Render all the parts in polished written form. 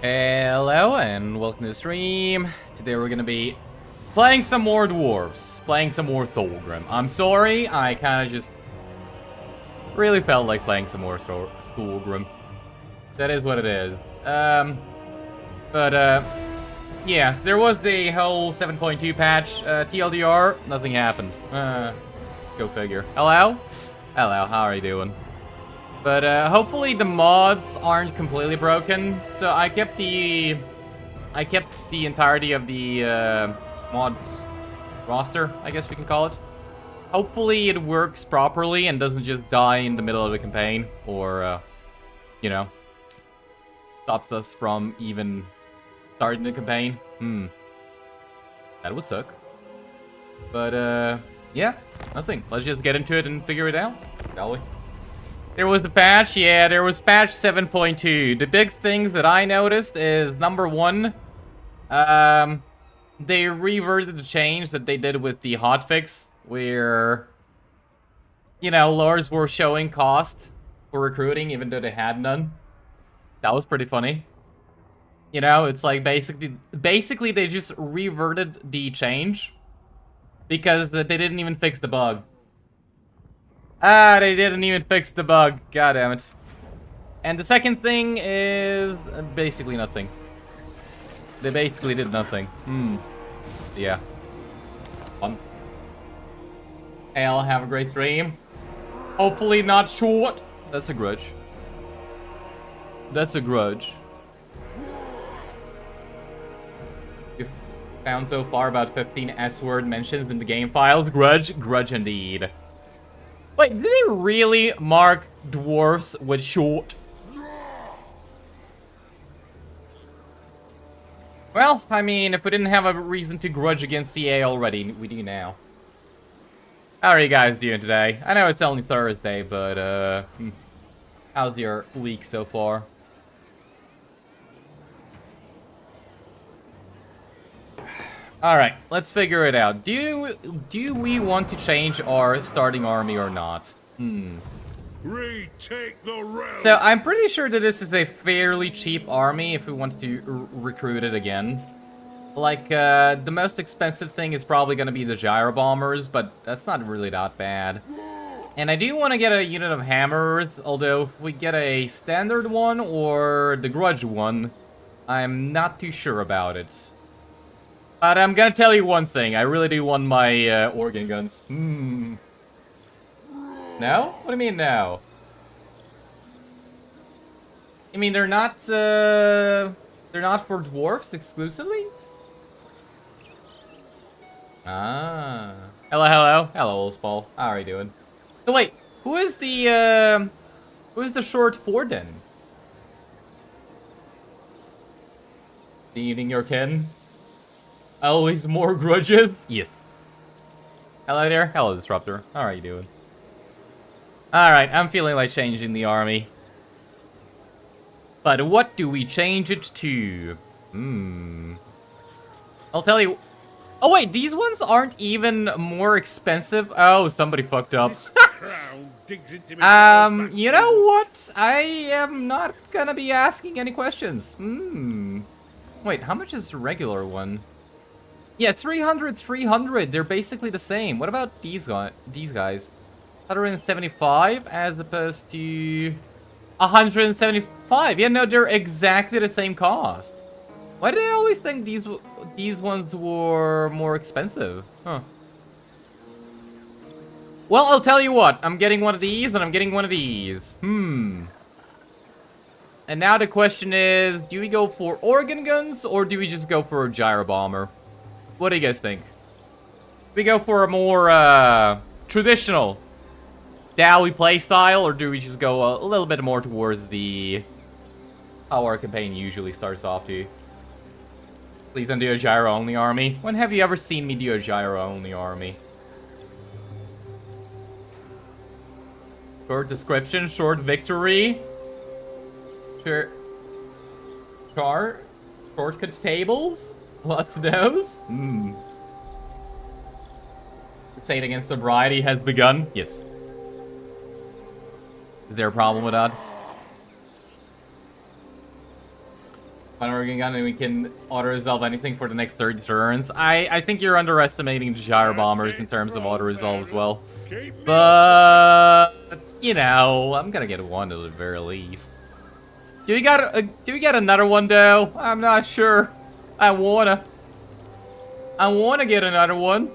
Hello and welcome to the stream. Today we're gonna be playing some more dwarves, playing some more Thorgrim. I'm sorry, I kind of just really felt like playing some more Thorgrim. That is what it is. Yeah, so there was the whole 7.2 patch, TLDR, nothing happened. Go figure. Hello? Hello, how are you doing? But hopefully the mods aren't completely broken. So I kept the entirety of the mods roster, I guess we can call it. Hopefully it works properly and doesn't just die in the middle of the campaign, or you know, stops us from even starting the campaign. That would suck. But yeah, nothing. Let's just get into it and figure it out, shall we? There was the patch, yeah, there was patch 7.2. The big things that I noticed is, number one, they reverted the change that they did with the hotfix, where, you know, lords were showing cost for recruiting even though they had none. That was pretty funny. You know, it's like basically they just reverted the change because they didn't even fix the bug. They didn't even fix the bug. God damn it. And the second thing is basically nothing. They basically did nothing. Yeah. Fun. Hey, I'll have a great stream. Hopefully not short. That's a grudge. That's a grudge. We've found so far about 15 S-word mentions in the game files. Grudge? Grudge indeed. Wait, did they really mark dwarfs with short? Well, I mean, if we didn't have a reason to grudge against CA already, we do now. How are you guys doing today? I know it's only Thursday, but, how's your week so far? Alright, let's figure it out. Do we want to change our starting army or not? Retake the realm. So I'm pretty sure that this is a fairly cheap army if we wanted to recruit it again. Like, the most expensive thing is probably going to be the gyro bombers, but that's not really that bad. And I do want to get a unit of hammers, although if we get a standard one or the grudge one, I'm not too sure about it. But I'm gonna tell you one thing. I really do want my organ guns. No? What do you mean no? You mean they're not for dwarfs exclusively? Ah. Hello, hello. Hello, Oldspall. How are you doing? So wait, who is the short for then? Eating your kin? Always more grudges? Yes. Hello there. Hello, Disruptor. How are you doing? Alright, I'm feeling like changing the army. But what do we change it to? I'll tell you... Oh wait, these ones aren't even more expensive? Oh, somebody fucked up. You know what? I am not gonna be asking any questions. Wait, how much is the regular one? Yeah, 300, 300. They're basically the same. What about these guys? 175 as opposed to 175. Yeah, no, they're exactly the same cost. Why did I always think these ones were more expensive? Huh. Well, I'll tell you what. I'm getting one of these and I'm getting one of these. And now the question is, do we go for organ guns or do we just go for a gyro bomber? What do you guys think? We go for a more traditional Dowie playstyle, or do we just go a little bit more towards the how our campaign usually starts off to? Please don't do a gyro-only army. When have you ever seen me do a gyro-only army? Short description, short victory. Shortcut tables? What's those? Crusade against sobriety has begun. Yes. Is there a problem with that? One organ gun and we can auto-resolve anything for the next 30 turns. I think you're underestimating the gyro bombers in terms of auto-resolve as well. But, you know, I'm gonna get one at the very least. Do we get another one though? I'm not sure. I wanna get another one.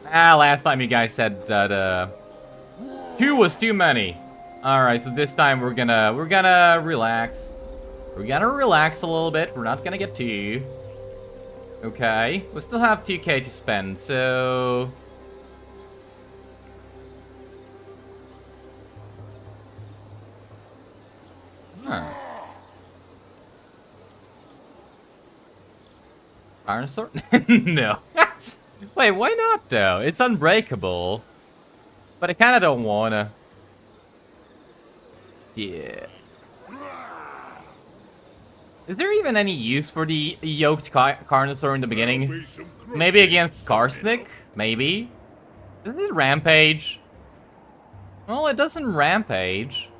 Last time you guys said that 2 was too many. Alright, so this time we're gonna relax. We're gonna relax a little bit. We're not gonna get 2. Okay. We still have 2k to spend, so... Huh. Iron sword? No. Wait, why not though? It's unbreakable. But I kinda don't wanna. Yeah. Is there even any use for the yoked Carnosaur in the beginning? Maybe against Skarsnik? Maybe? Doesn't it rampage? Well, it doesn't rampage.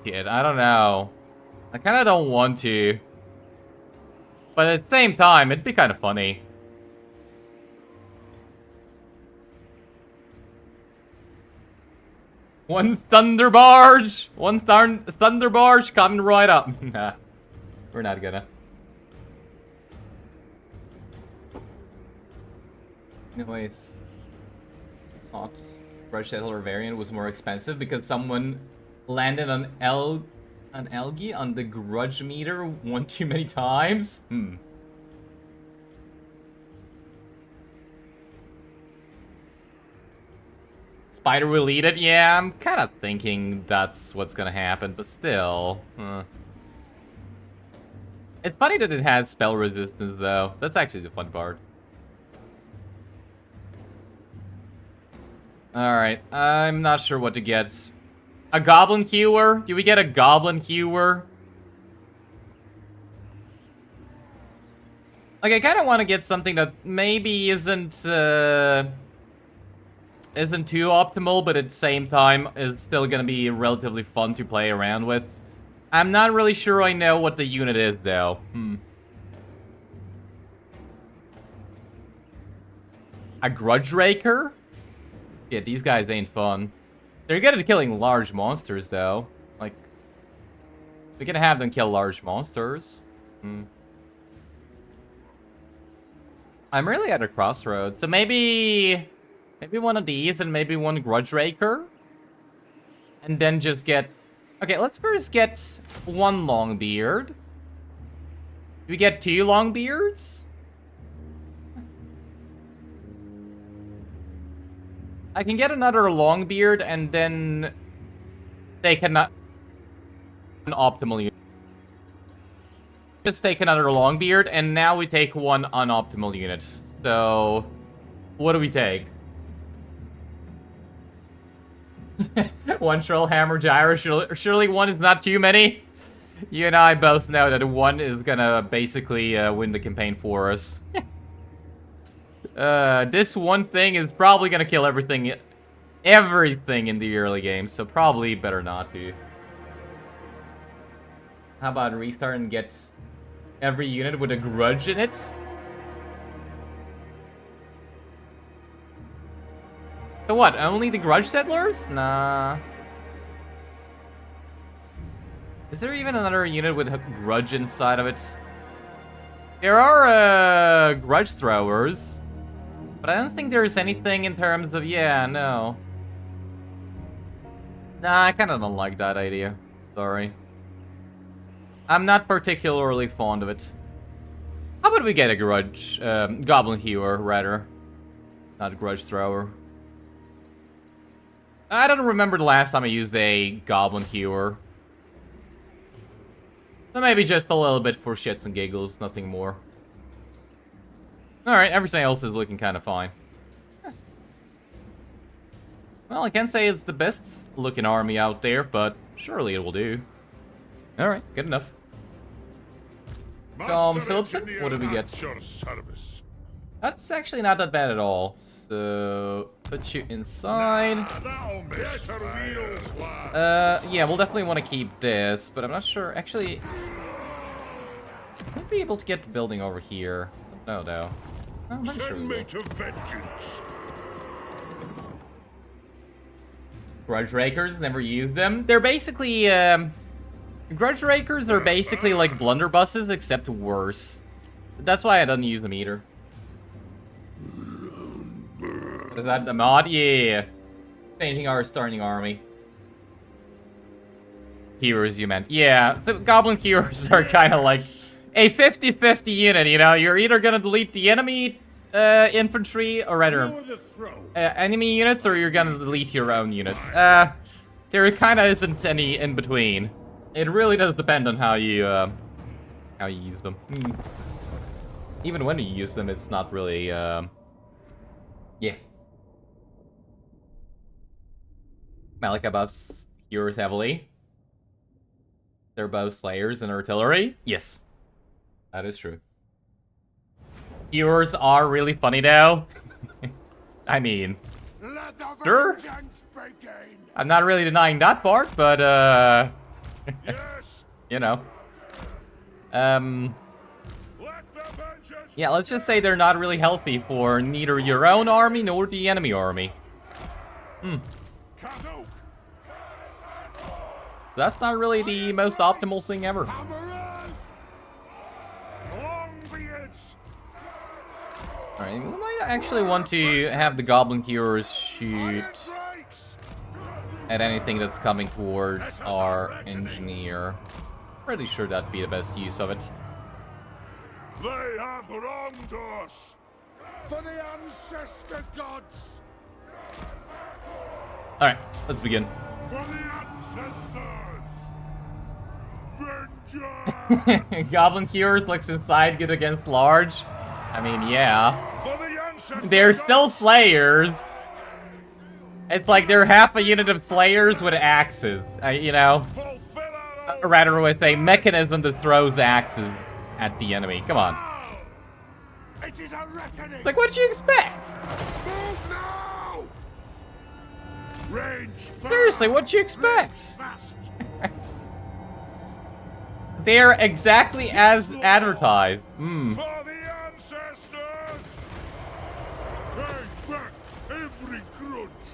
Shit, I don't know. I kinda don't want to. But at the same time, it'd be kinda funny. One thunder barge! One thunder barge coming right up. Nah, we're not gonna. Anyways, thought Grudge Settler variant was more expensive because someone landed on an algae on the grudge meter one too many times. Spider will eat it? Yeah, I'm kind of thinking that's what's gonna happen, but still. It's funny that it has spell resistance, though. That's actually the fun part. Alright, I'm not sure what to get. A Goblin Hewer? Do we get a Goblin Hewer? Like, I kind of want to get something that maybe isn't too optimal, but at the same time is still gonna be relatively fun to play around with. I'm not really sure I know what the unit is, though. A Grudge Raker? Yeah, these guys ain't fun. They're good at killing large monsters, though. Like, we can have them kill large monsters. I'm really at a crossroads, so maybe one of these and maybe one Grudge Raker. And then just get... Okay, let's first get one Longbeard. Do we get 2 Longbeards? I can get another Longbeard and then take an optimal unit. Just take another Longbeard and now we take one unoptimal unit. So, what do we take? One Troll Hammer Gyro, surely one is not too many. You and I both know that one is gonna basically win the campaign for us. This one thing is probably gonna kill everything in the early game, so probably better not to. How about restart and get every unit with a grudge in it? So what, only the Grudge Settlers? Nah. Is there even another unit with a grudge inside of it? There are, Grudge Throwers. But I don't think there's anything in terms of, yeah, no. Nah, I kinda don't like that idea. Sorry. I'm not particularly fond of it. How about we get a Grudge, Goblin Hewer, rather. Not a Grudge Thrower. I don't remember the last time I used a Goblin Hewer. So maybe just a little bit for shits and giggles, nothing more. Alright, everything else is looking kind of fine. Well, I can't say it's the best looking army out there, but surely it will do. Alright, good enough. Phillipson, what did we get? That's actually not that bad at all. So, put you inside. Yeah, we'll definitely want to keep this, but I'm not sure. Actually, might be able to get the building over here. No, though. No, I'm not sure. Send me to vengeance. Grudge Rakers, never used them. They're basically, Grudge Rakers are basically like blunderbusses, except worse. That's why I don't use them either. Is that the mod? Yeah. Changing our starting army. Heroes, you meant. Yeah, the Goblin Heroes are kind of like a 50-50 unit, you know? You're either gonna delete the enemy infantry, or rather, enemy units, or you're gonna delete your own units. There kind of isn't any in between. It really does depend on how you use them. Even when you use them, it's not really, yeah. Malika buffs heroes heavily. They're both slayers and artillery. Yes, that is true. Heroes are really funny though. I mean, sure. I'm not really denying that part, but you know. Yeah, let's just say they're not really healthy for neither your own army nor the enemy army. That's not really the most optimal thing ever. Alright, we might actually want to have the Goblin Heroes shoot at anything that's coming towards our engineer. Pretty sure that'd be the best use of it. They have wronged us for the ancestor gods. Alright, let's begin. For the ancestors. Vengeance. Goblin Heroes looks inside good against large. I mean, yeah. For the ancestor They're still slayers. It's like they're half a unit of slayers with axes, you know? Or rather with a mechanism that throws axes at the enemy. Come on. It is a reckoning. Like, what'd you expect? Move now. Range fast. Seriously, what'd you expect? Fast. They're exactly as advertised. For the ancestors. Take back every grudge.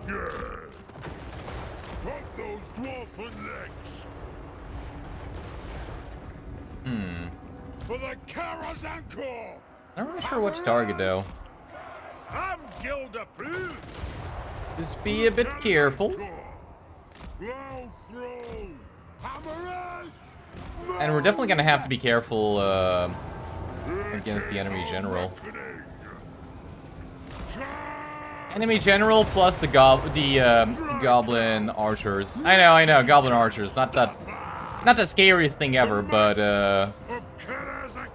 Yeah. Cut those dwarfen legs. For the Karazanko. I'm not really sure what to target, though. I'm guild approved. Just be a bit careful. And we're definitely gonna have to be careful against the enemy general. Enemy general plus the goblin archers. I know, goblin archers. Not the scariest thing ever, but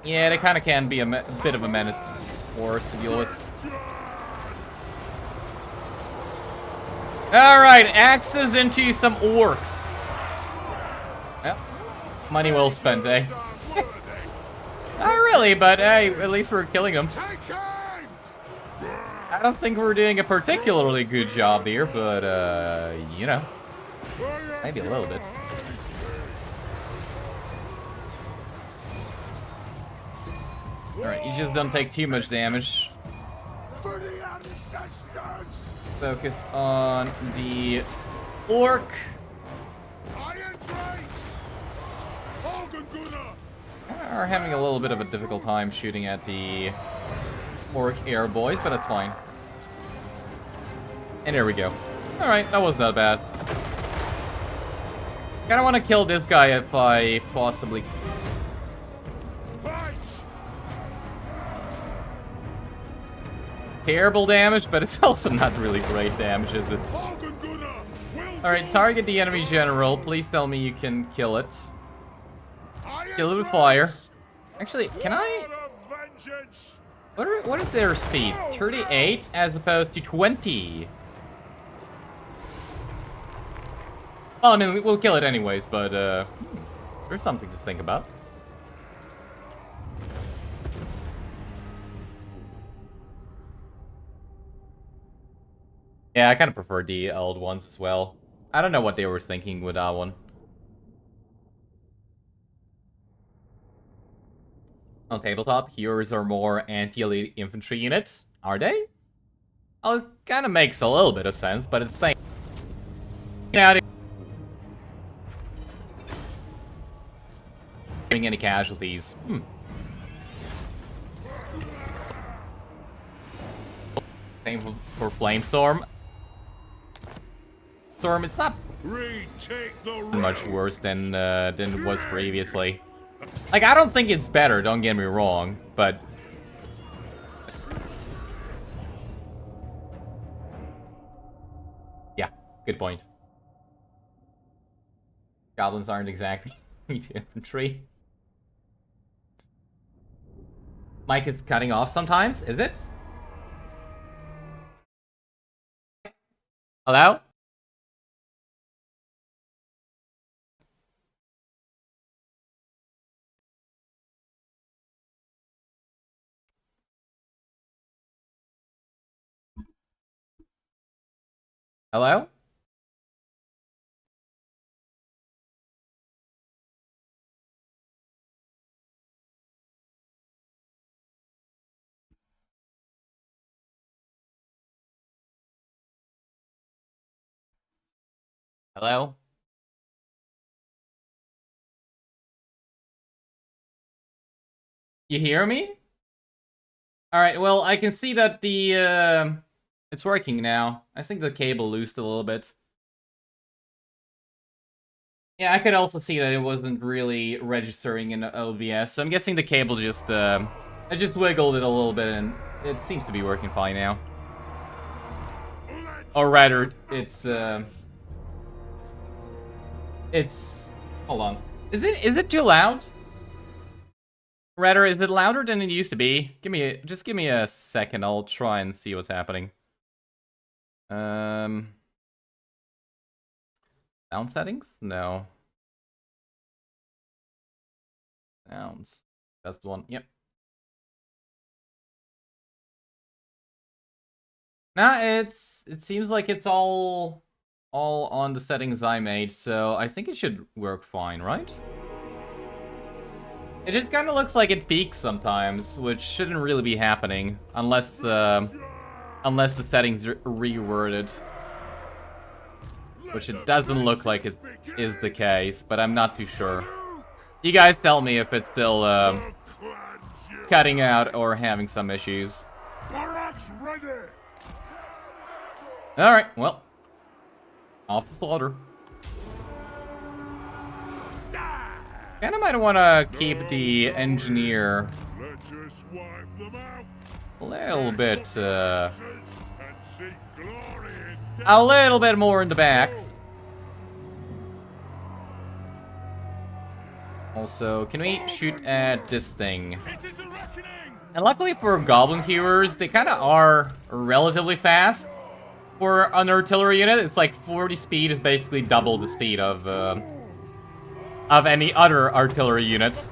yeah, they kind of can be a bit of a menace for us to deal with. All right, axes into some orcs. Yep. Money well spent, eh? Not really, but hey, at least we're killing them. I don't think we're doing a particularly good job here, but, you know, maybe a little bit. Alright, you just don't take too much damage. Focus on the orc. Are having a little bit of a difficult time shooting at the orc air boys, but it's fine. And there we go. Alright, that wasn't that bad. Kinda wanna kill this guy if I possibly... Terrible damage, but it's also not really great damage, is it? Alright, target the enemy general. Please tell me you can kill it. Kill it with fire. Actually, can I... What is their speed? 38 as opposed to 20. Well, I mean, we'll kill it anyways, but there's something to think about. Yeah, I kind of prefer the old ones as well. I don't know what they were thinking with that one. On tabletop, heroes are more anti-elite infantry units. Are they? Oh, it kind of makes a little bit of sense, but it's saying... Yeah, getting any casualties. Same for Flamestorm. Storm, it's not much worse than it was previously. Like, I don't think it's better, don't get me wrong, but... Yeah, good point. Goblins aren't exactly infantry. Mike is cutting off sometimes, is it? Hello? Hello? Hello? You hear me? Alright, well, I can see that the, it's working now. I think the cable loosed a little bit. Yeah, I could also see that it wasn't really registering in OBS, so I'm guessing the cable just, I just wiggled it a little bit, and it seems to be working fine now. Or rather, it's, hold on. Is it too loud? Rather, is it louder than it used to be? Just give me a second, I'll try and see what's happening. Sound settings? No. Sounds. That's the one. Yep. Nah, it seems like it's all on the settings I made, so I think it should work fine, right? It just kind of looks like it peaks sometimes, which shouldn't really be happening unless the settings are reworded. Which it doesn't look like it is the case, but I'm not too sure. You guys tell me if it's still cutting out or having some issues. Alright, well. Off to slaughter. Kinda might want to keep the engineer a little bit more in the back. Also, can we shoot at this thing? And luckily for goblin hewers, they kind of are relatively fast. For an artillery unit, it's like 40 speed is basically double the speed of any other artillery unit. So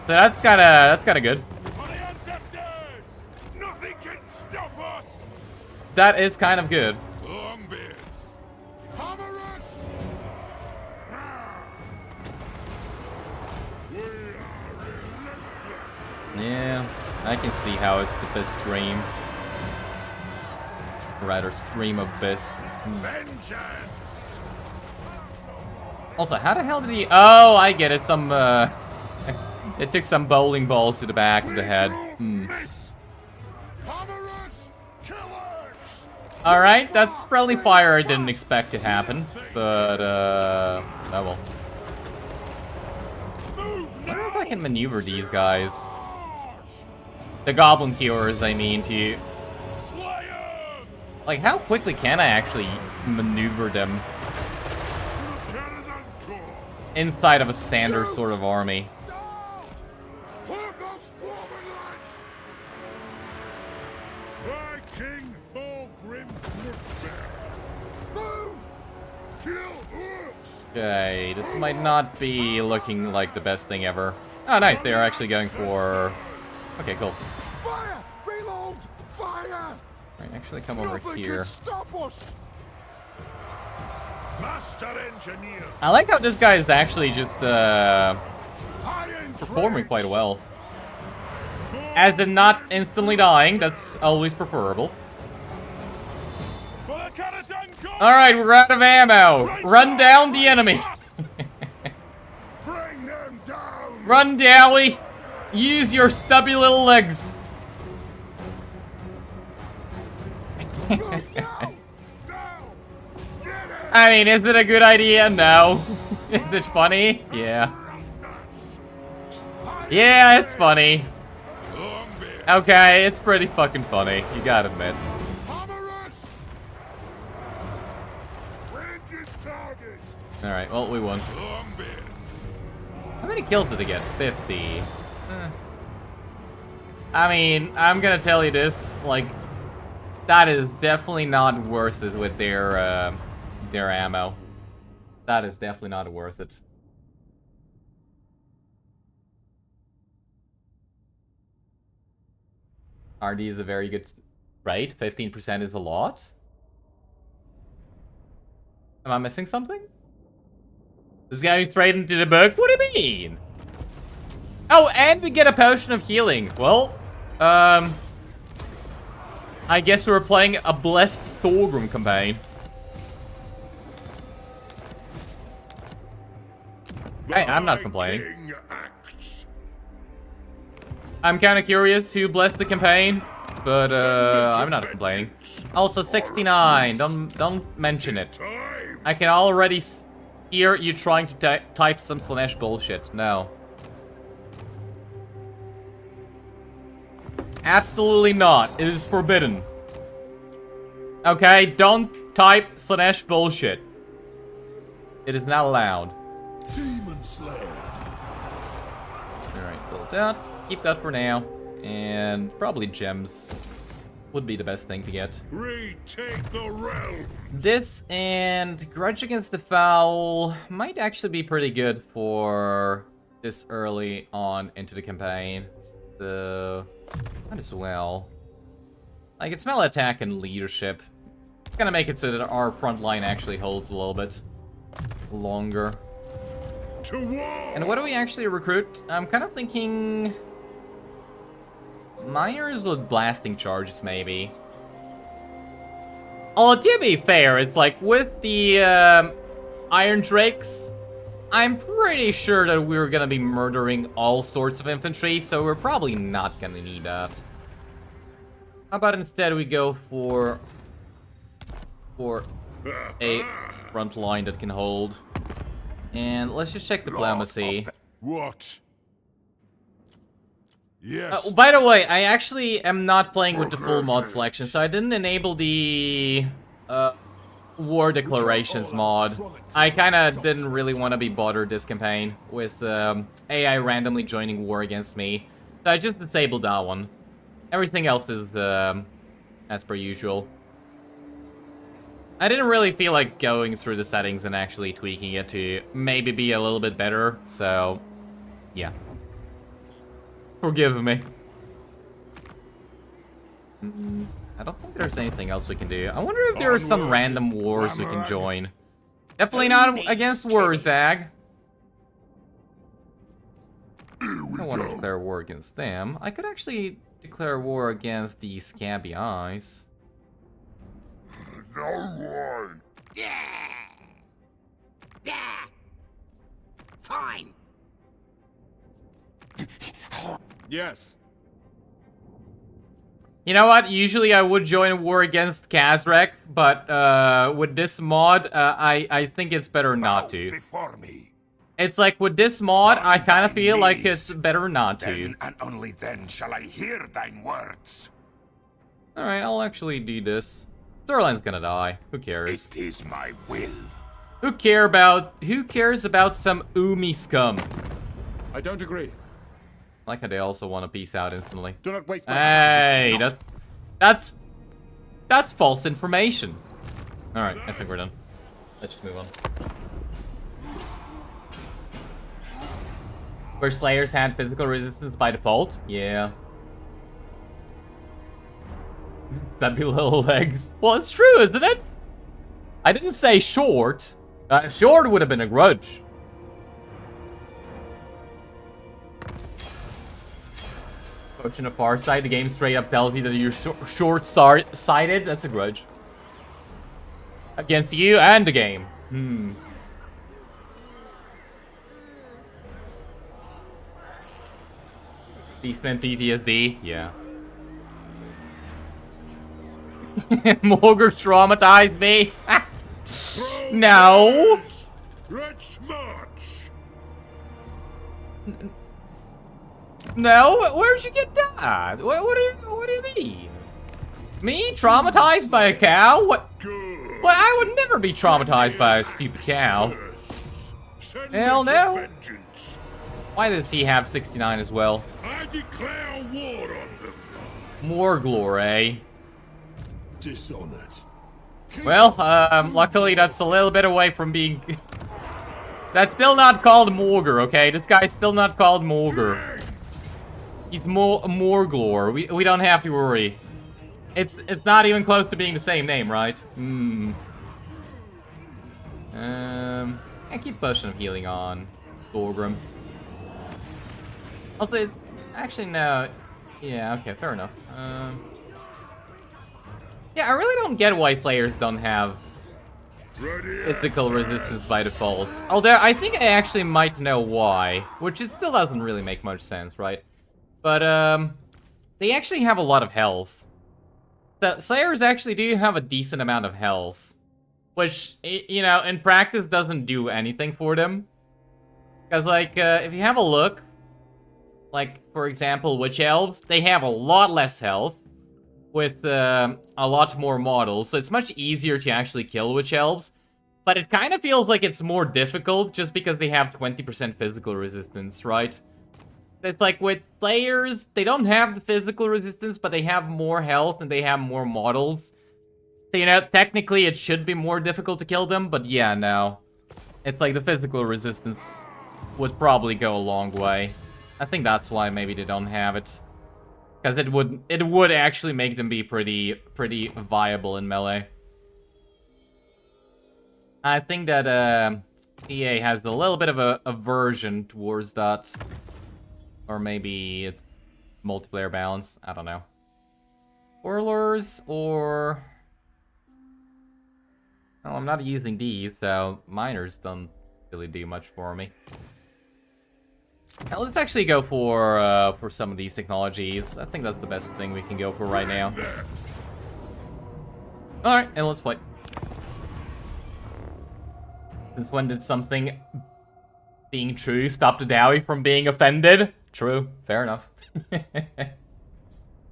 that's kinda good. That is kind of good. Yeah, I can see how it's the best stream. Rather, stream of this. Also, how the hell did he... Oh, I get it. It took some bowling balls to the back of the head. Alright, that's friendly fire I didn't expect to happen. But, oh well. I wonder if I can maneuver these guys. The goblin hewers, I mean, to... Like, how quickly can I actually maneuver them inside of a standard sort of army? Okay, this might not be looking like the best thing ever. Oh, nice. They are actually going for... Okay, cool. Fire! Reload! Fire! Right, actually come over Nothing here. can stop us! Master engineer! I like how this guy is actually just Iron performing quite trades. well. As in not instantly dying, that's always preferable. For the Karazhan Corps! Alright, we're out of ammo. Run down the enemy. Bring them down! Run, Dowie. Use your stubby little legs. Move now! Now! Get it! I mean, is it a good idea? No. Is it funny? Yeah. Yeah, it's funny. Okay, it's pretty fucking funny. You gotta admit. Hammerers! Ranging target! Alright, well, we won. Zombies! How many kills did they get? 50. I mean, I'm gonna tell you this, like, that is definitely not worth it with their ammo. That is definitely not worth it. RD is a very good... Right? 15% is a lot? Am I missing something? This guy straight into the book? What do you mean? Oh, and we get a potion of healing. Well, I guess we're playing a blessed Thorgrim campaign. Hey, I'm not complaining. King acts. I'm kind of curious who blessed the campaign, but I'm not complaining. Also, 69. Don't mention it. Time! I can already hear you trying to type some slash bullshit. No. Absolutely not. It is forbidden. Okay, don't type slash bullshit. It is not allowed. Demon Slayer! Alright, build out. Keep that for now. And probably gems would be the best thing to get. Retake the realm! This and Grudge Against the Foul might actually be pretty good for this early on into the campaign. So, might as well. I can smell attack and leadership. It's gonna make it so that our front line actually holds a little bit longer. To war! And what do we actually recruit? I'm kind of thinking... Miners with blasting charges, maybe. Oh, to be fair, it's like with the Iron Drakes, I'm pretty sure that we're gonna be murdering all sorts of infantry, so we're probably not gonna need that. How about instead we go for a front line that can hold. And let's just check diplomacy. What? Yes. By the way, I actually am not playing with the full mod selection, so I didn't enable the war declarations mod. I kind of didn't really want to be bothered this campaign with AI randomly joining war against me, so I just disabled that one. Everything else is as per usual. I didn't really feel like going through the settings and actually tweaking it to maybe be a little bit better, so yeah. Forgive me. I don't think there's anything else we can do. I wonder if there are some random wars we can join. Definitely not against Wurzag. I don't want to declare war against them. I could actually declare war against the Scabby Eyes. No way! Yeah. Yeah. Fine. Yes. You know what? Usually I would join a war against Kazrek, but with this mod, I think it's better not to. Before me. It's like with this mod, I kind of feel like it's better not to. Then and only then shall I hear thine words. Alright, I'll actually do this. Sterling's gonna die. Who cares? It is my will. Who cares about some Umi scum? I don't agree. I like how they also want to peace out instantly. Do not waste my Hey, that's false information. Alright, I think we're done. Let's just move on. Where Slayers had physical resistance by default? Yeah. That'd be little legs. Well, it's true, isn't it? I didn't say short. Short would have been a grudge. Approaching a far side, the game straight up tells you that you're short-sighted. That's a grudge. Against you and the game. Beastman PTSD, yeah. Morgar traumatized me. No. Let's march. No, where'd you get that? What do you mean? Me traumatized by a cow? What? Good. Well, I would never be traumatized by a stupid cow. Hell no. Why does he have 69 as well? I declare war on them. More glory. Dishonored. Well, luckily that's a little bit away from being... That's still not called Morgar, okay? This guy's still not called Morgar. He's Morglor. We don't have to worry. It's not even close to being the same name, right? I keep Potion of Healing on Thorgrim. Also, it's actually no. Yeah, okay, fair enough. Yeah, I really don't get why Slayers don't have physical resistance by default. Although I think I actually might know why, which it still doesn't really make much sense, right? But they actually have a lot of health. The Slayers actually do have a decent amount of health, which, you know, in practice doesn't do anything for them. Because, like, if you have a look, like, for example, Witch Elves, they have a lot less health with a lot more models, so it's much easier to actually kill Witch Elves. But it kind of feels like it's more difficult just because they have 20% physical resistance, right? It's like with Slayers, they don't have the physical resistance, but they have more health and they have more models. So, you know, technically it should be more difficult to kill them, but yeah, no. It's like the physical resistance would probably go a long way. I think that's why maybe they don't have it. Because it would actually make them be pretty viable in melee. I think that EA has a little bit of a aversion towards that. Or maybe it's multiplayer balance. I don't know. Whirlers or... Oh, I'm not using these, so miners don't really do much for me. Now, let's actually go for some of these technologies. I think that's the best thing we can go for right now. Alright, and let's fight. Since when did something being true stop the Dowie from being offended? True. Fair enough.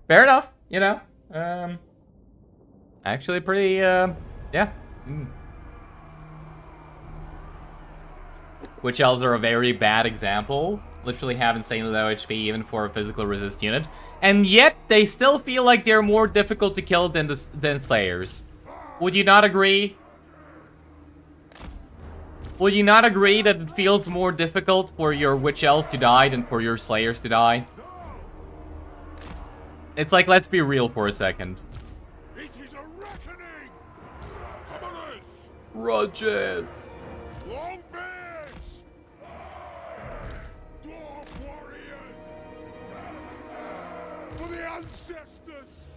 Fair enough, you know. Actually pretty, yeah. Witch Elves are a very bad example. Literally have insanely low HP even for a physical resist unit. And yet, they still feel like they're more difficult to kill than Slayers. Would you not agree? Would you not agree that it feels more difficult for your Witch Elves to die than for your Slayers to die? It's like, let's be real for a second. It is a reckoning. Commoners. Grudges. Long beards. Dwarf warriors. For the ancestors.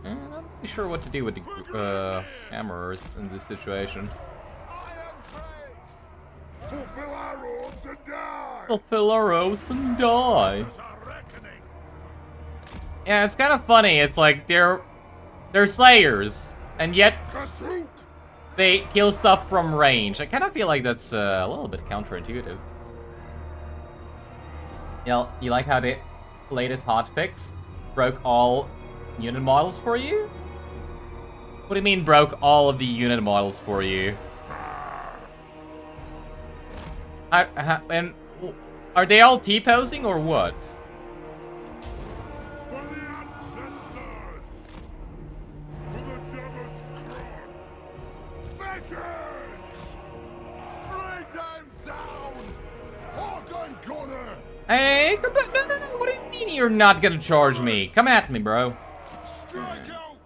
I'm not really sure what to do with the hammerers in this situation. Fulfill our oaths and die. Fulfill our oaths and die. Yeah, it's kind of funny. It's like they're Slayers, and yet they kill stuff from range. I kind of feel like that's a little bit counterintuitive. You like how the latest hotfix broke all unit models for you? What do you mean broke all of the unit models for you? And are they all T-posing or what? For the ancestors. For the devil's crown. Vengeance. Bring them down. come back. No, no, no. What do you mean you're not gonna charge me? Come at me, bro. Strike out!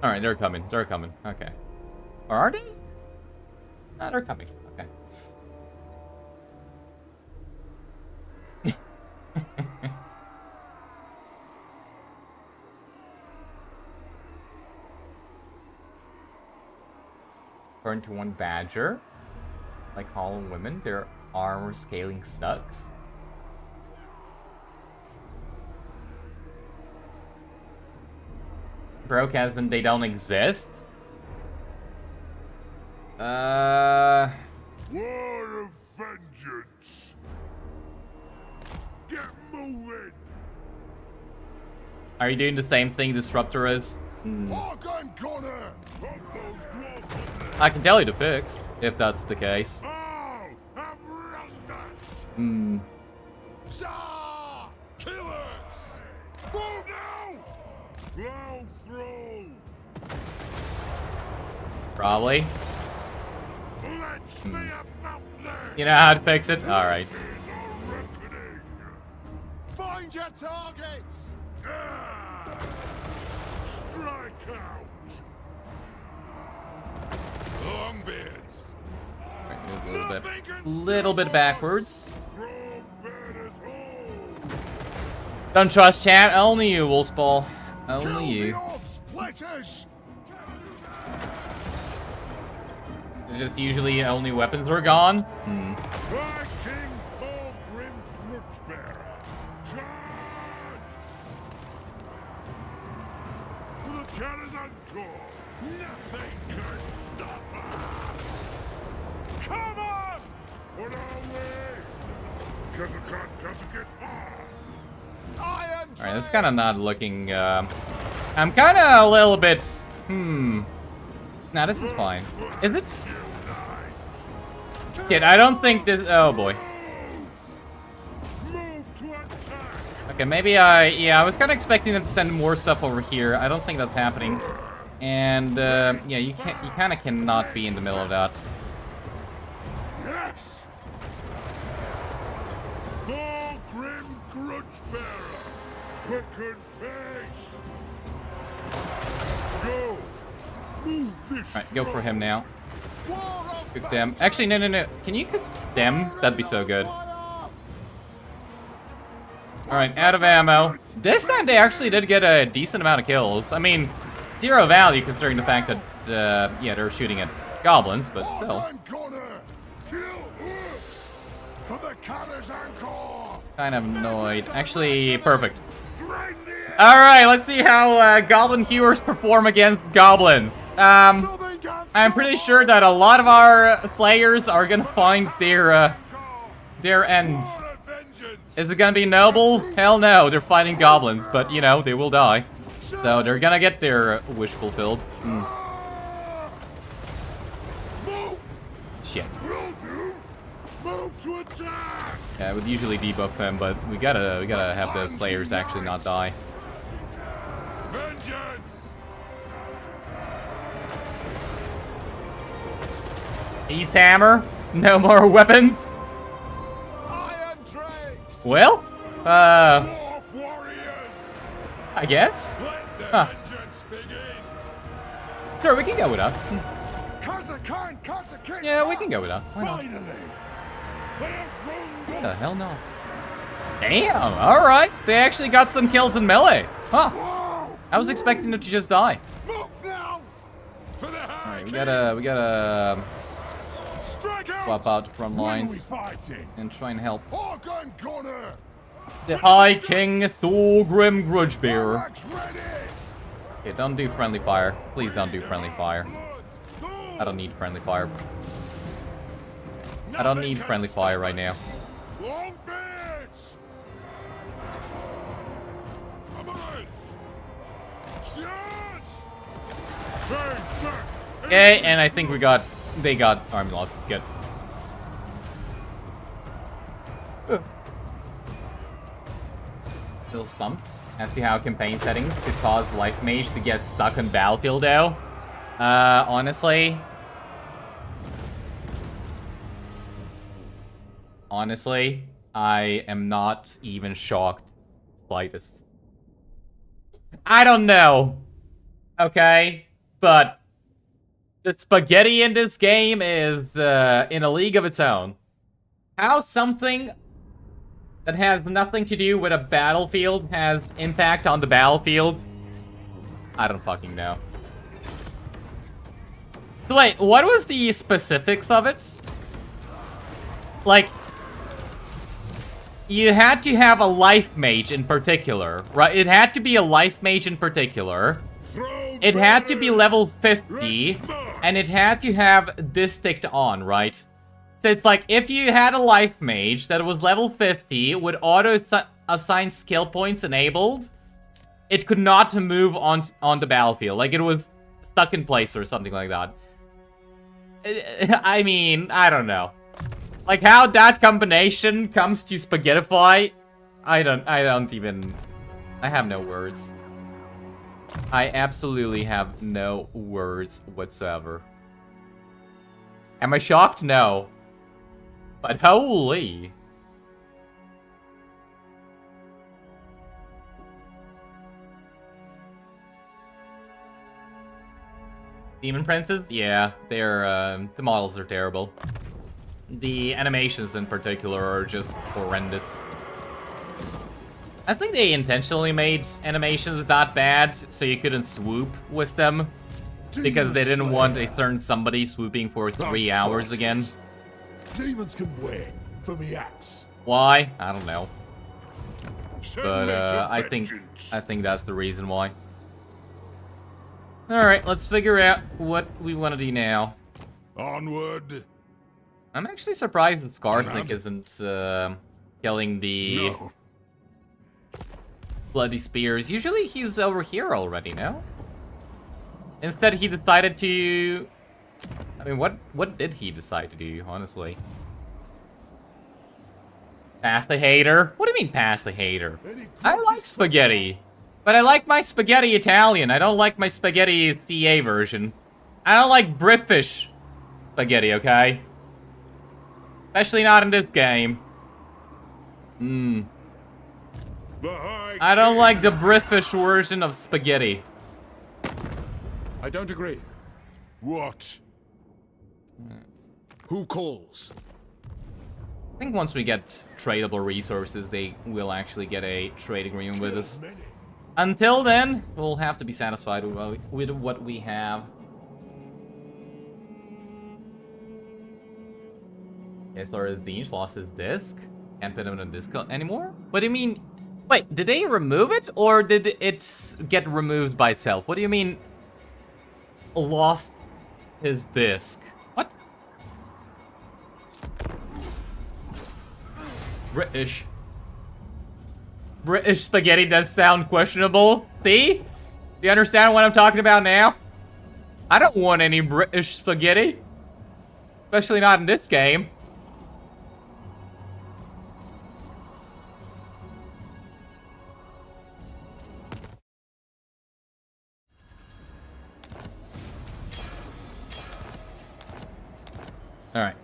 Alright, they're coming. They're coming. Okay. Or are they? No, they're coming. Okay. According to one badger, like hollow women, their armor scaling sucks. Broke as in they don't exist? War of vengeance! Get moving! Are you doing the same thing Disruptor is? Organ corner! I can tell you the fix, if that's the case. Oh! Have roughness! Hmm. Shah! Killers! Move now! Blow through! Probably. Let's be about there! You know how to fix it? Alright. Is a reckoning! Find your targets! Strike out! Longbeards! Move a little bit backwards. Throw banners home! Don't trust chat, only you, Wolfsball. Only you. Splitters! It's just usually only weapons are gone. Hmm. By King Thorgrim Grudgebearer! Charge! To the Caravan Corps! Nothing can stop us! Come on! What are we? Kazakhan, Iron Alright, that's kind of not looking, I'm kind of a little bit, Nah, this is fine. Is it? Shit, I don't think this, oh boy. Move to attack! Okay, maybe yeah, I was kind of expecting them to send more stuff over here. I don't think that's happening. And, yeah, you kind of cannot be in the middle of that. Yes! Thorgrim Grudgebearer! Quicken pace! Go! Move this! Alright, go for him now. War of Cook them. Actually, no, no, no. Can you cook them? That'd be so good. Alright, out of ammo. This time they actually did get a decent amount of kills. I mean, zero value considering the fact that, yeah, they're shooting at goblins, but still. Organ corner! Kill hooks! For the Caravan Corps! Kind of annoyed. Actually, perfect. Drain the air! Alright, let's see how goblin hewers perform against goblins. Nothing can I'm pretty sure that a lot of our slayers are gonna find their end. War of vengeance! Is it gonna be noble? Hell no, they're fighting goblins, but you know, they will die. So they're gonna get their wish fulfilled. Move! Shit. Will do! Move to attack! Yeah, I would usually debuff them, but we gotta have the slayers actually not die. Vengeance! East hammer, no more weapons. Iron Drakes! Well, Dwarf warriors! I guess. Let the Huh. vengeance begin! Sure, we can go with that. Kazakhan! Yeah, we can go with that. Why not? Finally! They have wronged What the us! hell not? Damn, alright. They actually got some kills in melee. Huh. Whoa! I was expecting them to just die. Move now! For the Alright, we high gotta Strike out! swap out the front When are we lines fighting? and try and help Organ corner! the High King Thorgrim Grudgebearer. Barracks ready! Okay, don't do friendly fire. Please don't do friendly fire. Blood! I don't need friendly fire. I don't need friendly fire right now. Long beards! Hammers! Charge! Face back! Okay, and I think they got army losses. Good. Still stumped as to how campaign settings could cause Life Mage to get stuck on battlefield though. Honestly, I am not even shocked. Slightest. I don't know. Okay? But the spaghetti in this game is in a league of its own. How something that has nothing to do with a battlefield has impact on the battlefield? I don't fucking know. So wait, what was the specifics of it? Like, you had to have a life mage in particular, right? It had to be a life mage in particular. It had to be level 50, and it had to have this ticked on, right? So it's like, if you had a life mage that was level 50 with auto-assign skill points enabled, it could not move on the battlefield. Like, it was stuck in place or something like that. I mean, I don't know. Like, how that combination comes to spaghettify, I have no words. I absolutely have no words whatsoever. Am I shocked? No. But holy. Demon Princes? Yeah, they're, the models are terrible. The animations in particular are just horrendous. I think they intentionally made animations that bad so you couldn't swoop with them. Because they didn't want a certain somebody swooping for 3 hours again. Demons can wait for the axe. Why? I don't know. But I think that's the reason why. Alright, let's figure out what we want to do now. Onward. I'm actually surprised that Skarsnik isn't killing the bloody spears. Usually he's over here already, no? Instead he decided to... I mean, what did he decide to do, honestly? Pass the hater? What do you mean pass the hater? I like spaghetti. But I like my spaghetti Italian. I don't like my spaghetti CA version. I don't like British spaghetti, okay? Especially not in this game. I don't like the British version of spaghetti. I don't agree. What? Who calls? I think once we get tradable resources, they will actually get a trade agreement with us. Until then, we'll have to be satisfied with what we have. Kessler is Dean lost his disc. Can't put him on a disc anymore? What do you mean? Wait, did they remove it? Or did it get removed by itself? What do you mean? Lost his disc. What? British spaghetti does sound questionable. See? Do you understand what I'm talking about now? I don't want any British spaghetti. Especially not in this game. Alright.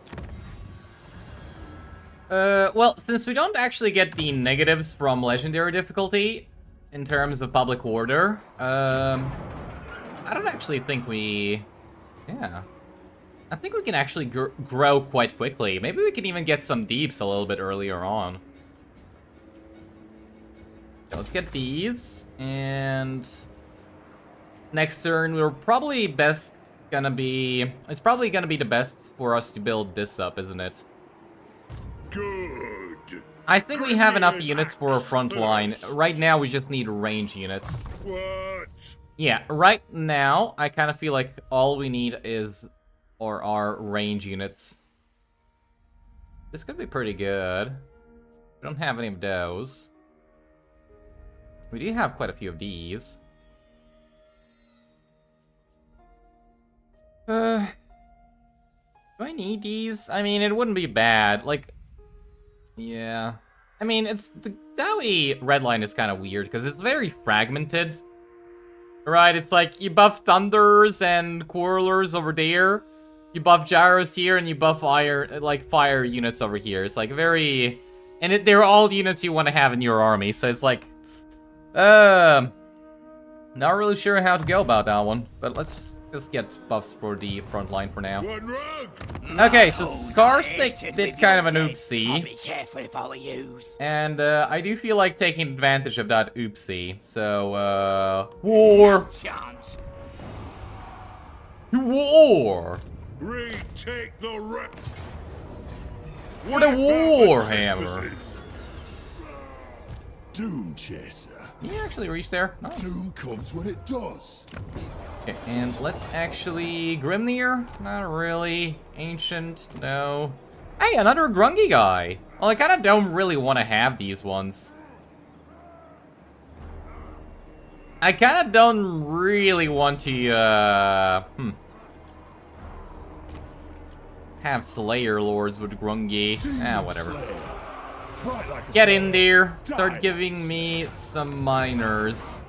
Well, since we don't actually get the negatives from legendary difficulty in terms of public order, I don't actually think we... Yeah. I think we can actually grow quite quickly. Maybe we can even get some deeps a little bit earlier on. So let's get these, and... Next turn, we're probably best gonna be... It's probably gonna be the best for us to build this up, isn't it? Good. I think we have enough units for a front line. Right now, we just need range units. What? Yeah, right now, I kind of feel like all we need is... or are range units. This could be pretty good. We don't have any of those. We do have quite a few of these. Do I need these? I mean, it wouldn't be bad. Like, yeah. I mean, it's the Dowie red line is kind of weird because it's very fragmented. Right? It's like you buff Thunders and Quarrelers over there. You buff Gyros here and you buff fire units over here. It's like very And they're all units you want to have in your army, so it's like... not really sure how to go about that one. But let's just get buffs for the front line for now. Okay, so Scarstick did kind of an oopsie. Be careful if I were yous. And I do feel like taking advantage of that oopsie. So, war! Chance. War! Retake the rep. For the Warhammer! Doom Chaser. You actually reached there? Nice. Doom comes when it does. Okay, and let's actually... Grimnir? Not really. Ancient? No. Hey, another grungy guy! Well, I kind of don't really want to have these ones. I kind of don't really want to, have Slayer Lords with grungy. Whatever. Get in there. Start giving me some miners.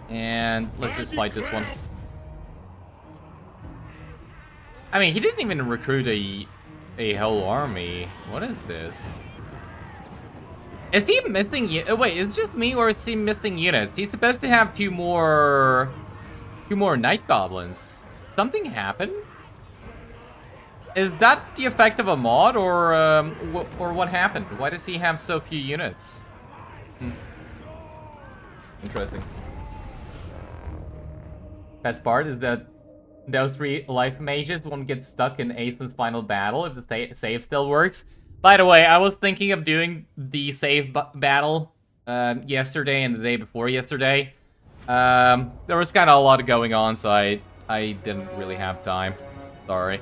And let's just fight this one. I mean, he didn't even recruit a whole army. What is this? Is he missing? Wait, is it just me or is he missing units? He's supposed to have two more night goblins. Something happened? Is that the effect of a mod, or what happened? Why does he have so few units? Interesting. Best part is that those 3 life mages won't get stuck in Aeson's final battle if the save still works. By the way, I was thinking of doing the save battle yesterday and the day before yesterday. There was kind of a lot going on, so I didn't really have time. Sorry.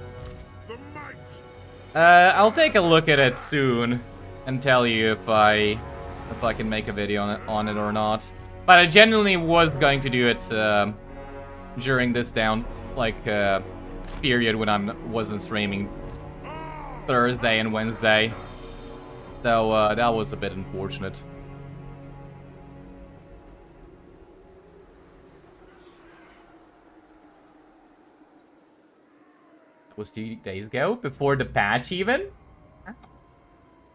I'll take a look at it soon and tell you if I can make a video on it or not. But I genuinely was going to do it during this period when I wasn't streaming Thursday and Wednesday. So that was a bit unfortunate. Was 2 days ago, before the patch even?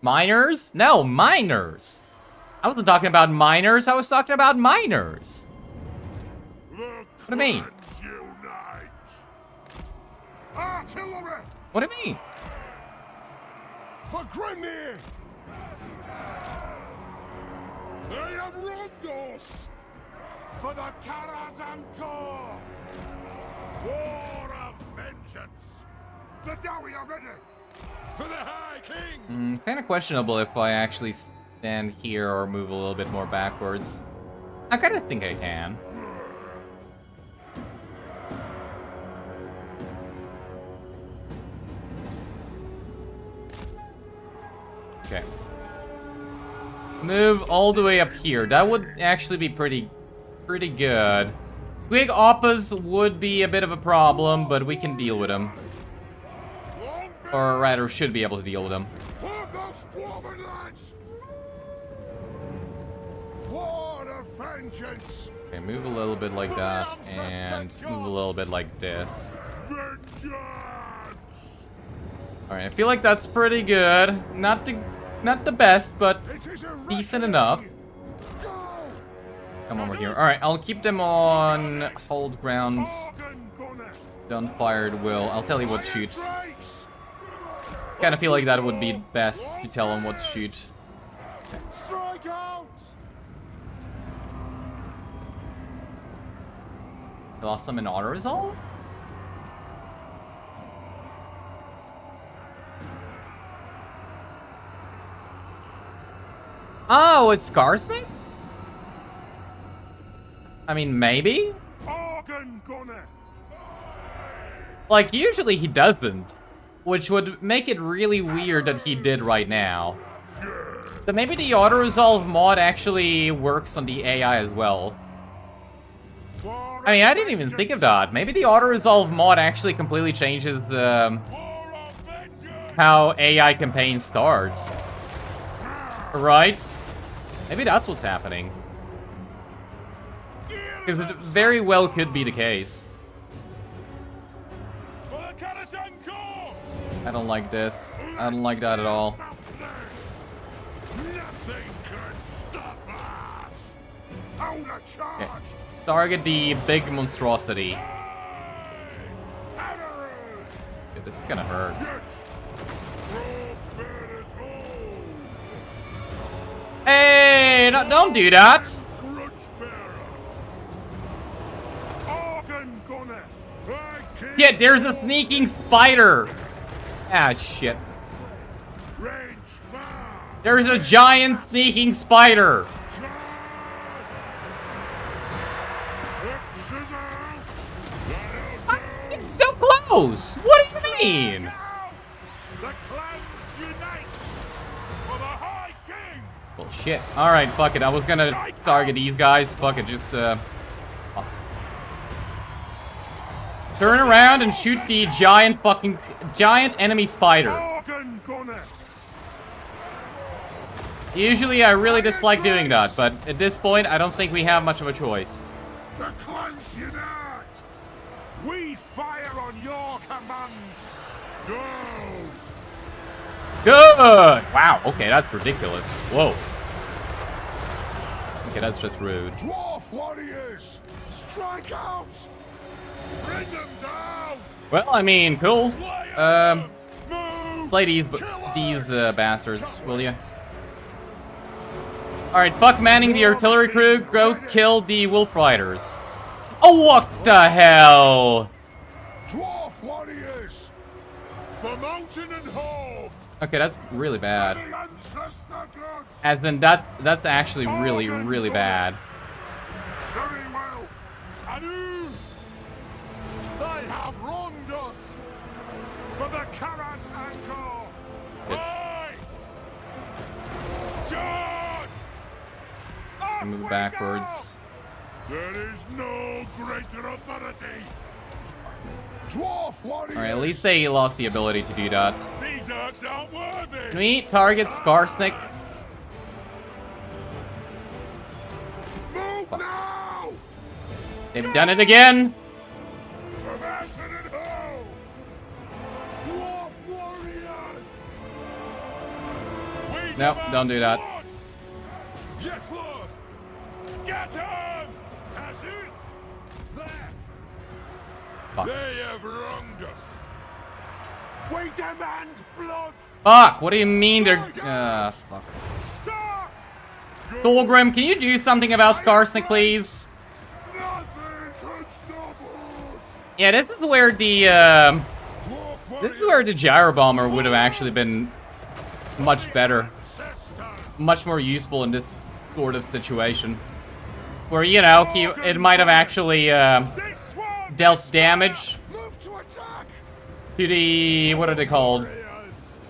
Miners? No, miners! I wasn't talking about miners, I was talking about miners! What do you mean? Artillery! What do you mean? For Grimnir! They have rondos! For the Karazanko! War of vengeance! The Dowie are ready! For the High King! Kind of questionable if I actually stand here or move a little bit more backwards. I kind of think I can. Okay. Move all the way up here. That would actually be pretty good. Squig Oppas would be a bit of a problem, but we can deal with them. Or rather, should be able to deal with them. Okay, move a little bit like that, and move a little bit like this. Alright, I feel like that's pretty good. Not the best, but decent enough. Come over here. Alright, I'll keep them on hold ground. Don't fire at will. I'll tell you what shoots. Kind of feel like that would be best to tell them what to shoot. Strike out! I lost them in autoresolve? Oh, it's Scarsnick? I mean, maybe? Like, usually he doesn't. Which would make it really weird that he did right now. So maybe the autoresolve mod actually works on the AI as well. I mean, I didn't even think of that. Maybe the autoresolve mod actually completely changes how AI campaigns start. Right? Maybe that's what's happening. Because it very well could be the case. I don't like this. I don't like that at all. Shoulder charged. Target the big monstrosity. Cavalry. Dude, this is gonna hurt. Yes. Rope bearers hold. Hey, don't do that. Grudge bearer. Organ gunner. I kill. Yeah, there's a sneaking spider. Ah, shit. Range fire. There's a giant sneaking spider. Charge. X's out. It's so close. What do you mean? Out. The clans unite for the High King. Well, shit. All right, fuck it. I was gonna target these guys. Fuck it, just fuck. Turn around and shoot the giant enemy spider. Organ gunner. Usually, I really dislike doing that, but at this point, I don't think we have much of a choice. The clans unite. We fire on your command. Go. Good. Wow. Okay, that's ridiculous. Whoa. Okay, that's just rude. Dwarf warriors, strike out. Bring them down. Well, I mean, cool. Move. Play these bastards, will you? All right, fuck manning the artillery crew. Go kill the wolf riders. Oh, what the hell? Dwarf warriors, for mountain and home. Okay, that's really bad. The ancestor gods. As in, that's actually really, really bad. Very well. Anu. They have wronged us. For the Karas Angkor. Right. Charge. Off Move we backwards. go. There is no greater authority. Dwarf warriors. All right, at least they lost the ability to do that. These orcs aren't worthy. Can we target Skarsnik? Move now. They've done it again. For mountain and home. Dwarf warriors. We Nope, demand don't do that. blood. Yes, Lord. Get him. Pass it. There. Fuck. They have wronged us. We demand blood. Fuck, what do you mean they're... fuck. Stop. Thorgrim, can you do something about Skarsnik, please? Nothing can stop us. Yeah, this is where the, Dwarf This is where the gyro bomber would have actually been much better. Much more useful in this sort of situation. Where, you know, it might have actually, This one. dealt damage Move to attack. to the... what are they called? Warriors.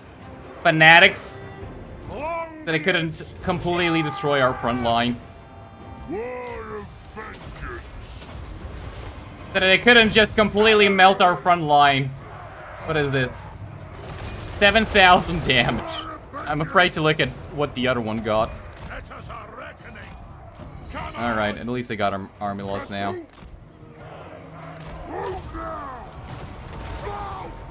Fanatics. Long That it couldn't completely destroy our front line. War of vengeance. That it couldn't just completely melt our front line. What is this? 7,000 damage. I'm afraid to look at what the other one got. Let us a reckoning. Come Alright, at least they got our army lost now. Move now.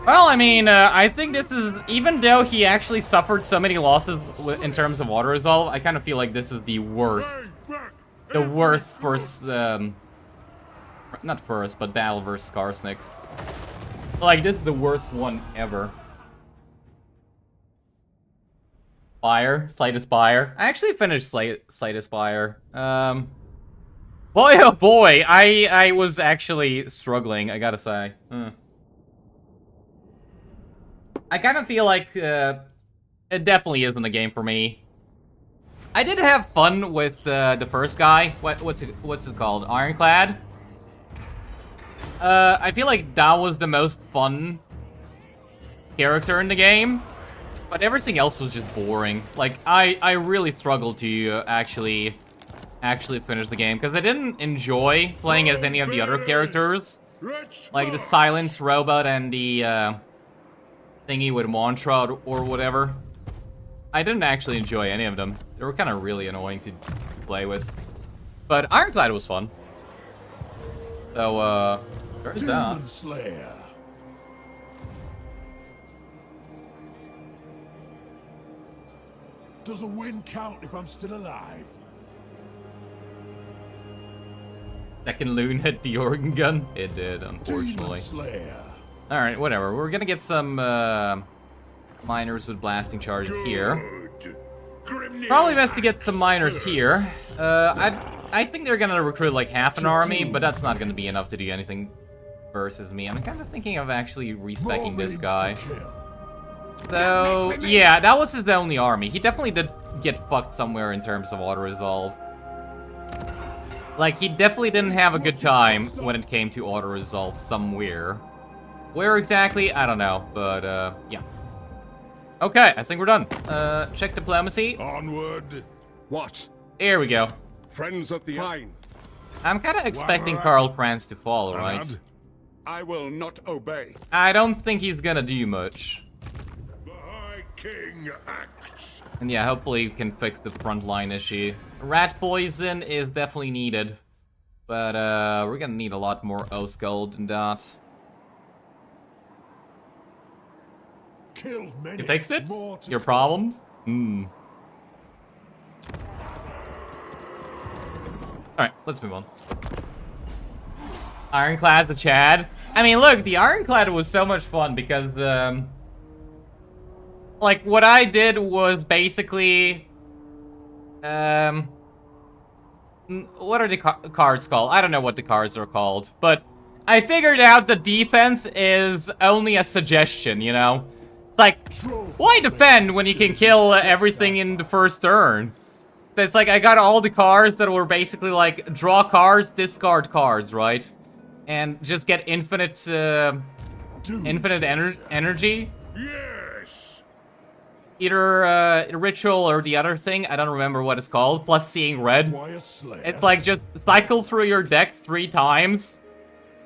Well, I mean, I think this is... even though he actually suffered so many losses in terms of auto-resolve, I kind of feel like this is the worst. The worst first, not first, but battle versus Skarsnik. Like, this is the worst one ever. Spire? Slay Spire? I actually finished Slay Spire. Boy, oh boy, I was actually struggling, I gotta say. I kind of feel like it definitely isn't a game for me. I did have fun with the first guy. What's it called? Ironclad? I feel like that was the most fun character in the game. But everything else was just boring. Like, I really struggled to actually finish the game. Because I didn't enjoy playing as any of the other characters. Like the Silence Robot and the thingy with Mantra or whatever. I didn't actually enjoy any of them. They were kind of really annoying to play with. But Ironclad was fun. So, there's that. Demon Slayer. Does a win count if I'm still alive? Second loon hit the organ gun. It did, unfortunately. Alright, whatever. We're gonna get some miners with blasting charges here. Probably best to get some miners here. I think they're gonna recruit like half an army, but that's not gonna be enough to do anything versus me. I'm kind of thinking of actually respecking this guy. So, yeah, that was his only army. He definitely did get fucked somewhere in terms of auto-resolve. Like, he definitely didn't have a good time when it came to auto-resolve somewhere. Where exactly? I don't know, but, yeah. Okay, I think we're done. Check diplomacy. Onward. What? Here we go. Friends of the Fine. I'm kind of expecting Karl Franz to fall, right? I will not obey. I don't think he's gonna do much. The High King acts. And yeah, hopefully we can fix the frontline issue. Rat poison is definitely needed. But, we're gonna need a lot more Oath gold than that. Killed many. You fixed it? More to Your come. problems? Hmm. Alright, let's move on. Ironclad the Chad. I mean, look, the Ironclad was so much fun because, like, what I did was basically, what are the cards called? I don't know what the cards are called, but I figured out the defense is only a suggestion, you know? It's like, why defend when you can kill everything in the first turn? So it's like, I got all the cards that were basically like, draw cards, discard cards, right? And just get infinite, energy. Yes. Either, ritual or the other thing, I don't remember what it's called, plus seeing red. Why a slayer? It's like, just cycle through your deck 3 times,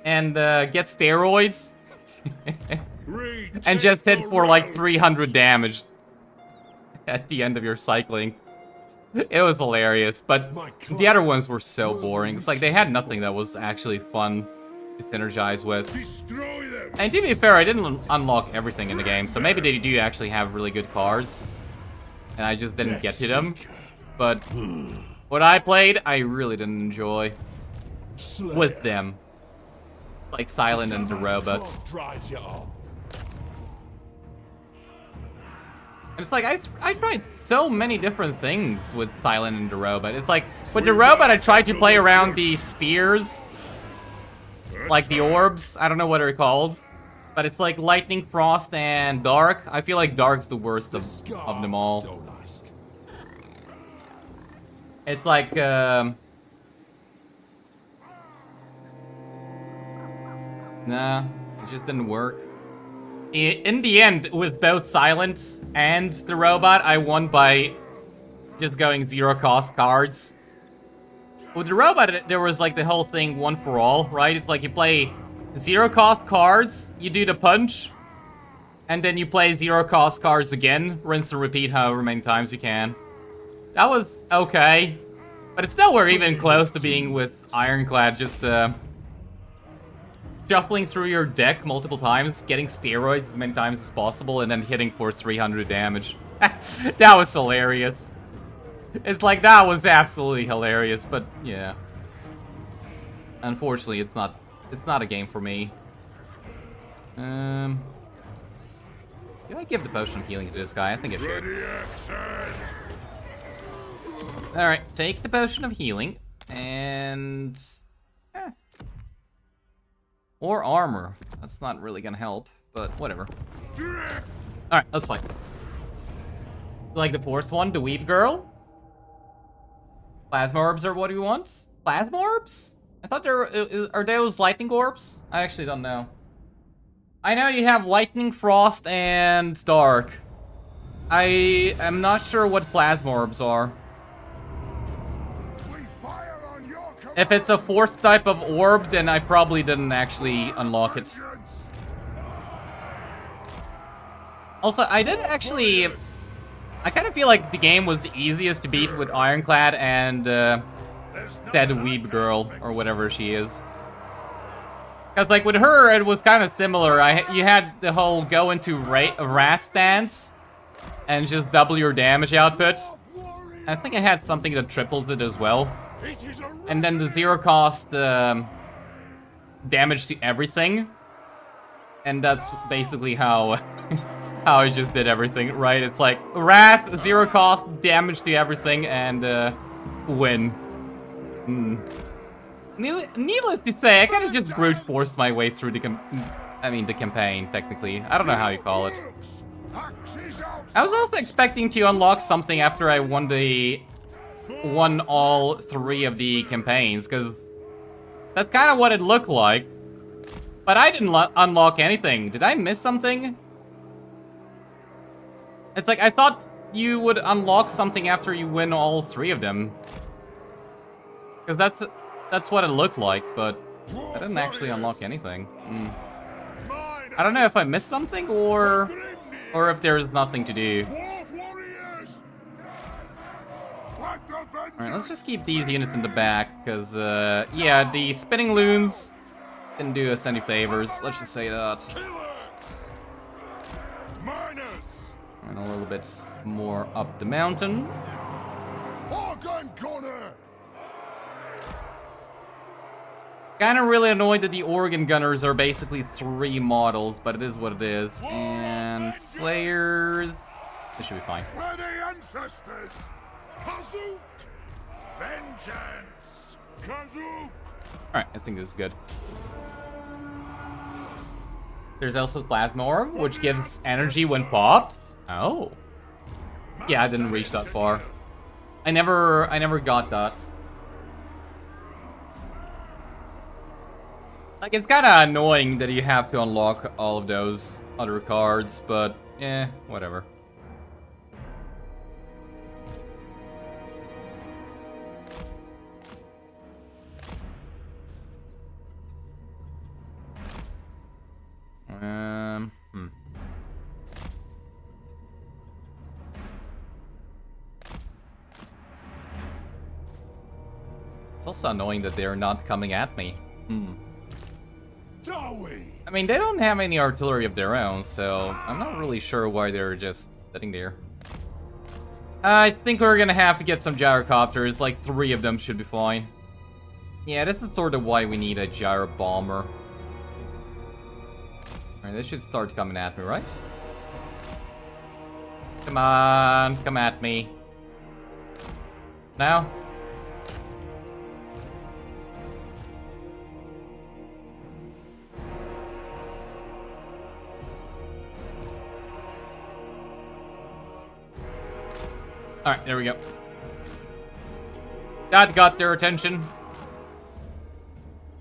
and, get steroids. And just hit for like 300 damage at the end of your cycling. It was hilarious, but the other ones were so boring. It's like they had nothing that was actually fun to synergize with. Destroy them. And to be fair, I didn't unlock everything in the game, so maybe they do actually have really good cards. And I just didn't get to them. But what I played, I really didn't enjoy with them. Like Silent and the Robot. Dries you up. And it's like, I tried so many different things with Silent and the Robot. It's like, with the Robot, I tried to play around the spheres. Like the orbs. I don't know what they're called. But it's like Lightning, Frost, and Dark. I feel like Dark's the worst of them all. Don't ask. It's like, nah, it just didn't work. In the end, with both Silent and the Robot, I won by just going 0-cost cards. With the Robot, there was like the whole thing 1 for all, right? It's like you play 0-cost cards, you do the punch, and then you play 0-cost cards again, rinse and repeat however many times you can. That was okay, but it's nowhere even close to being with Ironclad, just shuffling through your deck multiple times, getting steroids as many times as possible, and then hitting for 300 damage. That was hilarious. It's like, that was absolutely hilarious, but yeah. Unfortunately, it's not a game for me. Do I give the potion of healing to this guy? I think I should. Ready access. Alright, take the potion of healing, and... Or armor. That's not really gonna help, but whatever. Alright, let's fight. Like the fourth one, the Weed Girl? Plasma orbs are what we want? Plasma orbs? I thought are those lightning orbs? I actually don't know. I know you have lightning, frost, and dark. I am not sure what plasma orbs are. We fire on your command. If it's a fourth type of orb, then I probably didn't actually unlock it. Also, I did actually... I kind of feel like the game was easiest to beat with Ironclad and Dead Weeb Girl, or whatever she is. Because, like, with her, it was kind of similar. You had the whole go into RAT stance and just double your damage output. I think I had something that triples it as well. It is a and then the zero cost damage to everything. And that's basically how how I just did everything, right? It's like wrath, zero cost, damage to everything, and win. Needless to say, I kind of just brute forced my way through the campaign, technically. I don't know how you call it. I was also expecting to unlock something after I won all 3 of the campaigns, because that's kind of what it looked like. But I didn't unlock anything. Did I miss something? It's like, I thought you would unlock something after you win all 3 of them. Because that's what it looked like, but I didn't actually unlock anything. I don't know if I missed something or if there's nothing to do. Alright, let's just keep these units in the back, because, yeah, the spinning loons didn't do us any favors. Let's just say that. And a little bit more up the mountain. Kinda really annoyed that the organ gunners are basically 3 models, but it is what it is. And slayers, this should be fine. Where the ancestors? Kazook! Vengeance! Kazook! Alright, I think this is good. There's also Plasma Orb, which gives energy when popped. Oh. Yeah, I didn't reach that far. I never got that. Like, it's kinda annoying that you have to unlock all of those other cards, but, whatever. It's also annoying that they're not coming at me. I mean, they don't have any artillery of their own, so I'm not really sure why they're just sitting there. I think we're gonna have to get some gyrocopters, like 3 of them should be fine. Yeah, this is sort of why we need a gyro bomber. Alright, they should start coming at me, right? Come on, come at me. Now? Alright, there we go. That got their attention.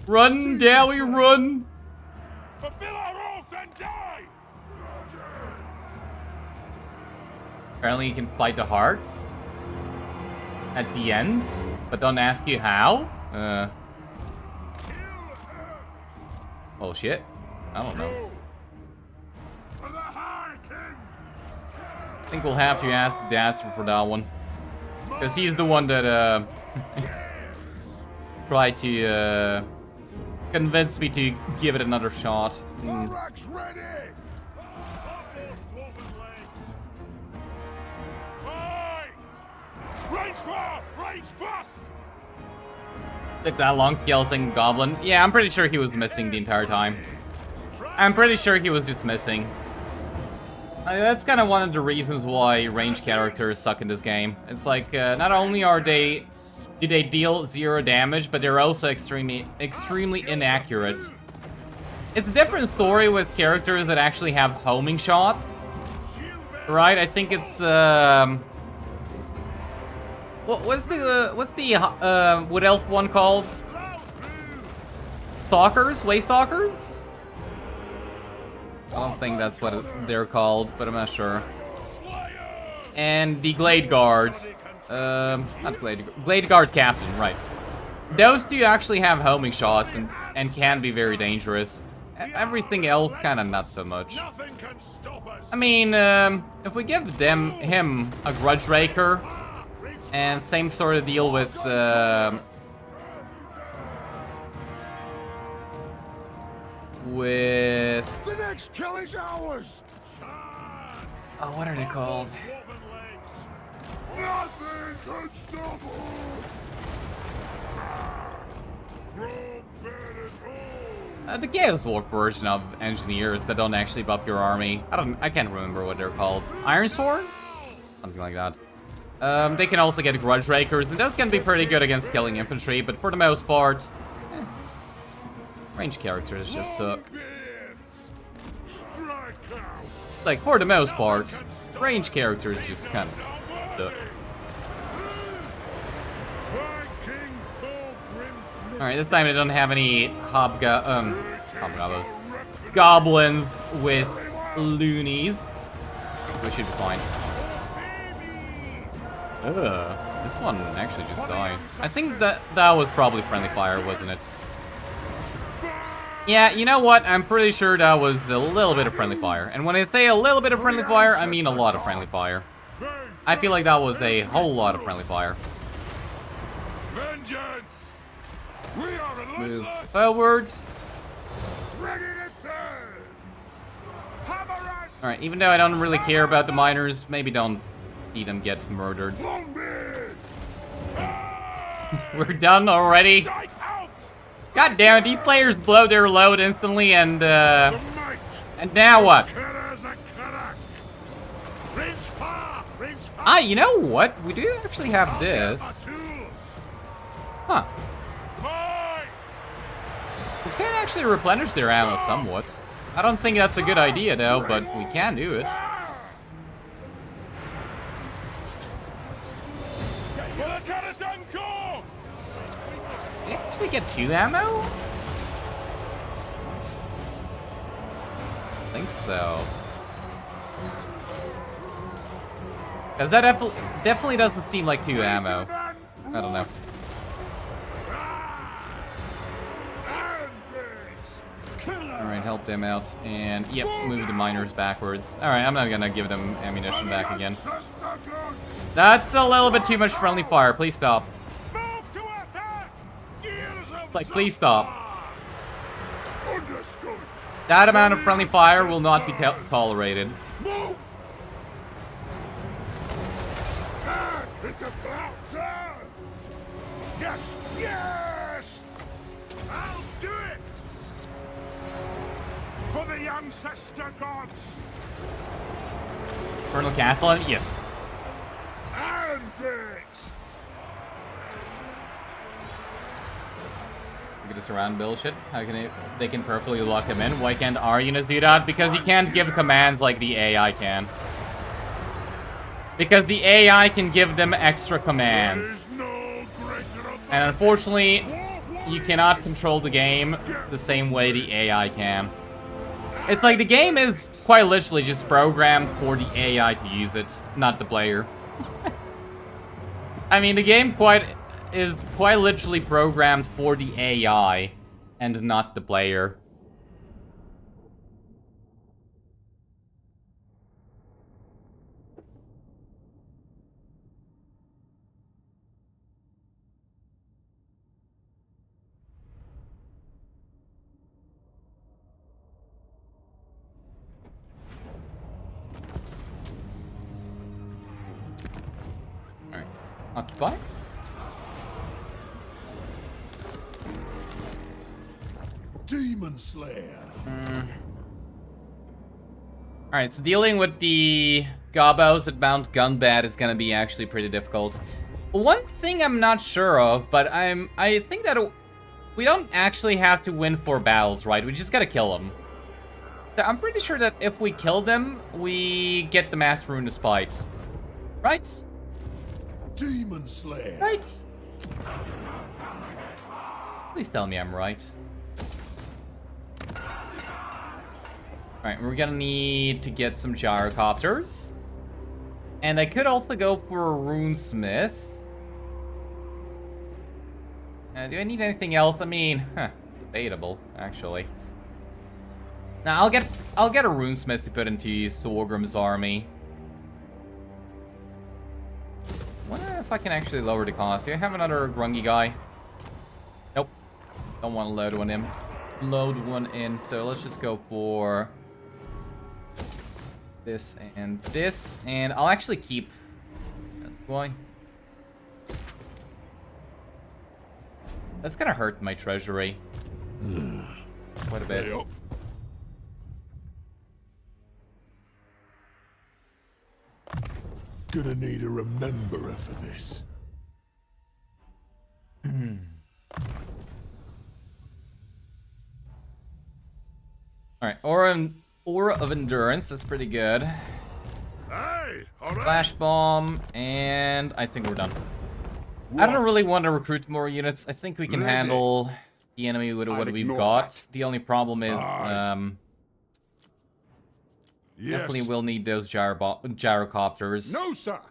Run, Dowie, run! Fulfill our oaths and die! Apparently you can fight the hearts at the end, but don't ask you how? Oh shit. I don't know. I think we'll have to ask Dasher for that one. Because he's the one that tried to convince me to give it another shot. Took that long skeleton goblin. Yeah, I'm pretty sure he was missing the entire time. I'm pretty sure he was just missing. That's kind of one of the reasons why ranged characters suck in this game. It's like, not only do they deal 0 damage, but they're also extremely inaccurate. It's a different story with characters that actually have homing shots, right? I think it's what's the wood elf one called? Stalkers? Way stalkers? I don't think that's what they're called, but I'm not sure. And the Glade Guard. Not Glade Guard Captain, right. Those two actually have homing shots and can be very dangerous. Everything else, kind of not so much. I mean, if we give him a Grudge Raker, and same sort of deal with the next kill is ours. Oh, what are they called? Nothing can stop us. The Chaos Warp version of engineers that don't actually buff your army. I can't remember what they're called. Iron Sword? Something like that. They can also get Grudge Rakers, and those can be pretty good against killing infantry, but for the most part, range characters just suck. Like, for the most part, range characters just kind of suck. Alright, this time I don't have any hobgoblins. Goblins with loonies. We should be fine. Ugh, this one actually just died. I think that was probably friendly fire, wasn't it? Yeah, you know what? I'm pretty sure that was a little bit of friendly fire. And when I say a little bit of friendly fire, I mean a lot of friendly fire. I feel like that was a whole lot of friendly fire. Vengeance! We are Move forward. ready to serve! Alright, even though I don't really care about the miners, maybe don't see them get murdered. We're done already? God damn it, these players blow their load instantly and now what? Ah, you know what? We do actually have this. Huh. We can actually replenish their ammo somewhat. I don't think that's a good idea though, but we can do it. Did you actually get 2 ammo? I think so. Because that definitely doesn't seem like 2 ammo. I don't know. Alright, help them out. And, yep, move the miners backwards. Alright, I'm not gonna give them ammunition back again. That's a little bit too much friendly fire. Please stop. Like, please stop. That amount of friendly fire will not be tolerated. It's about time! Yes! Yes! I'll do it! For the ancestor gods! Colonel Castellan? Yes. And it! Look at this around bullshit. How can they can perfectly lock him in? Why can't our units do that? Because you can't give commands like the AI can. Because the AI can give them extra commands. And unfortunately, you cannot control the game the same way the AI can. It's like the game is quite literally just programmed for the AI to use it, not the player. I mean, the game is quite literally programmed for the AI and not the player. Alright. Occupy? Demon Slayer. Alright, so dealing with the gobos at Mount Gunbad is gonna be actually pretty difficult. One thing I'm not sure of, but I think that we don't actually have to win 4 battles, right? We just gotta kill them. So I'm pretty sure that if we kill them, we get the Mass Rune Despite. Right? Demon Slayer. Right? Please tell me I'm right. Alright, we're gonna need to get some gyrocopters. And I could also go for a runesmith. Do I need anything else? I mean, debatable, actually. Now, I'll get a runesmith to put into Thorgrim's army. Wonder if I can actually lower the cost. Do I have another grungy guy? Nope. Don't want to load one in, so let's just go for this, and I'll actually keep... Why? That's gonna hurt my treasury. Quite a bit. Yep. Gonna need a rememberer for this. Alright, Aura of Endurance, that's pretty good. Hey, all right. Flash Bomb, and I think we're done. I don't really want to recruit more units. I think we can Ready. handle the enemy with what we've ignore got. that. The only problem is, Yes. definitely will need those gyrocopters. No, sir.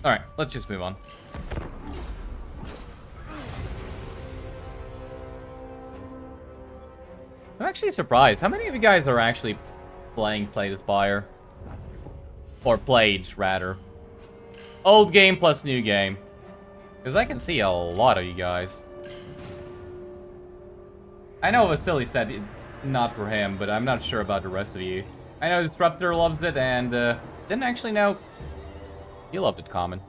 Alright, let's just move on. I'm actually surprised. How many of you guys are actually playing Slay the Spire? Or played, rather. Old game plus new game. Because I can see a lot of you guys. I know Vasily said it's not for him, but I'm not sure about the rest of you. I know Disruptor loves it, and didn't actually know he loved it, Common.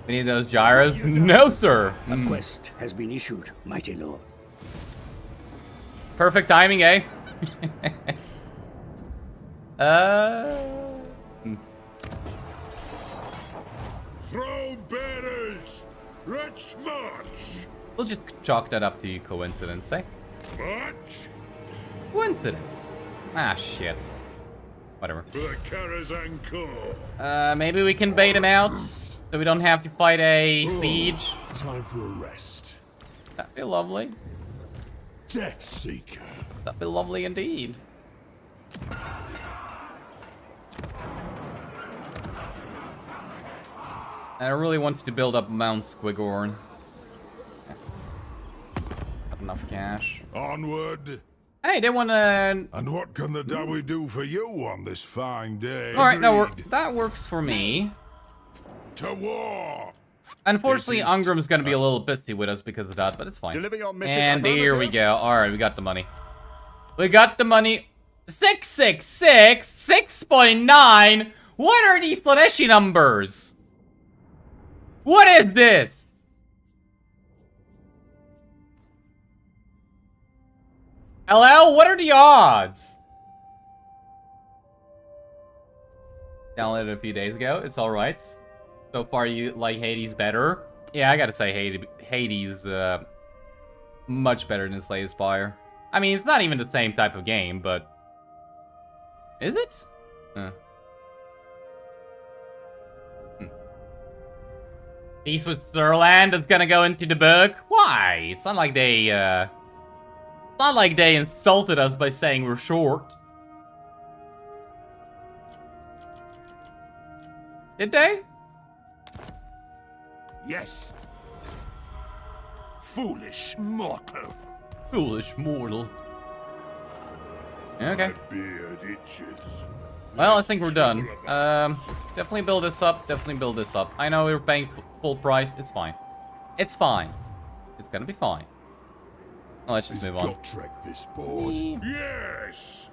We need those gyros? No, sir! A quest has been issued, mighty lord. Perfect timing, eh? Throw bearers. Let's march. We'll just chalk that up to coincidence, eh? March Coincidence. Ah, shit. Whatever. for the Karazhan Corps. Maybe we can bait him out, so we don't have to fight a siege. Time for a rest. That'd be lovely. Death Seeker. That'd be lovely indeed. And I really want to build up Mount Squigorn. Got enough cash. Onward. Hey, they wanna... And what can the Dawi do for you on this fine day? Alright, no, Agreed. that works for me. To war. Unfortunately, It is Ungram's gonna be a little busy with us because of that, but it's fine. Deliver your mission. And here we affirmative. go. Alright, we got the money. We got the money. 666, 6.9. What are these Slaneshi numbers? What is this? Hello? What are the odds? Downloaded it a few days ago. It's alright. So far, you like Hades better? Yeah, I gotta say Hades, much better than Slay the Spire. I mean, it's not even the same type of game, but... Is it? Peace with Stirland is gonna go into the book? Why? It's not like they, It's not like they insulted us by saying we're short. Did they? Yes. Foolish mortal. Foolish mortal. Okay. My beard itches. Well, I think we're done. Definitely build this up. Definitely build this up. I know we're paying full price. It's fine. It's fine. It's gonna be fine. Well, let's just move on. Trek this board. Yes.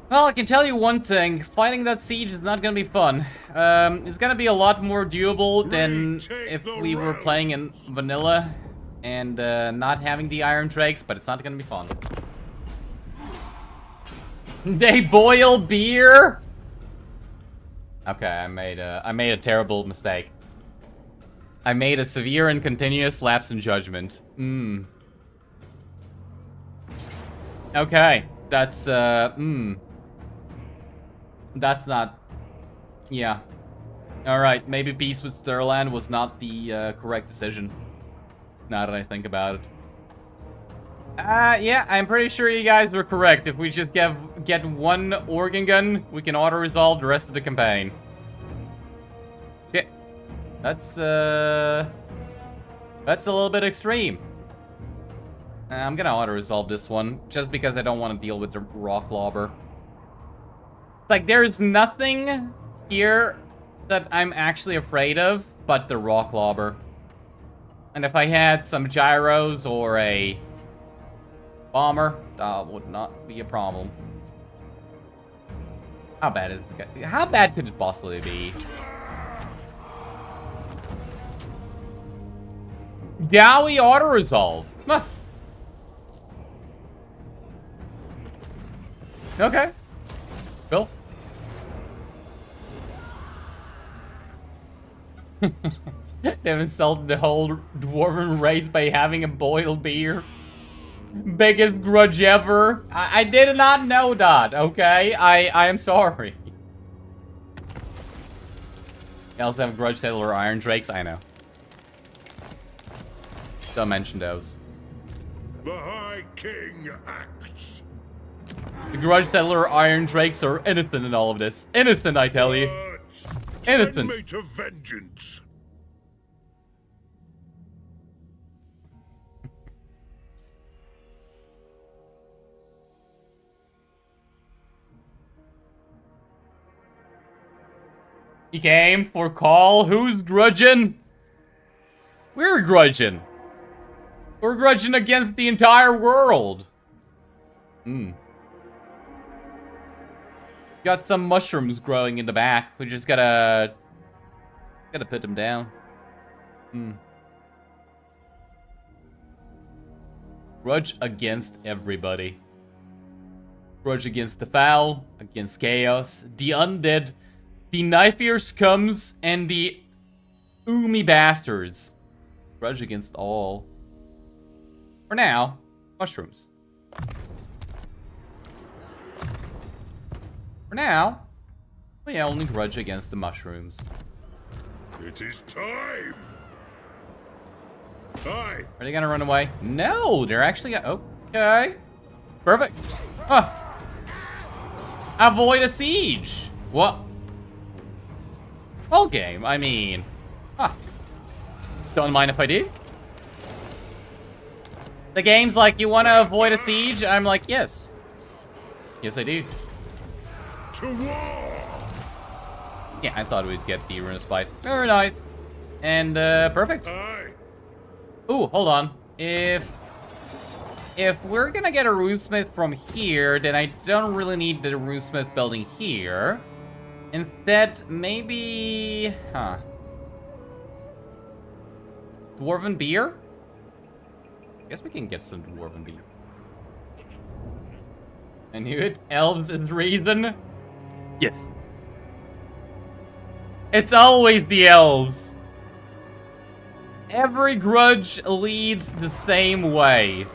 Well, I can tell you one thing. Fighting that siege is not gonna be fun. It's gonna be a lot more doable than Retake if the we were playing in vanilla and not having the iron drakes, but it's not gonna be fun. They boil beer? Okay, I made a terrible mistake. I made a severe and continuous lapse in judgment. Okay, that's That's not... Yeah. Alright, maybe peace with Stirland was not the correct decision. Now that I think about it. Yeah, I'm pretty sure you guys were correct. If we just get one organ gun, we can auto-resolve the rest of the campaign. Shit. That's a little bit extreme. I'm gonna auto-resolve this one, just because I don't want to deal with the rock lobber. It's like, there's nothing here that I'm actually afraid of, but the rock lobber. And if I had some gyros or a bomber, that would not be a problem. How bad is it? How bad could it possibly be? Dowie autoresolve. Huh. Okay. Cool. They've insulted the whole dwarven race by having a boiled beer. Biggest grudge ever. I did not know that, okay? I am sorry. You also have grudge settler iron drakes, I know. Don't mention those. The High King acts. The grudge settler iron drakes are innocent in all of this. Innocent, I tell you. Words. Innocent. Send me to vengeance. He came for call. Who's grudging? We're grudging. We're grudging against the entire world. Got some mushrooms growing in the back. We just gotta put them down. Grudge against everybody. Grudge against the foul, against chaos, the undead, the knife-ear scums, and the oomy bastards. Grudge against all. For now, mushrooms. For now, we only grudge against the mushrooms. It is time. Aye. Are they gonna run away? No, they're actually okay. Perfect. Huh. Avoid a siege. What? Whole game, I mean. Huh. Don't mind if I do. The game's like, you want to avoid a siege? I'm like, yes. Yes, I do. To war. Yeah, I thought we'd get the rune spite. Very nice. And, perfect. Aye. Ooh, hold on. If we're gonna get a runesmith from here, then I don't really need the runesmith building here. Instead, maybe... Huh. Dwarven beer? I guess we can get some dwarven beer. I knew it. Elves is reason. Yes. It's always the elves. Every grudge leads the same way.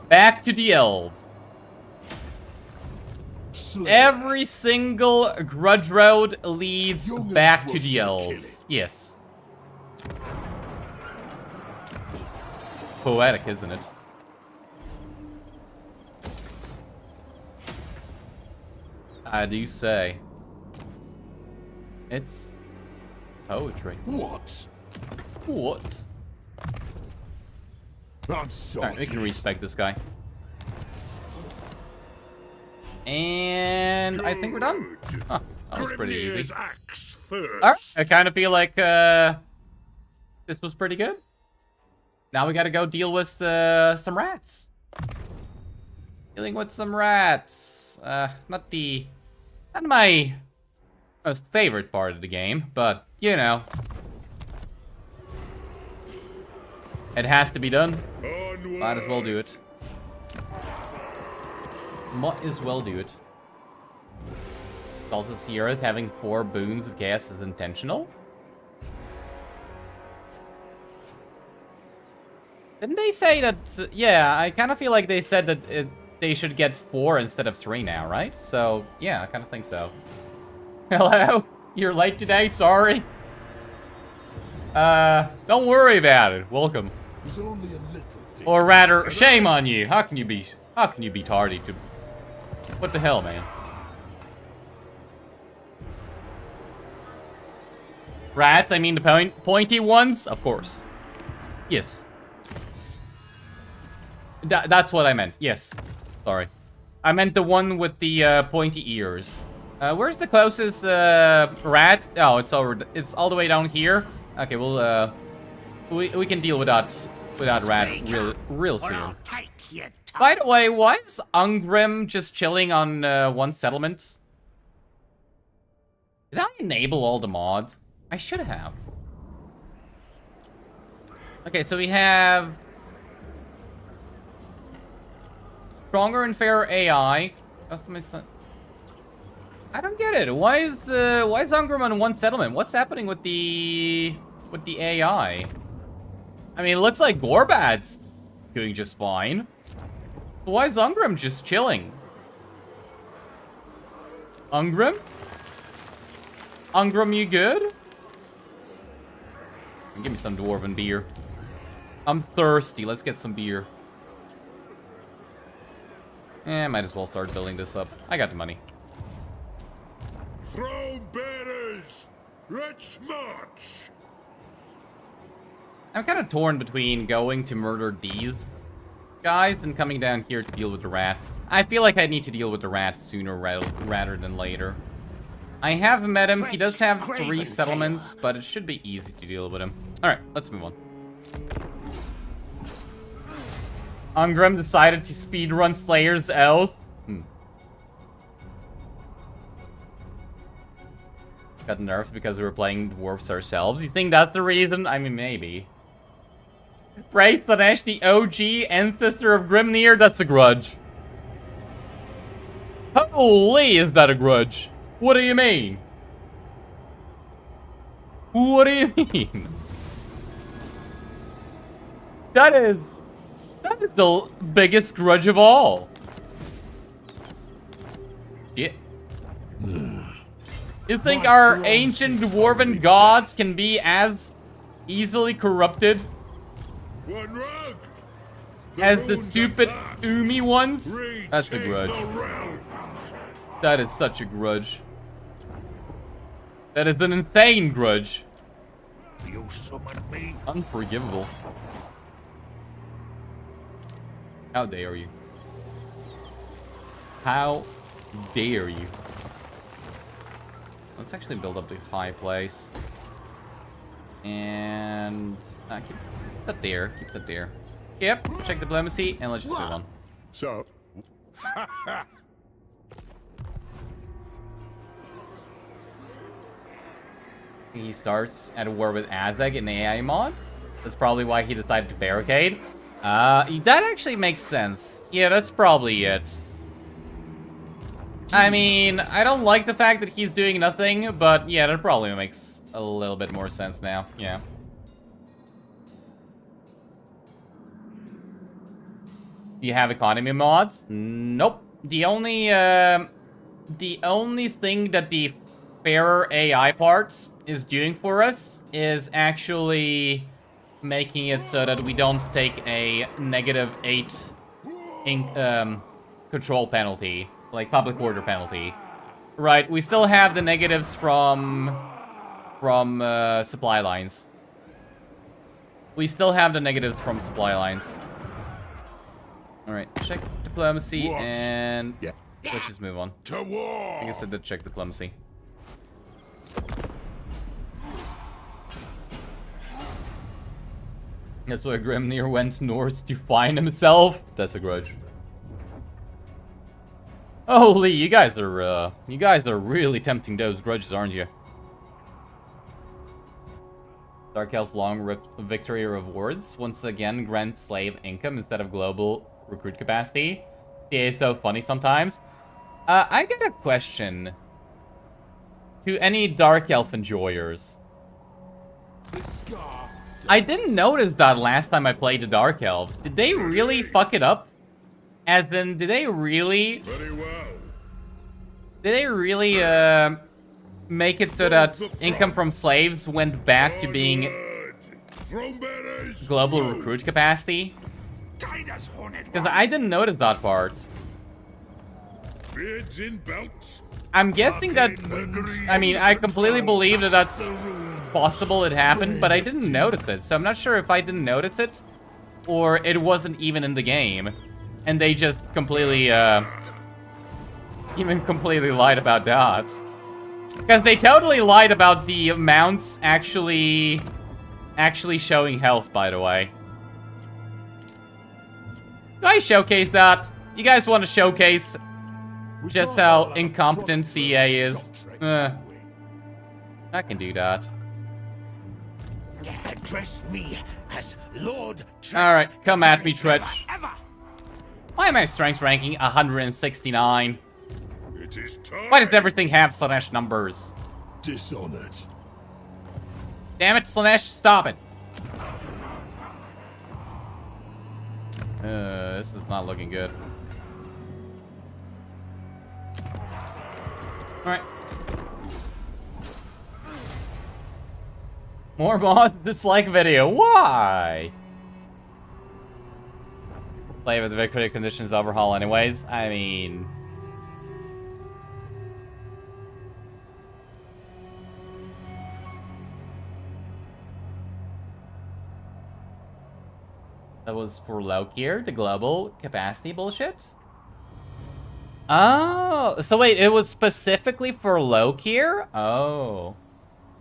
Back to the elves. Every single grudge road leads back to the elves. Yes. Poetic, isn't it? I do say. It's poetry. What? What? I'm sorry. Alright, we can respec this guy. And I think we're done. Huh, that was pretty easy. Alright, I kind of feel like this was pretty good. Now we gotta go deal with some rats. Dealing with some rats. Not my most favorite part of the game, but you know. It has to be done. Might as well do it. Might as well do it. Salt of the Earth having 4 boons of gas is intentional? Didn't they say that... Yeah, I kind of feel like they said that they should get 4 instead of 3 now, right? So, yeah, I kind of think so. Hello? You're late today? Sorry. Don't worry about it. Welcome. There's only a little. Or rather, shame on you. How can you be tardy to... What the hell, man? Rats, I mean the pointy ones? Of course. Yes. That's what I meant. Yes. Sorry. I meant the one with the pointy ears. Where's the closest rat? Oh, it's all the way down here. Okay, we'll we can deal with that rat real soon. By the way, why is Ungrim just chilling on one settlement? Did I enable all the mods? I should have. Okay, so we have stronger and fairer AI. Customize. I don't get it. Why is Ungrim on one settlement? What's happening with the AI? I mean, it looks like Gorbad's doing just fine. So why is Ungrim just chilling? Ungrim? Ungrim, you good? Give me some dwarven beer. I'm thirsty. Let's get some beer. Might as well start building this up. I got the money. Throne bearers, let's march. I'm kind of torn between going to murder these guys and coming down here to deal with the rat. I feel like I need to deal with the rat sooner rather than later. I have met him. He does have 3 settlements, but it should be easy to deal with him. Alright, let's move on. Ungrim decided to speedrun Slayer's Elves. Got nerfed because we were playing dwarves ourselves. You think that's the reason? I mean, maybe. Bray Slanesh, the OG ancestor of Grimnir? That's a grudge. Holy, is that a grudge? What do you mean? What do you mean? That is the biggest grudge of all. Shit. You think our ancient dwarven gods can be as easily corrupted One rug. as the stupid Umi ones? That's a Retake grudge. the realms. That is such a grudge. That is an insane grudge. You summoned me. Unforgivable. How dare you? How dare you? Let's actually build up the high place. And keep that there. Keep that there. Yep, check diplomacy, and let's just move on. So, He starts at a war with Azeg in the AI mod. That's probably why he decided to barricade. That actually makes sense. Yeah, that's probably it. I mean, I don't like the fact that he's doing nothing, but yeah, that probably makes a little bit more sense now. Yeah. Do you have economy mods? Nope. The only thing that the fairer AI part is doing for us is actually making it so that we don't take a -8 control penalty, like public order penalty. Right, we still have the negatives from supply lines. We still have the negatives from supply lines. Alright, check diplomacy What? and Yeah. let's just move on. to war. I guess I did check diplomacy. That's why Grimnir went north to find himself. That's a grudge. Holy, you guys are really tempting those grudges, aren't you? Dark Elf Long Victory Rewards once again grant slave income instead of global recruit capacity. CA is so funny sometimes. I got a question to any Dark Elf enjoyers. I didn't notice that last time I played the Dark Elves. Did they really fuck it up? As in, did they really... Very well. Did they really, make it so that income from slaves went back to being Throne bearers. global recruit capacity? Guide us, Hornet. Because I didn't notice that part. Beards in belts. I'm guessing that... I mean, I completely believe that that's possible it happened, but I didn't notice it. So I'm not sure if I didn't notice it, or it wasn't even in the game. And they just completely, even completely lied about that. Because they totally lied about the mounts actually showing health, by the way. Do I showcase that? You guys want to showcase just how incompetent CA is? I can do that. Address me as Lord Tretch. Alright, come at me, Never, Tretch. ever. Why am I strength ranking 169? It is time. Why does everything have Slanesh numbers? Dishonored. Damn it, Slanesh, stop it. This is not looking good. Alright. More mods dislike video. Why? Play with the victory conditions overhaul anyways. I mean... That was for Lokir, the global capacity bullshit? Oh, so wait, it was specifically for Lokir? Oh.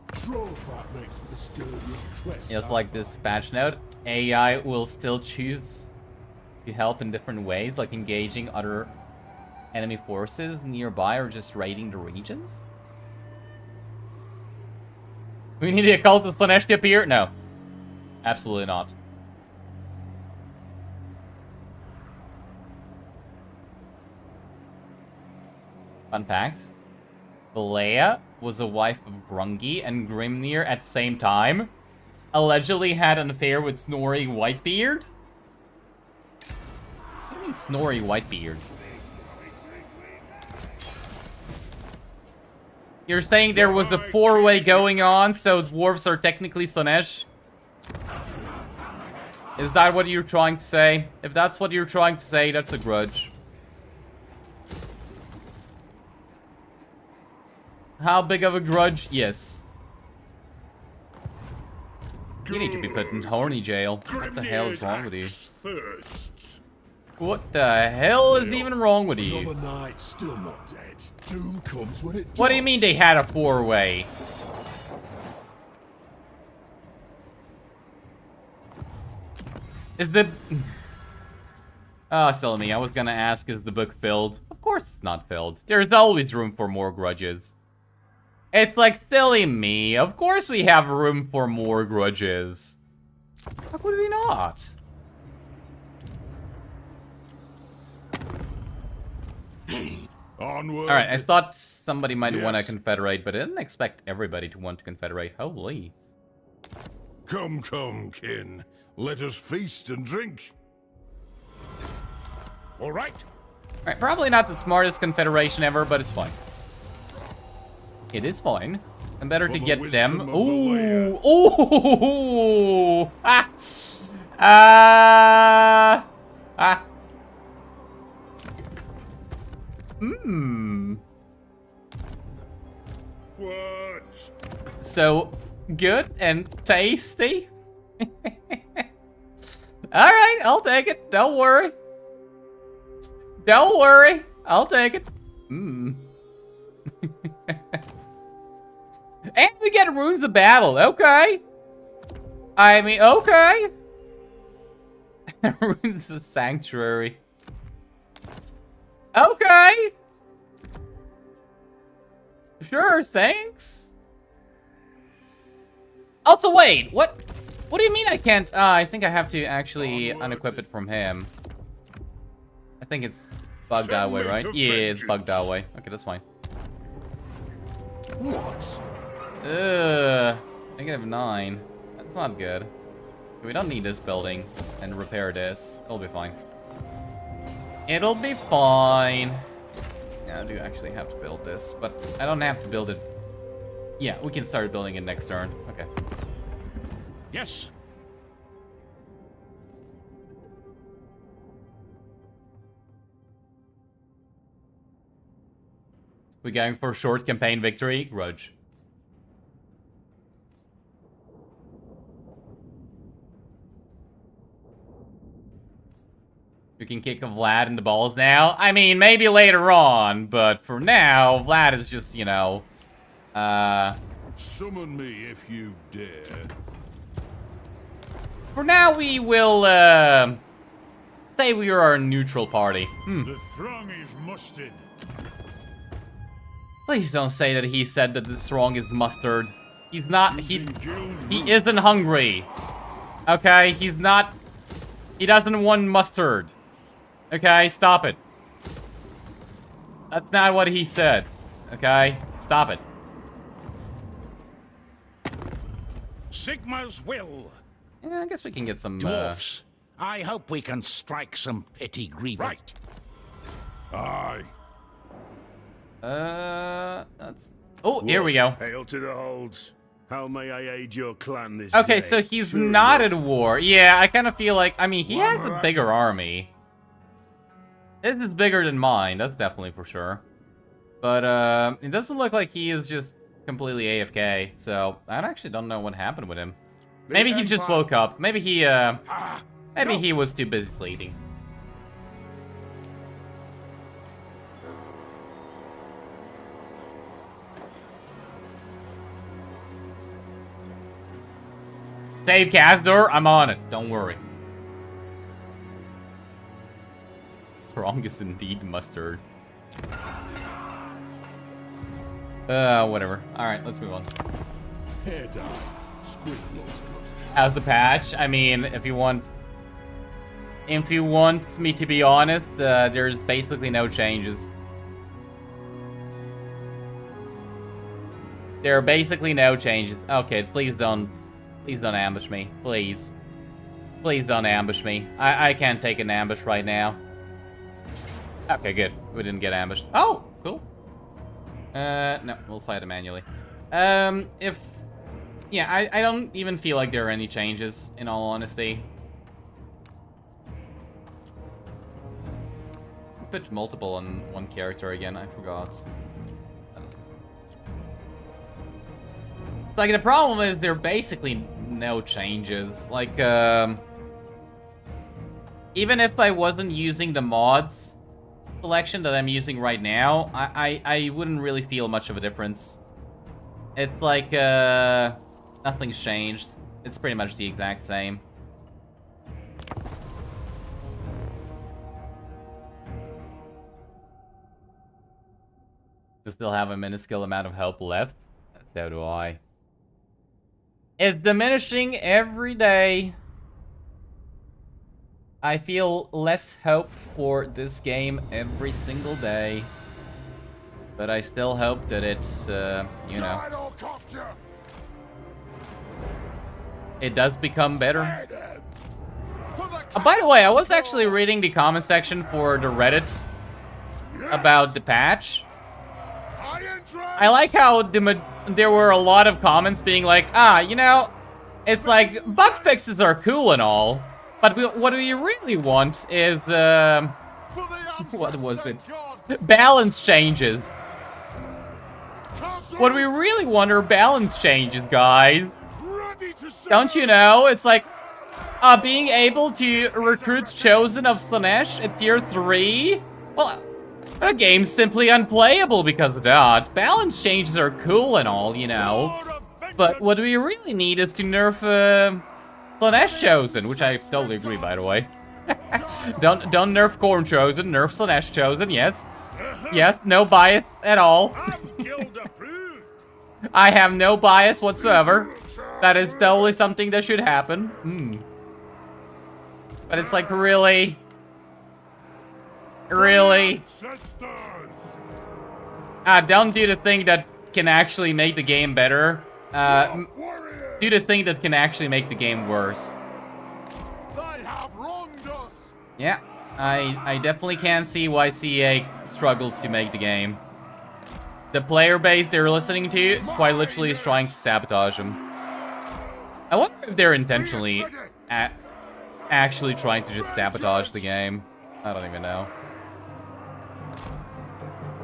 Trollfat makes for the sturdiest crest. Just like this patch note, AI will still choose to help in different ways, like engaging other enemy forces nearby or just raiding the regions? We need the occult of Slanesh to appear? No. Absolutely not. Fun fact. Balea was a wife of Grungy and Grimnir at the same time. Allegedly had an affair with Snorri Whitebeard. What do you mean Snorri Whitebeard? You're saying there was a four-way going on, so dwarves are technically Slanesh? Is that what you're trying to say? If that's what you're trying to say, that's a grudge. How big of a grudge? Yes. You need to be put in Khorne jail. What the hell is wrong with you? Thirsts. What the hell is even wrong with you? Another night, still not dead. Doom comes when it What do you does. mean they had a four-way? Is the... Oh, silly me. I was gonna ask, is the book filled? Of course it's not filled. There's always room for more grudges. It's like, silly me. Of course we have room for more grudges. How could we not? Onward. Alright, I thought somebody might want to Yes. confederate, but I didn't expect everybody to want to confederate. Holy. Come, come, kin. Let us feast and drink. All right. Alright, probably not the smartest confederation ever, but it's fine. It is fine. And better For to the get them. wisdom of the Ooh! lair. Ooh! Ah! Mmm. What? So good and tasty. Alright, I'll take it. Don't worry. Don't worry. I'll take it. Mmm. And we get runes of battle. Okay. I mean, okay. Runes of sanctuary. Okay. Sure, thanks. Also, wait, what do you mean I can't? I think I have to actually unequip it from him. I think it's bugged that way, right? Yeah, it's bugged that way. Okay, that's fine. What? -9. That's not good. We don't need this building and repair this. It'll be fine. It'll be fine. Yeah, I do actually have to build this, but I don't have to build it. Yeah, we can start building it next turn. Okay. Yes. We're going for a short campaign victory. Grudge. You can kick Vlad in the balls now. I mean, maybe later on, but for now, Vlad is just, you know, Summon me if you dare. for now we will, say we are a neutral party. The throng is mustered. Please don't say that he said that the throng is mustard. He's not, he isn't hungry. Okay, he's not... He doesn't want mustard. Okay, stop it. That's not what he said. Okay, stop it. Sigma's will. Yeah, I guess we can get some... Dwarfs, I hope we can strike some petty grievance. Right. Aye. That's... Oh, here we go. Hail to the holds. How may I aid your clan this Okay, day? so he's Sure not at enough. war. Yeah, I kind of feel like... I mean, he has a bigger army. This is bigger than mine, that's definitely for sure. But, it doesn't look like he is just completely AFK, so I actually don't know what happened with him. Maybe he just woke up. Maybe he, maybe he was too busy sleeping. Save Kazdor, I'm on it, don't worry. Strongest indeed, mustard. Whatever. Alright, let's move on. How's the patch? I mean, if you want me to be honest, there's basically no changes. There are basically no changes. Okay, please don't ambush me. Please. Please don't ambush me. I can't take an ambush right now. Okay, good. We didn't get ambushed. Oh, cool. No, we'll fight it manually. Yeah, I don't even feel like there are any changes, in all honesty. Put multiple on one character again, I forgot. Like, the problem is there are basically no changes. Like, even if I wasn't using the mods selection that I'm using right now, I wouldn't really feel much of a difference. It's like, nothing's changed. It's pretty much the exact same. I still have a minuscule amount of help left. So do I. It's diminishing every day. I feel less hope for this game every single day. But I still hope that it's, you know, it does become better. By the way, I was actually reading the comment section for the Reddit about the patch. I like how there were a lot of comments being like, you know, it's like bug fixes are cool and all, but what we really want is, what was it? Balance changes. What we really want are balance changes, guys. Don't you know? It's like, being able to recruit Chosen of Slanesh at tier 3? Well, the game's simply unplayable because of that. Balance changes are cool and all, you know. But what we really need is to nerf, Slanesh Chosen, which I totally agree, by the way. Don't nerf Khorne Chosen, nerf Slanesh Chosen, yes. Yes, no bias at all. I have no bias whatsoever. That is totally something that should happen. But it's like, really? Really? Don't do the thing that can actually make the game better. Do the thing that can actually make the game worse. Yeah, I definitely can see why CA struggles to make the game. The player base they're listening to quite literally is trying to sabotage them. I wonder if they're intentionally actually trying to just sabotage the game. I don't even know.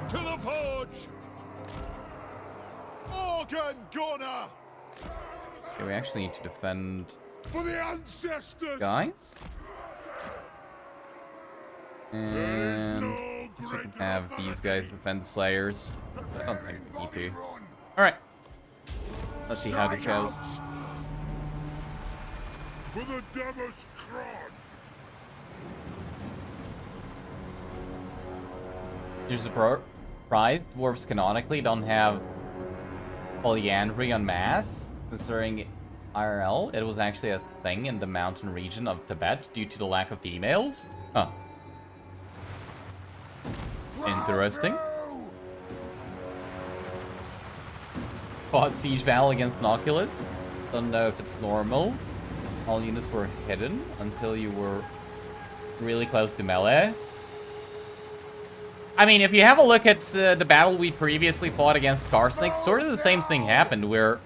To the forge! Organ gunner! Okay, we actually need to defend For the ancestors! guys. And I guess we can have these guys defend the Slayers. I don't think we need to. Alright. Let's see how this goes. For the devil's Khorne! There's a surprise. Dwarves canonically don't have polyandry on mass, considering IRL, it was actually a thing in the mountain region of Tibet due to the lack of females? Huh. Interesting. Fought siege battle against Noculus. Don't know if it's normal. All units were hidden until you were really close to melee. I mean, if you have a look at the battle we previously fought against Skarsnik, sort of the same thing happened where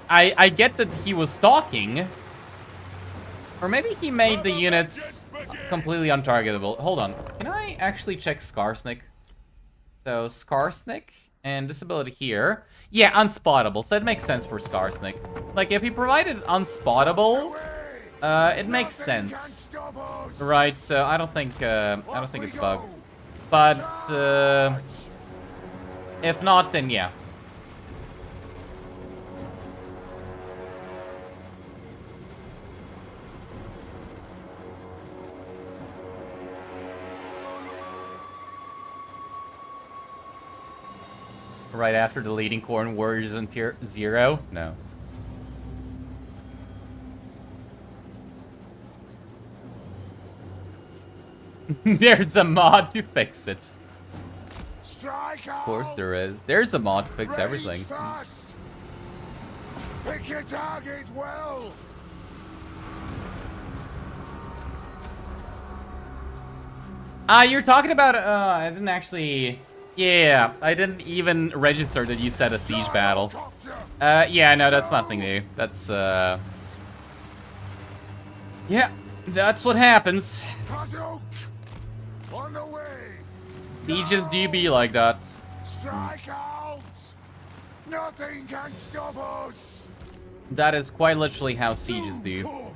I get that he was stalking, or maybe he made the units completely untargetable. Hold on, can I actually check Skarsnik? So Skarsnik and this ability here, yeah, unspottable. So it makes sense for Skarsnik. Like if he provided unspottable, it makes sense, right? So I don't think it's a bug, but if not, then yeah. Right after deleting Khorne Warriors in tier 0? No. There's a mod to fix it. Strike Of course there is. There's a mod to fix everything. Fast. Pick your target well. You're talking about, I didn't actually... Yeah, I didn't even register that you said a siege battle. Yeah, no, that's nothing new. That's, yeah, that's what happens. On the way. Sieges do be like that. Strike out. Nothing can stop us. That is quite literally how sieges do.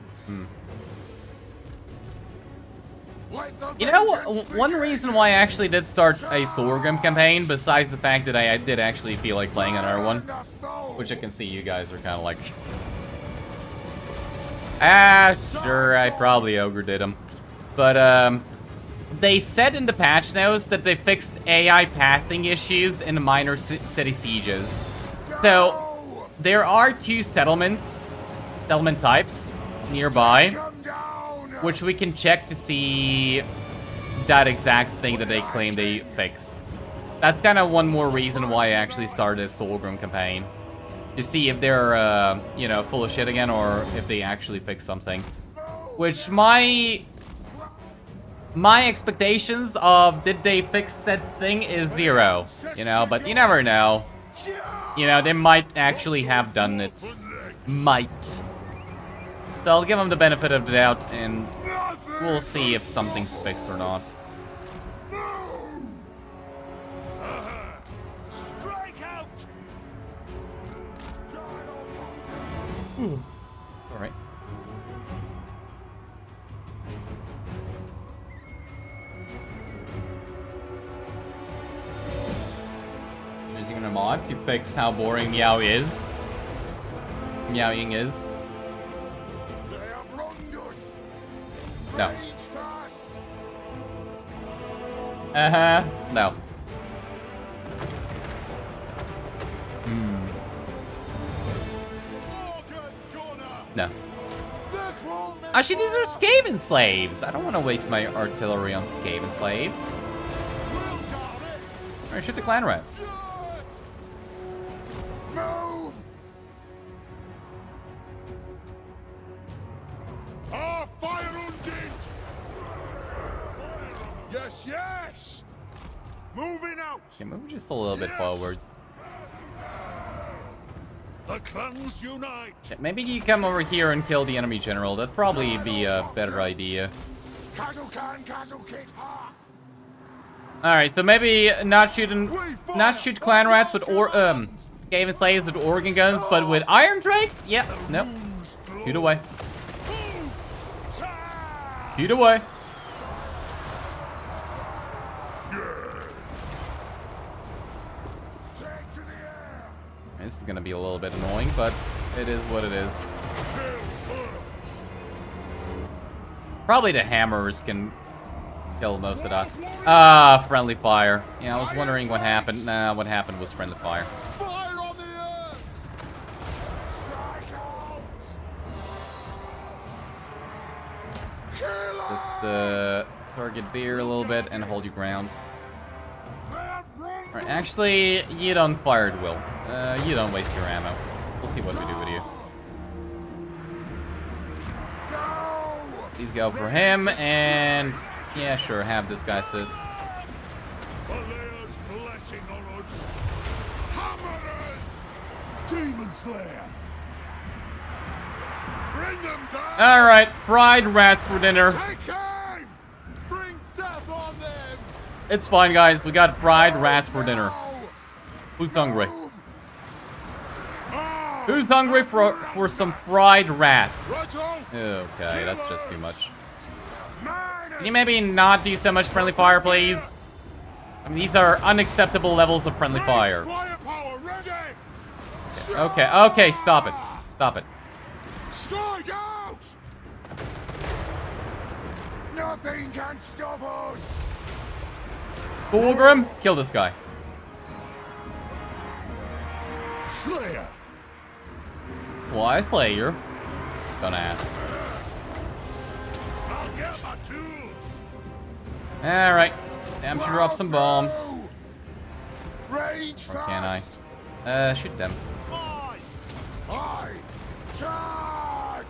You know, one reason why I actually did start a Thorgrim campaign, besides the fact that I did actually feel like playing another one, which I can see you guys are kind of like... sure, I probably ogre did them. But, they said in the patch notes that they fixed AI pathing issues in minor city sieges. So, there are 2 settlement types nearby, which we can check to see that exact thing that they claim they fixed. That's kind of one more reason why I actually started a Thorgrim campaign. To see if they're, you know, full of shit again, or if they actually fixed something. Which my expectations of did they fix said thing is 0. You know, but you never know. You know, they might actually have done it. Might. So I'll give them the benefit of the doubt, and we'll see if something's fixed or not. Strike out. All right. There's even a mod to fix how boring meowing is. No. No. No. Actually, these are Skaven slaves. I don't want to waste my artillery on Skaven slaves. Alright, shoot the clan rats. Move. Fire undid. Yes, yes. Moving out. Okay, move just a little bit forward. The clans unite. Yeah, maybe you come over here and kill the enemy general. That'd probably be a better idea. Alright, so maybe not shoot clan rats with Skaven slaves with organ guns, but with iron drakes? Yeah, nope. Shoot away. Shoot away. This is gonna be a little bit annoying, but it is what it is. Probably the hammers can kill most of that. Ah, friendly fire. Yeah, I was wondering what happened. Nah, what happened was friendly fire. target there a little bit and hold your ground. Alright, actually, you don't fire at will. You don't waste your ammo. We'll see what we do with you. Please go for him, and yeah, sure, have this guy assist. Valea's blessing on us. Hammerers! Demon Slayer! Bring them down! Alright, fried rat for dinner. Take aim! Bring death on them! It's fine, guys. We got fried rats for dinner. Who's hungry? Who's hungry for some fried rat? Okay, that's just too much. Can you maybe not do so much friendly fire, please? I mean, these are unacceptable levels of friendly fire. Okay, stop it. Stop it. Strike out! Nothing can stop us! Fulgrim, kill this guy. Slayer! Why Slayer? Don't ask. I'll get my tools. Alright. Time to drop some bombs. Rage Or can fast! I? Shoot them. I charge!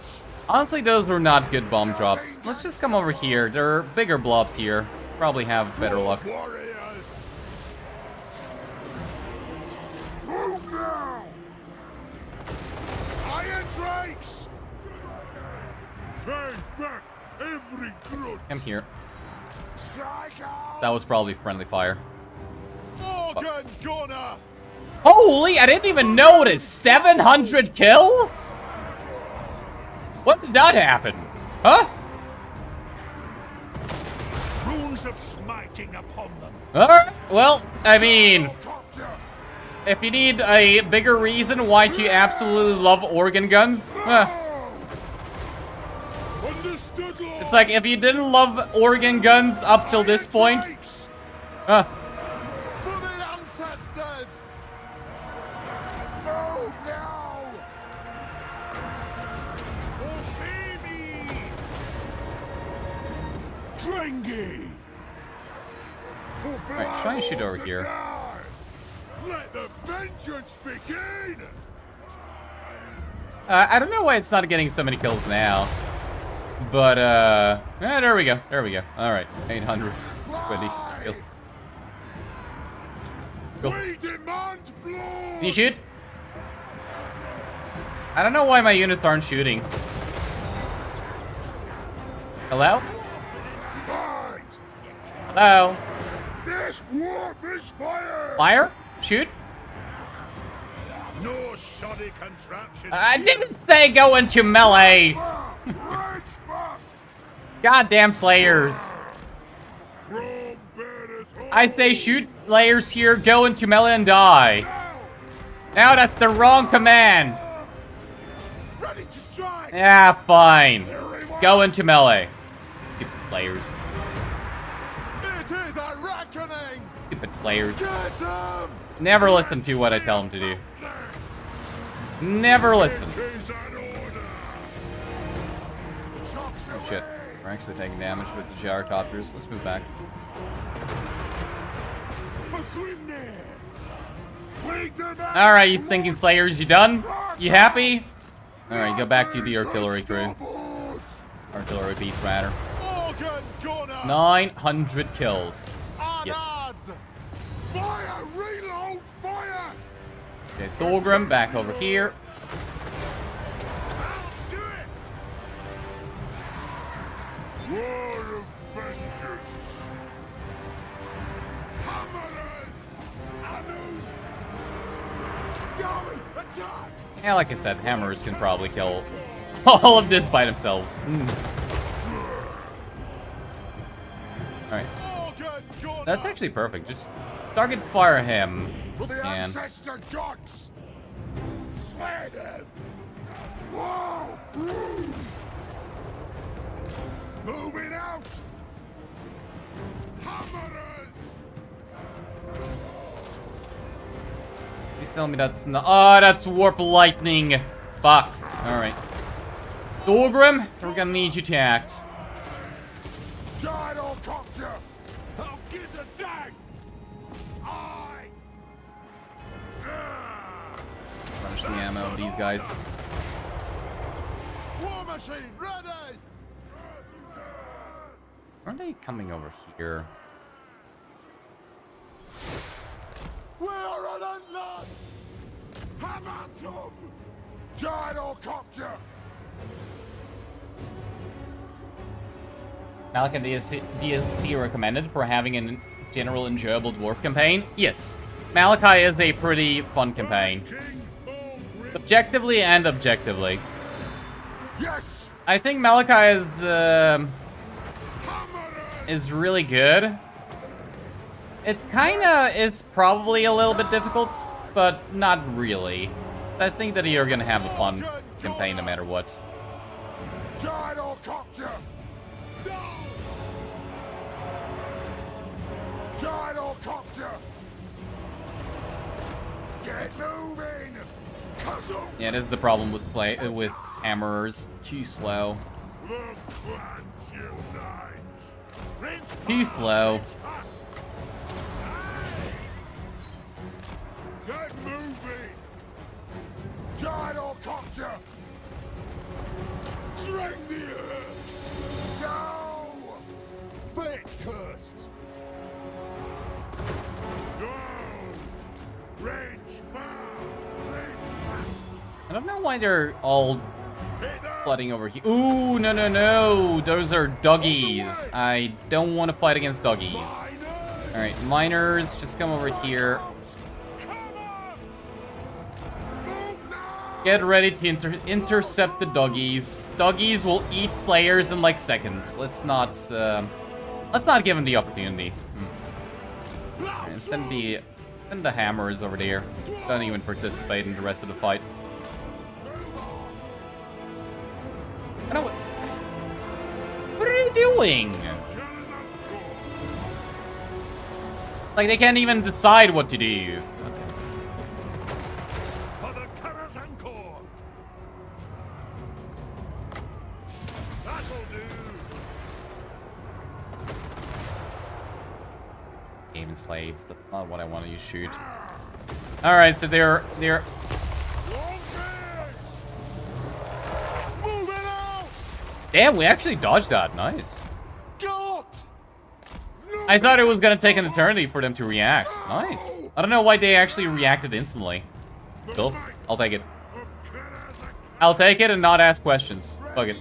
Honestly, those were not good bomb drops. Let's just come over here. There are bigger blobs here. Probably have better luck. Warriors! Move now! Iron Drakes! Bang back every grudge. Come here. Strike out! That was probably friendly fire. Organ Gunner! Holy, I didn't even notice. 700 kills? When did that happen? Huh? Runes of smiting upon them. Alright, well, I mean, if you need a bigger reason why you absolutely love organ guns, Understood, Lord! it's like if you didn't love organ guns up till this point, For the ancestors! Move now! Obey me. Drengi! Alright, try and shoot over here. Let the vengeance begin! I don't know why it's not getting so many kills now. But, yeah, there we go. There we go. Alright, 820 kills. Go. We demand blood! Can you shoot? I don't know why my units aren't shooting. Hello? Fight! Hello? This warp is fire! Fire? Shoot? No shoddy contraption. I didn't say go into melee. Rage fast! Goddamn slayers. From bearers home! I say shoot slayers here, go into melee and die. Now that's the wrong command. Ready to strike! Yeah, fine. Go into melee. Stupid slayers. It is a reckoning! Stupid slayers. Get him! Never listen to what I tell them to do. Never listen. It is an order. Shocks Oh shit. We're actually taking damage with the gyrocopters. Let's move back. For Grimnir! We demand Alright, you thinking slayers, you done? You happy? Alright, go back to the artillery crew. Artillery piece, rather. Organ Gunner! 900 kills. Yes. Anad! Fire! Reload! Fire! Okay, Thorgrim back over here. I'll do it! War of vengeance! Hammerers! Anu! Darby, attack! Yeah, like I said, hammers can probably kill all of this by themselves. Alright. Organ Gunner! That's actually perfect. Just target fire him. For the And ancestor gods! Slay them! Wall through! Moving out! Hammerers! please tell me that's not. Oh, that's warp lightning. Fuck. Alright. Thorgrim, we're gonna need you to act. ammo of these guys. War machine, ready! Aren't they coming over here? We are relentless! Have at them! Gyrocopter! Malika DLC recommended for having a general enjoyable dwarf campaign? Yes. Malachi is a pretty fun campaign. Subjectively and objectively. Yes! I think Malachi is really good. It kinda is probably a little bit difficult, but not really. I think that you're gonna have a fun campaign no matter what. Gyrocopter! Gyrocopter! Get moving! Cuzzle! Yeah, this is the problem with hammerers. Too slow. The clans unite! Too slow. Get moving! Gyrocopter! String the earth! Go! Fate cursed! Go! Range foul! Range I don't know why they're all hit them! flooding over here. Ooh, no, no, no. Those are doggies. I don't want to fight against doggies. Miners! Alright, miners, just come over here. Come on! Move now! Get ready to intercept the doggies. Doggies will eat slayers in like seconds. Let's not give them the opportunity. Alright, send the hammers over there. Don't even participate in the rest of the fight. I don't know what are they doing? Like they can't even decide what to do. For the Colours and Khorne! That'll do! Game slaves. That's not what I want to shoot. Alright, so they're Long bits! Moving out! damn, we actually dodged that. Nice. Got! I thought it was gonna take an eternity for them to react. Nice. I don't know why they actually reacted instantly. Cool. I'll take it. I'll take it and not ask questions. Fuck it.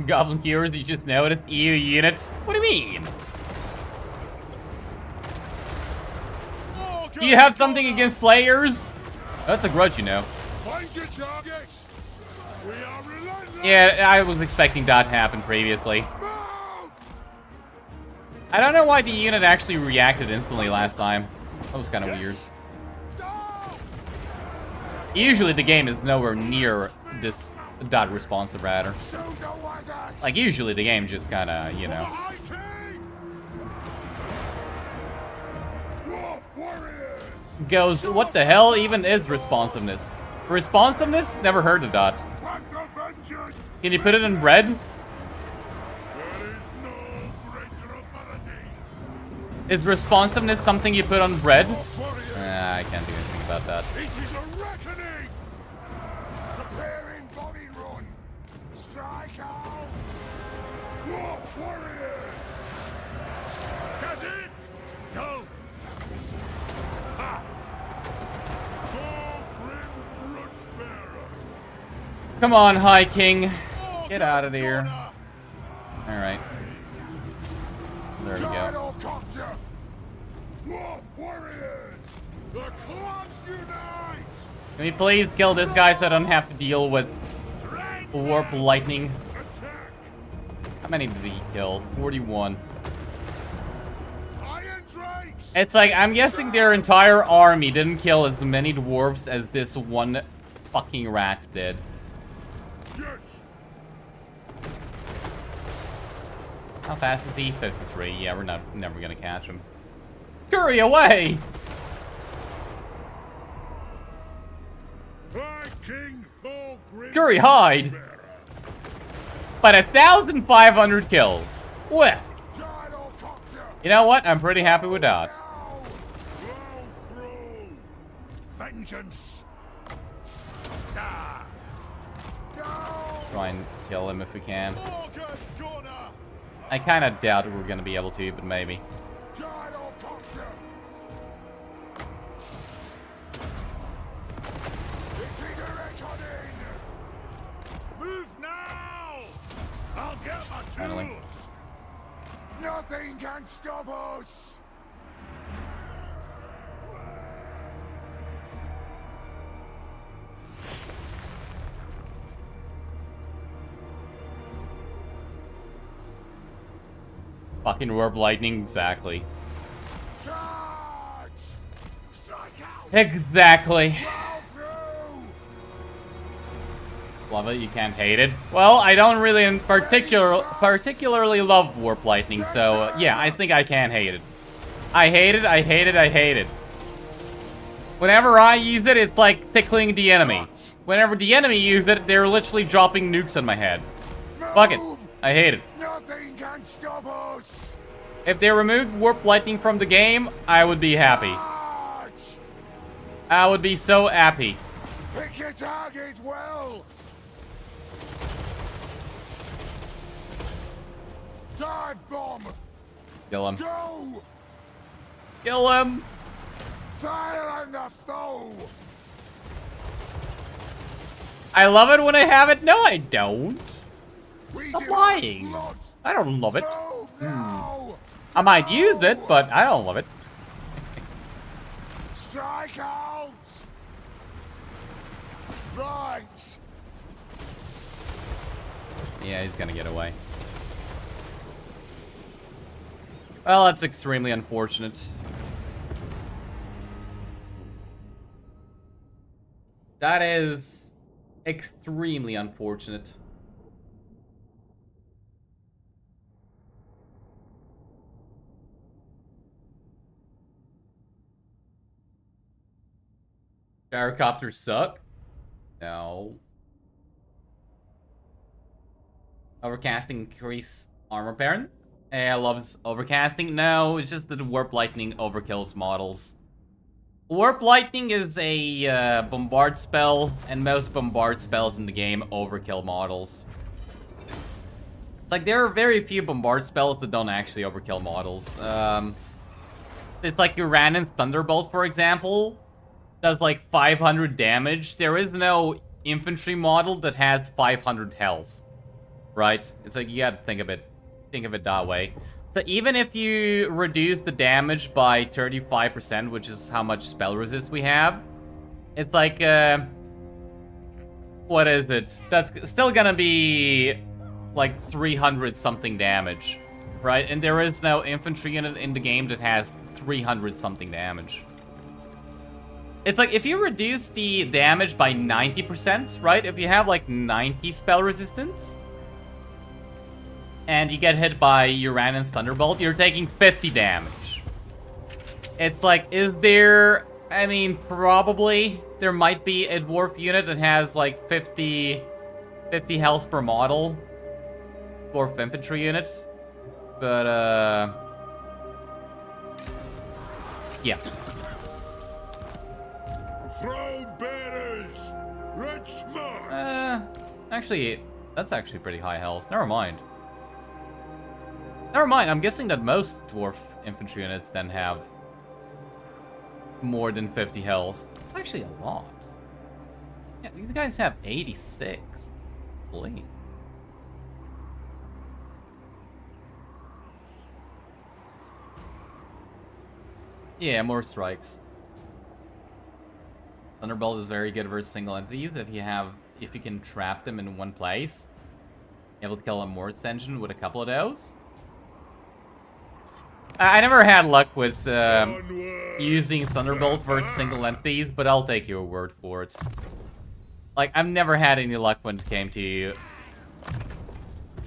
Goblin Heroes, you just noticed? EU unit? What do you mean? Do you have something against players? That's a grudge, you know. Find your targets! We are relentless! Yeah, I was expecting that to happen previously. Move! I don't know why the unit actually reacted instantly last time. That was kind of weird. Down! Usually the game is nowhere near that responsive, rather. Shoot the wizards! Like, usually the game just kind of, you know. High King! Wolf warriors! Goes, what the hell even is responsiveness? Responsiveness? Never heard of that. Back to vengeance! Can you put it in bread? There is no greater authority! Is responsiveness something you put on bread? Wolf warriors! I can't do anything about that. It is a reckoning! Preparing body run! Strike out! Wolf warriors! Get it! Go! Ha! Go, grim grudge bearer! Come on, High King. Get out of here. Alright. There we go. Gyrocopter! Wolf warriors! The clans unite! Can we please kill this guy so I don't have to deal with warp lightning? Attack! How many did he kill? 41. Iron drakes! It's like, I'm guessing their entire army didn't kill as many dwarves as this one fucking rat did. Yes! How fast is he? 53. Yeah, we're never gonna catch him. Scurry away! High King Thor Grim Scurry, hide! Bearer. But 1,500 kills. Well, Gyrocopter! You know what? I'm pretty happy with that. Roll through! Vengeance! Ah. Go! Try and kill him if we can. Morgan Gunner! I kind of doubt we're going to be able to, but maybe. Gyrocopter! Reckoning! Move now! I'll get my Finally. tools! Nothing can stop us! Fucking warp lightning, exactly. Charge! Strike out! Exactly. Roll through! Love it, you can't hate it. Well, I don't really in particularly love warp lightning, so yeah, I think I can hate it. I hate it, I hate it, I hate it. Whenever I use it, it's like tickling the enemy. Whenever the enemy use it, they're literally dropping nukes on my head. Fuck it. I hate it. Nothing can stop us! If they removed warp lightning from the game, I would be happy. Charge! I would be so happy. Pick your target well! Dive bomb! Kill him. Go! Kill him. Fire on the foe! I love it when I have it. No, I don't. We Stop demand lying. blood! I don't love it. Move now! I might use it, but I don't love it. Strike out! Right! Yeah, he's gonna get away. Well, that's extremely unfortunate. That is extremely unfortunate. Gyrocopters suck? No. Overcasting increase armor parent? Loves overcasting? No, it's just that the warp lightning overkills models. Warp lightning is a bombard spell, and most bombard spells in the game overkill models. Like, there are very few bombard spells that don't actually overkill models. It's like Uranus Thunderbolt, for example, does like 500 damage. There is no infantry model that has 500 health, right? It's like, you gotta think of it that way. So even if you reduce the damage by 35%, which is how much spell resist we have, it's like, what is it? That's still gonna be like 300 something damage, right? And there is no infantry unit in the game that has 300 something damage. It's like, if you reduce the damage by 90%, right? If you have like 90 spell resistance, and you get hit by Uranus Thunderbolt, you're taking 50 damage. It's like, is there... I mean, probably there might be a dwarf unit that has like 50 health per model. Dwarf infantry unit. But, yeah. Throne bearers! Red smart! Actually, that's actually pretty high health. Never mind. Never mind, I'm guessing that most dwarf infantry units then have more than 50 health. It's actually a lot. Yeah, these guys have 86. Holy. Yeah, more strikes. Thunderbolt is very good versus single entities if you can trap them in one place. Able to kill a Mortis engine with a couple of those. I never had luck with using Thunderbolt versus single entities, but I'll take your word for it. Like, I've never had any luck when it came to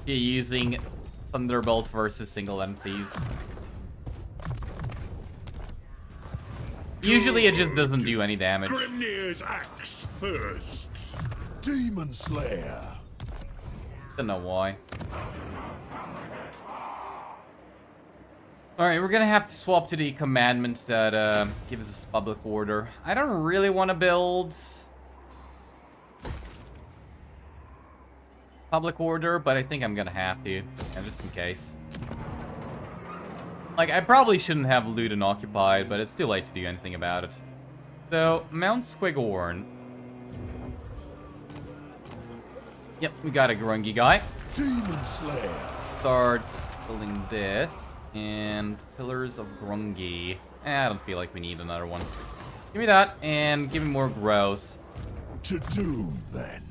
using Thunderbolt versus single entities. Usually it just doesn't do any damage. Grimnir's axe thirsts. Demon Slayer. Don't know why. Alright, we're gonna have to swap to the commandment that gives us public order. I don't really want to build public order, but I think I'm gonna have to, yeah, just in case. Like, I probably shouldn't have Ludden occupied, but it's too late to do anything about it. So, Mount Squighorn. Yep, we got a grungy guy. Demon Slayer. Start building this. And Pillars of Grungy. I don't feel like we need another one. Give me that, and give me more growth. To doom, then.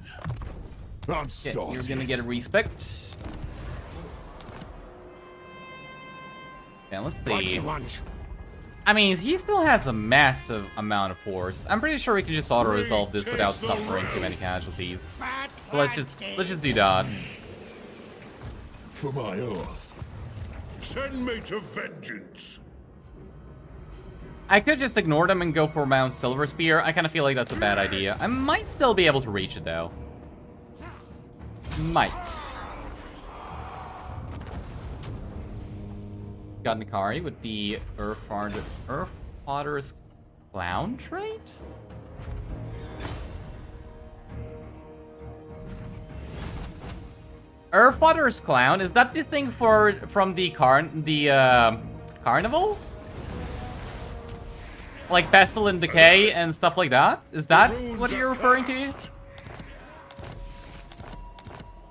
I'm Okay, sorry. you're gonna get a respect. Okay, let's What do see. you want? I mean, he still has a massive amount of force. I'm pretty sure we can just auto-resolve this without suffering too many casualties. So let's just do that. For my oath. Send me to vengeance. I could just ignore them and go for Mount Silver Spear. I kind of feel like that's a bad idea. I might still be able to reach it, though. Might. Got Nikari with the Earthfather's Clown trait? Earthfather's Clown? Is that the thing from the carnival? Like Pestle and Decay and stuff like that? Is that what you're referring to?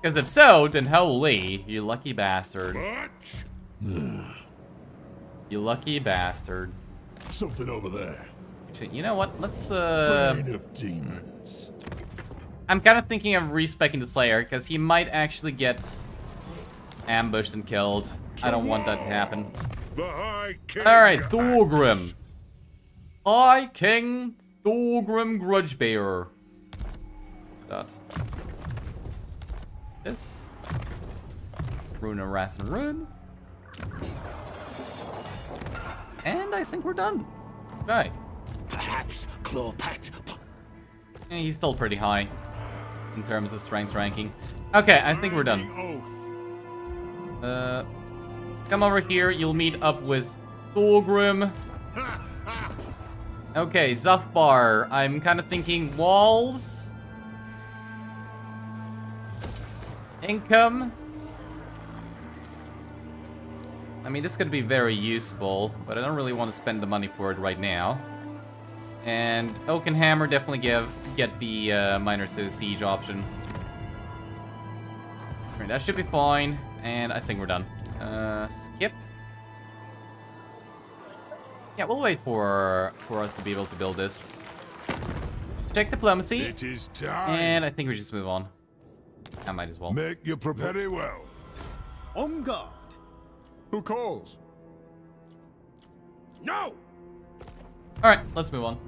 Because if so, then holy, you lucky bastard. Much? You lucky bastard. Something over there. Actually, you know what? Let's Brain of demons. I'm kind of thinking of respecking the Slayer, because he might actually get ambushed and killed. I don't want that to happen. The High King. Alright, Thorgrim. High King Thorgrim Grudgebearer. That. This. Rune of Wrath and Rune. And I think we're done. Okay. Perhaps Clawpact. Yeah, he's still pretty high in terms of strength ranking. Okay, I think we're done. Oath. Come over here. You'll meet up with Thorgrim. Okay, Zufbar. I'm kind of thinking walls. Income. I mean, this could be very useful, but I don't really want to spend the money for it right now. And Oak and Hammer definitely get the minor siege option. Right, that should be fine, and I think we're done. Skip. Yeah, we'll wait for us to be able to build this. Check diplomacy, It is time. and I think we just move on. I might as well. Make your prepare. Very well. On guard. Who calls? No! All right, let's move on.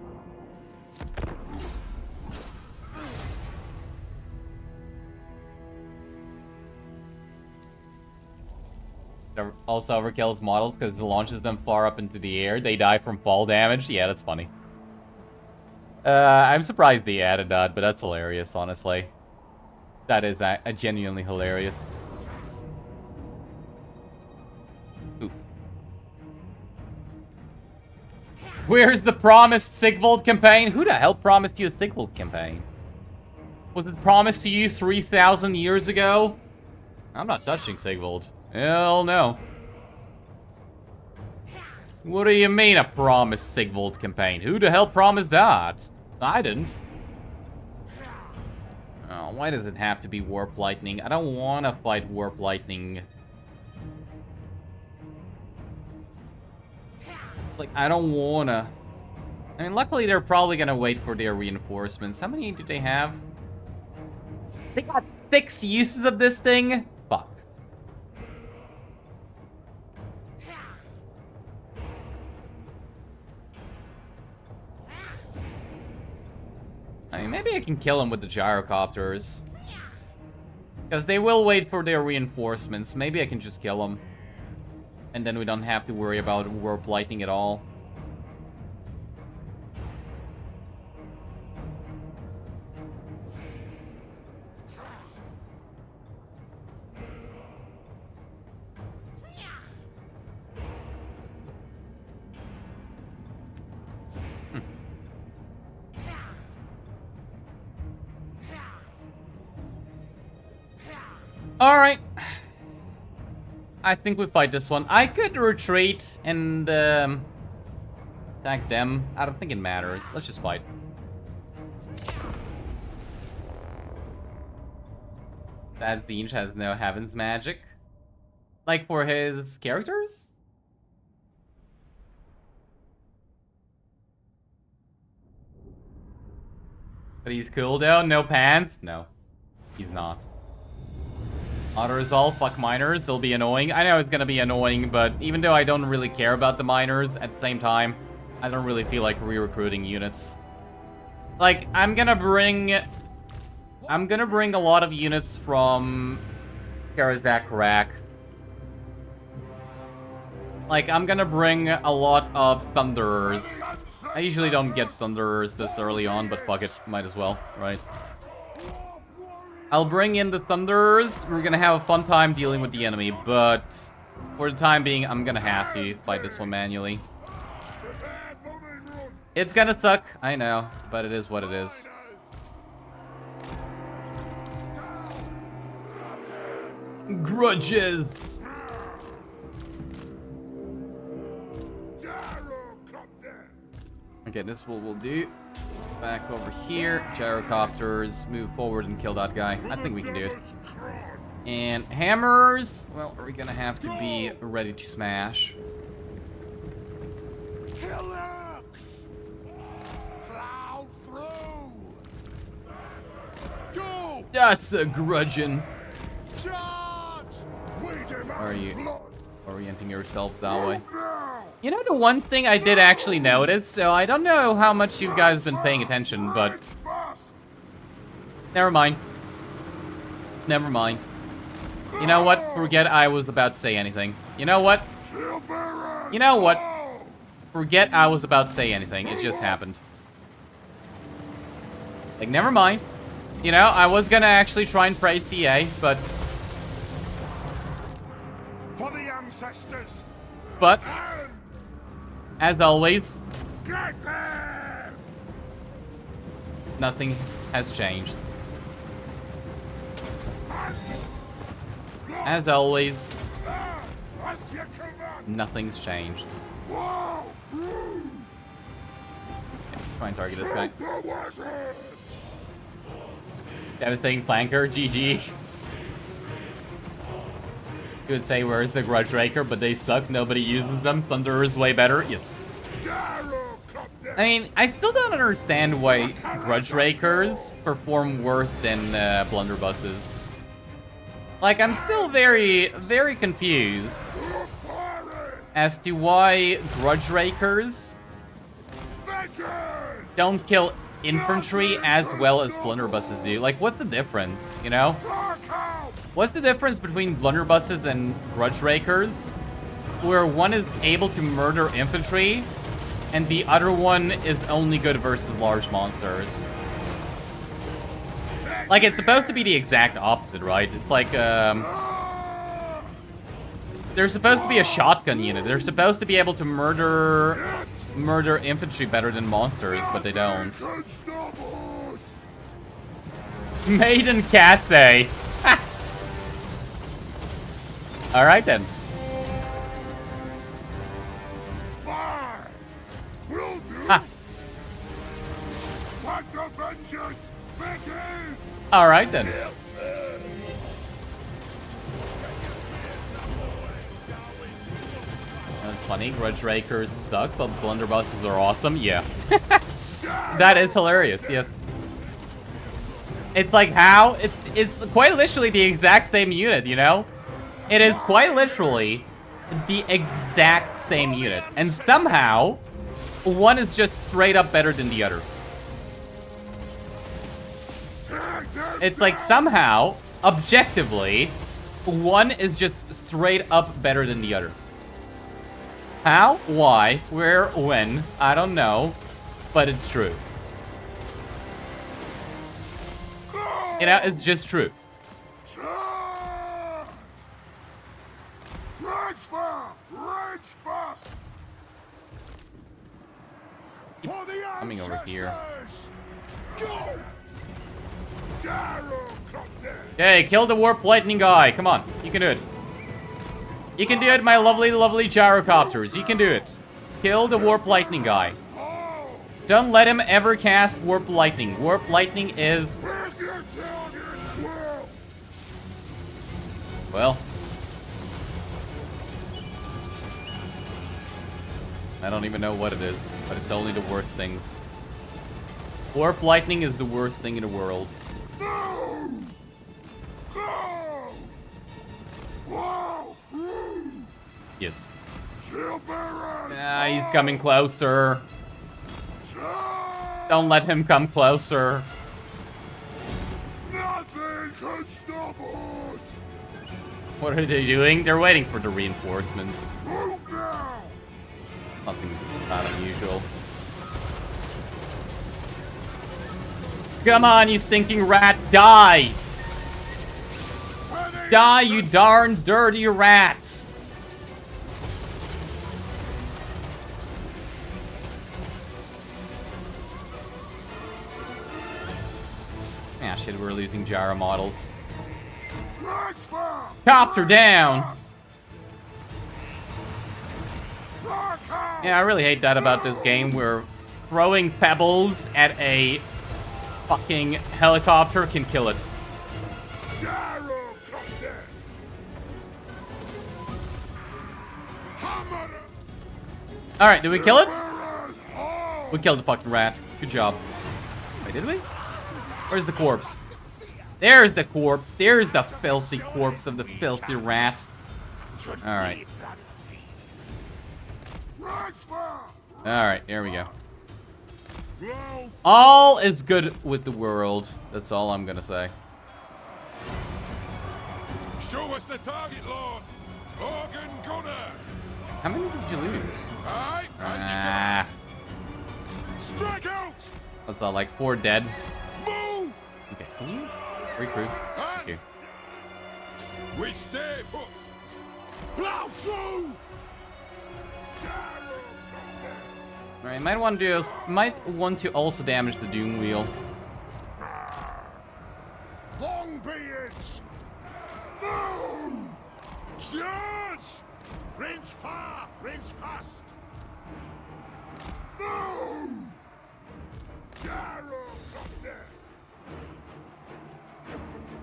That also overkills models because it launches them far up into the air. They die from fall damage. Yeah, that's funny. I'm surprised they added that, but that's hilarious, honestly. That is a genuinely hilarious. Oof. Where's the promised Sigvald campaign? Who the hell promised you a Sigvald campaign? Was it promised to you 3,000 years ago? I'm not touching Sigvald. Hell no. What do you mean a promised Sigvald campaign? Who the hell promised that? I didn't. Oh, why does it have to be Warp Lightning? I don't want to fight Warp Lightning. Like, I don't wanna. I mean, luckily they're probably gonna wait for their reinforcements. How many do they have? They got 6 uses of this thing? Fuck. I mean, maybe I can kill them with the gyrocopters. Because they will wait for their reinforcements. Maybe I can just kill them. And then we don't have to worry about Warp Lightning at all. Alright. I think we fight this one. I could retreat and attack them. I don't think it matters. Let's just fight. That Zinj has no heavens magic. Like for his characters? But he's cool though? No pants? No. He's not. Autoresolve, fuck miners, it'll be annoying. I know it's gonna be annoying, but even though I don't really care about the miners, at the same time, I don't really feel like re-recruiting units. Like, I'm gonna bring a lot of units from Karazak Rack. Like, I'm gonna bring a lot of Thunderers. I usually don't get Thunderers this early on, but fuck it, might as well, right? I'll bring in the Thunderers. We're gonna have a fun time dealing with the enemy, but for the time being, I'm gonna have to fight this one manually. It's gonna suck, I know, but it is what it is. Grudges! Okay, this is what we'll do. Back over here, gyrocopters, move forward and kill that guy. I think we can do it. And hammers, well, are we gonna have to be ready to smash? That's a grudging. Are you orienting yourselves that way? You know, the one thing I did actually notice, so I don't know how much you guys have been paying attention, but never mind. Never mind. You know what? Forget I was about to say anything. You know what? You know what? Forget I was about to say anything. It just happened. Like, never mind. You know, I was gonna actually try and praise DA, but... For the ancestors. But... as always... nothing has changed. As always... nothing's changed. Try and target this guy. Devastating flanker, GG. You would say, where's the Grudge Raker? But they suck, nobody uses them. Thunderer is way better. Yes. I mean, I still don't understand why Grudge Rakers perform worse than blunderbusses. Like, I'm still very, very confused as to why Grudge Rakers don't kill infantry as well as blunderbusses do. Like, what's the difference, you know? What's the difference between blunderbusses and Grudge Rakers, where one is able to murder infantry and the other one is only good versus large monsters? Like, it's supposed to be the exact opposite, right? It's like, they're supposed to be a shotgun unit. They're supposed to be able to murder infantry better than monsters, but they don't. Maiden Cathay. Alright then. Ah. Alright then. That's funny. Grudge Rakers suck, but blunderbusses are awesome. Yeah. That is hilarious, yes. It's like how? It's quite literally the exact same unit, you know? It is quite literally the exact same unit. And somehow, one is just straight up better than the other. It's like somehow, objectively, one is just straight up better than the other. How? Why? Where? When? I don't know. But it's true. You know, it's just true. For the Coming over here. Okay, kill the warp lightning guy. Come on, you can do it. You can do it, my lovely, lovely gyrocopters. You can do it. Kill the warp lightning guy. Don't let him ever cast warp lightning. Warp lightning is... Well... I don't even know what it is, but it's only the worst things. Warp lightning is the worst thing in the world. No! No! Whoa! Yes. Shield bearer! Ah, he's coming closer. Don't let him come closer. Nothing can stop us! What are they doing? They're waiting for the reinforcements. Move now! Nothing not unusual. Come on, you stinking rat, die! Die, you darn dirty rat! Ah, shit, we're losing gyro models. Copter down! Yeah, I really hate that about this game. We're throwing pebbles at a fucking helicopter can kill it. Alright, did we kill it? We killed the fucking rat. Good job. Wait, did we? Where's the corpse? There's the corpse. There's the filthy corpse of the filthy rat. Alright. Alright, there we go. All is good with the world. That's all I'm gonna say. Show us the target, Lord. Organ gunner. How many did you lose? Aye, Ah. strike out. What's that, like 4 dead? Move. Okay, can you recruit? Thank you. We stay put. Plow through. Alright, might want to also damage the Doom Wheel. Long be it. Move. Charge. Range far, range fast. Move.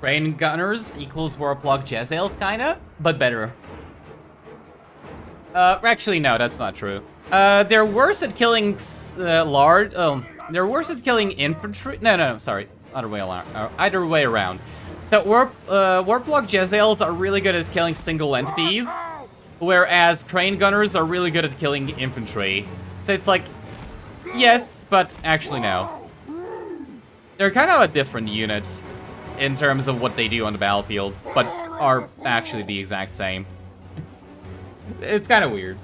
Rain Gunners equals Warplug Jezzail, kinda, but better. Actually, no, that's not true. They're worse at killing they're worse at killing infantry. No, sorry, other way around. So Warplug Jezzails are really good at killing single entities, whereas Crane Gunners are really good at killing infantry. So it's like, yes, but actually no. They're kind of a different unit in terms of what they do on the battlefield, but are actually the exact same. It's kind of weird.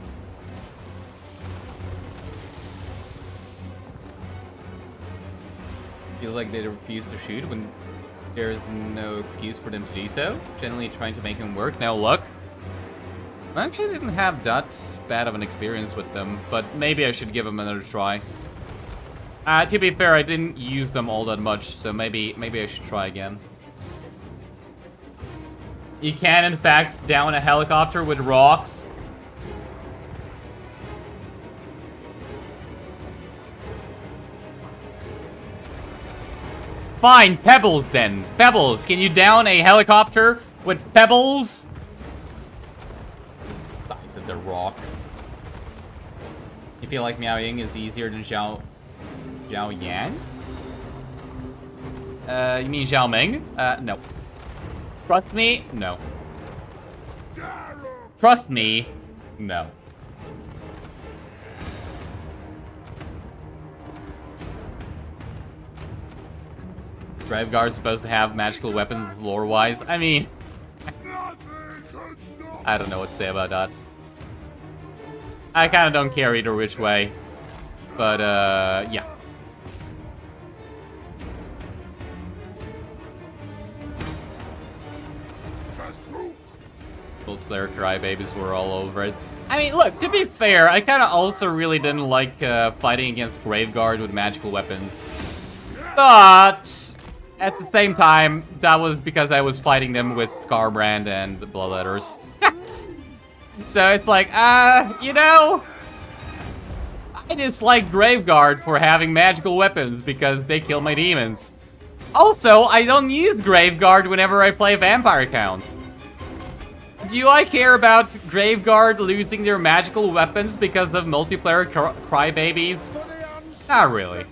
Feels like they refuse to shoot when there's no excuse for them to do so. Generally trying to make them work. Now look, I actually didn't have that bad of an experience with them, but maybe I should give them another try. To be fair, I didn't use them all that much, so maybe I should try again. You can, in fact, down a helicopter with rocks. Fine, pebbles then. Pebbles. Can you down a helicopter with pebbles? Size of the rock. You feel like Miao Ying is easier than Zhao Yang? You mean Zhao Ming? No. Trust me? No. Trust me? No. Graveguard's supposed to have magical weapons lore-wise. I mean, I don't know what to say about that. I kind of don't care either which way. But, yeah. Multiplayer crybabies were all over it. I mean, look, to be fair, I kind of also really didn't like fighting against Graveguard with magical weapons. But at the same time, that was because I was fighting them with Scarbrand and the Bloodletters. So it's like, you know, I dislike Graveguard for having magical weapons because they kill my demons. Also, I don't use Graveguard whenever I play vampire counts. Do I care about Graveguard losing their magical weapons because of multiplayer crybabies? Not really.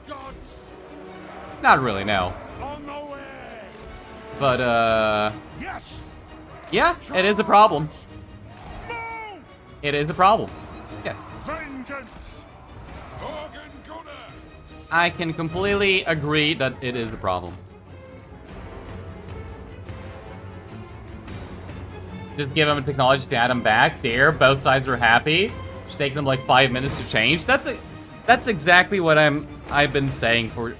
Not really, no. But, yeah, it is a problem. It is a problem. Yes. Vengeance! Organ Gunner! I can completely agree that it is a problem. Just give them a technology to add them back. There, both sides are happy. Just take them like 5 minutes to change. That's exactly what I've been saying for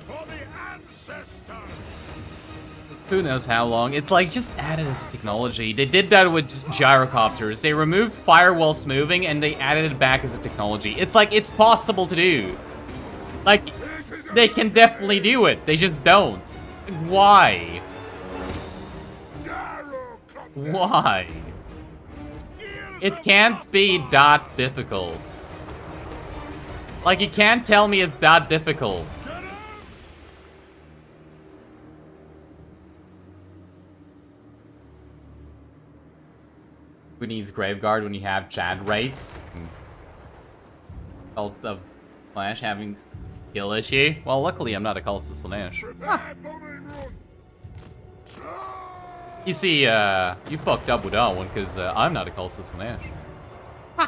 who knows how long. It's like, just add it as technology. They did that with gyrocopters. They removed fire while moving and they added it back as a technology. It's like, it's possible to do. Like, they can definitely do it. They just don't. Why? Why? It can't be that difficult. Like, you can't tell me it's that difficult. Who needs Graveguard when you have Chad rates? Calls the Slanesh having skill issue? Well, luckily I'm not a Calls the Slanesh. Huh. You see, you fucked up with that one because I'm not a Calls the Slanesh. Huh.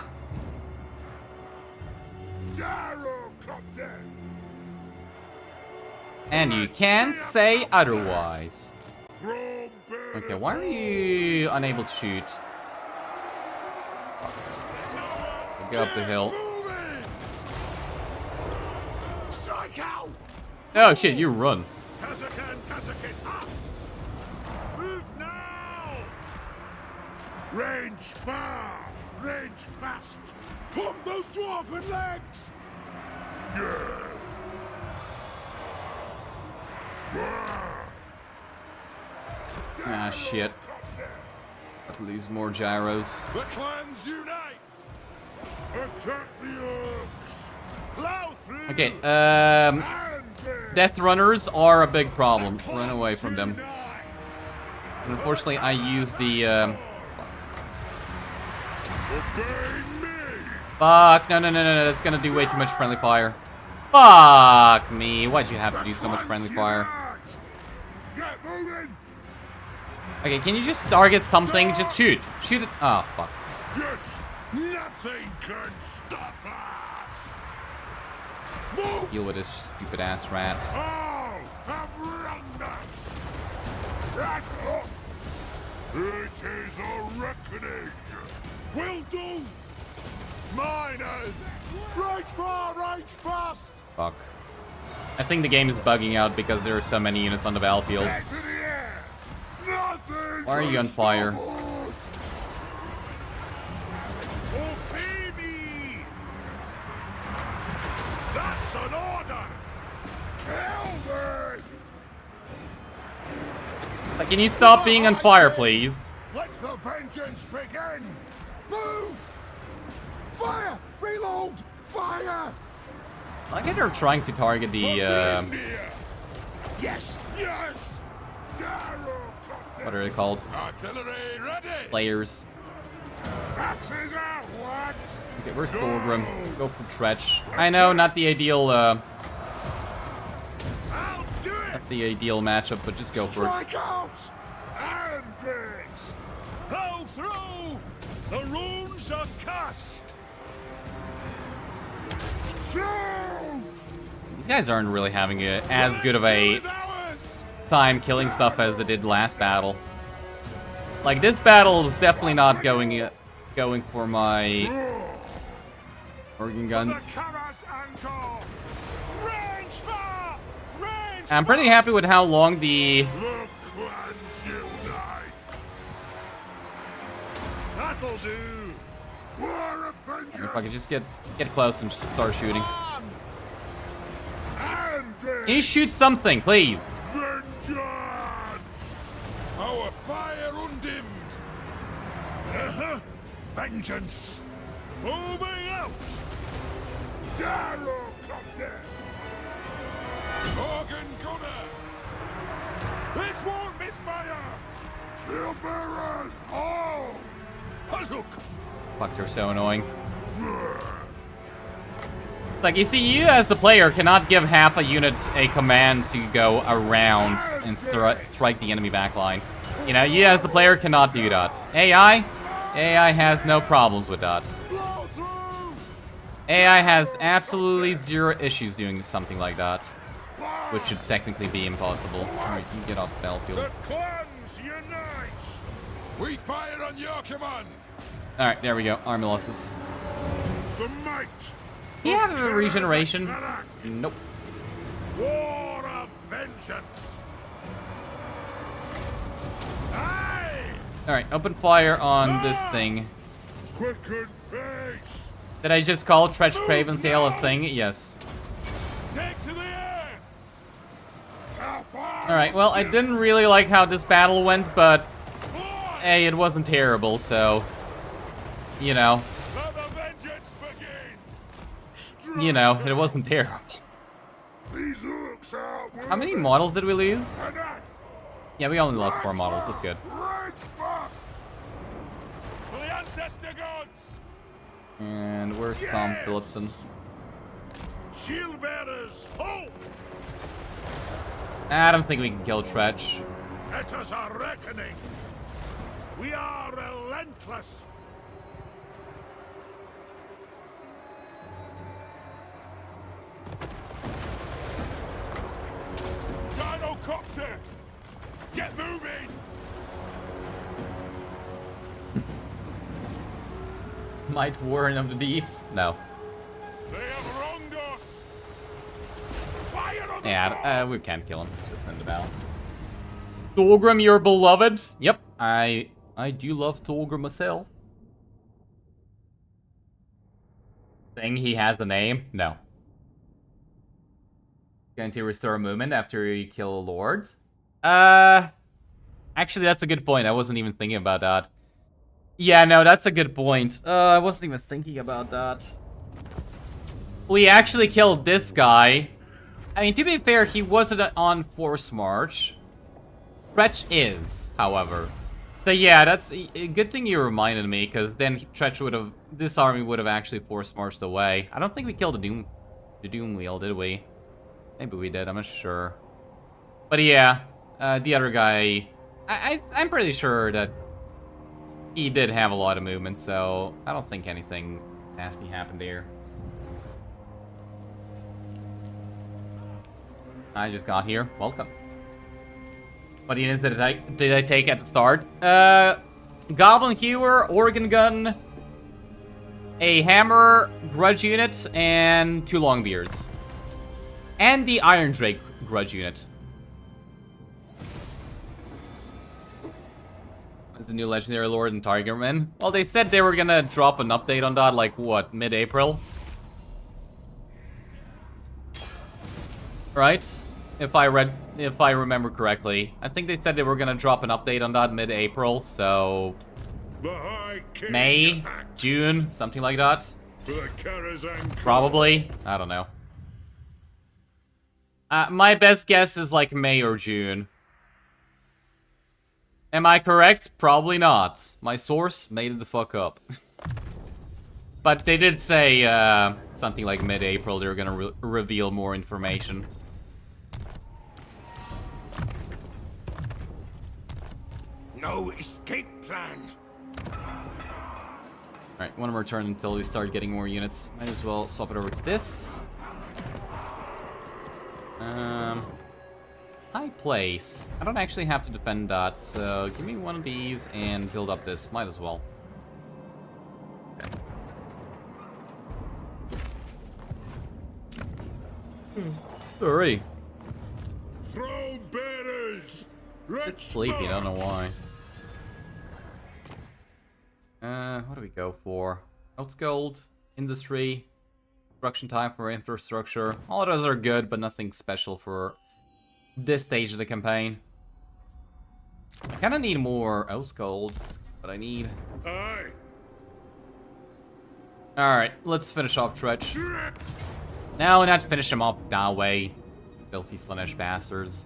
And you can't say otherwise. Okay, why are you unable to shoot? Go up the hill. Oh shit, you run. Move now! Range far! Range fast! Pump those dwarven legs! Ah shit. Got to lose more gyros. The clans unite! Attack the orcs! Plow through! Okay, Death Runners are a big problem. Run away from them. And unfortunately, I use the, Fuck, no, that's gonna do way too much friendly fire. Fuck me, why'd you have to do so much friendly fire? Get moving! Okay, can you just target something? Just shoot. Shoot it. Oh, fuck. Yes! Nothing can stop us! Move! Deal with this stupid ass rat. All have wronged us! Right up! It is a reckoning! Will do! Miners! Right far, right fast! Fuck. I think the game is bugging out because there are so many units on the battlefield. Back to the air! Nothing Why are you can on fire? stop us! Oh, baby! That's an order! Tell me! Like, can you stop being on fire, please? Let the vengeance begin! Move! Fire! Reload! Fire! I like how they're trying to target the, Yes! Yes! what are they called? Artillery ready! Players. Axes out, what? Okay, where's Thorgrim? Go for Tretch. I know, not the ideal, I'll do it! not the ideal matchup, but just go for it. Strike out! And pigs! Blow through! The runes are cast! Shoot! These guys aren't really having as good of a time killing stuff as they did last battle. Like, this battle is definitely not going for my organ gun. I'm pretty happy with how long the That'll do. if I could just get close and just start shooting. Can you shoot something, please? Vengeance! vengeance! Moving out! Gyrocopter! Organ gunner! This won't misfire! Shield bearers, haul! Pazuk! Fuck, they're so annoying. Like, you see, you as the player cannot give half a unit a command to go around and strike the enemy backline. You know, you as the player cannot do that. AI has no problems with that. AI has absolutely zero issues doing something like that, which should technically be impossible. Alright, you get off the battlefield. The clans unite! We fire on your command! Alright, there we go. Army losses. The might! Do you have a regeneration? Nope. War of vengeance! Aye! Alright, open fire on this thing. Quicken pace! Did I just call Tretch Craven Tail a thing? Yes. Take to the air! Alright, well, I didn't really like how this battle went, but hey, it wasn't terrible, so you know. Let the vengeance begin! You know, it wasn't terrible. These hooks are How many models did we lose? Attack! Yeah, we only lost 4 models. That's good. Rage fast! For the ancestor gods! And where's Tom Yes! Phillipson? Shield bearers, hold! I don't think we can kill Tretch. Let us a reckoning! We are relentless! Gyrocopter! Get moving! Might Warren of the Deeps? No. They have wronged us! Fire on the Yeah, we can't kill him. Just end the battle. Thorgrim, your beloved? Yep, I do love Thorgrim myself. Thing he has a name? No. Going to restore movement after you kill a lord? Actually, that's a good point. I wasn't even thinking about that. Yeah, no, that's a good point. I wasn't even thinking about that. We actually killed this guy. I mean, to be fair, he wasn't on force march. Tretch is, however. So yeah, that's a good thing you reminded me, because then Tretch would have, this army would have actually force marched away. I don't think we killed the Doom Wheel, did we? Maybe we did, I'm not sure. But yeah, the other guy, I'm pretty sure that he did have a lot of movement, so I don't think anything nasty happened here. I just got here. Welcome. What units did I take at the start? Goblin Hewer, Organ Gun, a Hammer, Grudge unit, and 2 Longbeards. And the Iron Drake Grudge unit. As the new Legendary Lord and Targetman. Well, they said they were gonna drop an update on that, like, what, mid-April? Right? If I remember correctly. I think they said they were gonna drop an update on that mid-April, so The High King May, acts June, something like that. For the Karazhan Probably. I don't know. My best guess is like May or June. Am I correct? Probably not. My source made it the fuck up. But they did say something like mid-April they were gonna reveal more information. No escape plan. Alright, one more turn until we start getting more units. Might as well swap it over to this. High place. I don't actually have to defend that, so give me one of these and build up this. Might as well. Okay. Sorry. Throw bearers. It's sleepy, I don't know why. What do we go for? Outgold, industry, construction time for infrastructure. All of those are good, but nothing special for this stage of the campaign. I kind of need more Outgold, but I need. Aye. Alright, let's finish off Tretch. No, not finish him off that way. Filthy Slanesh bastards.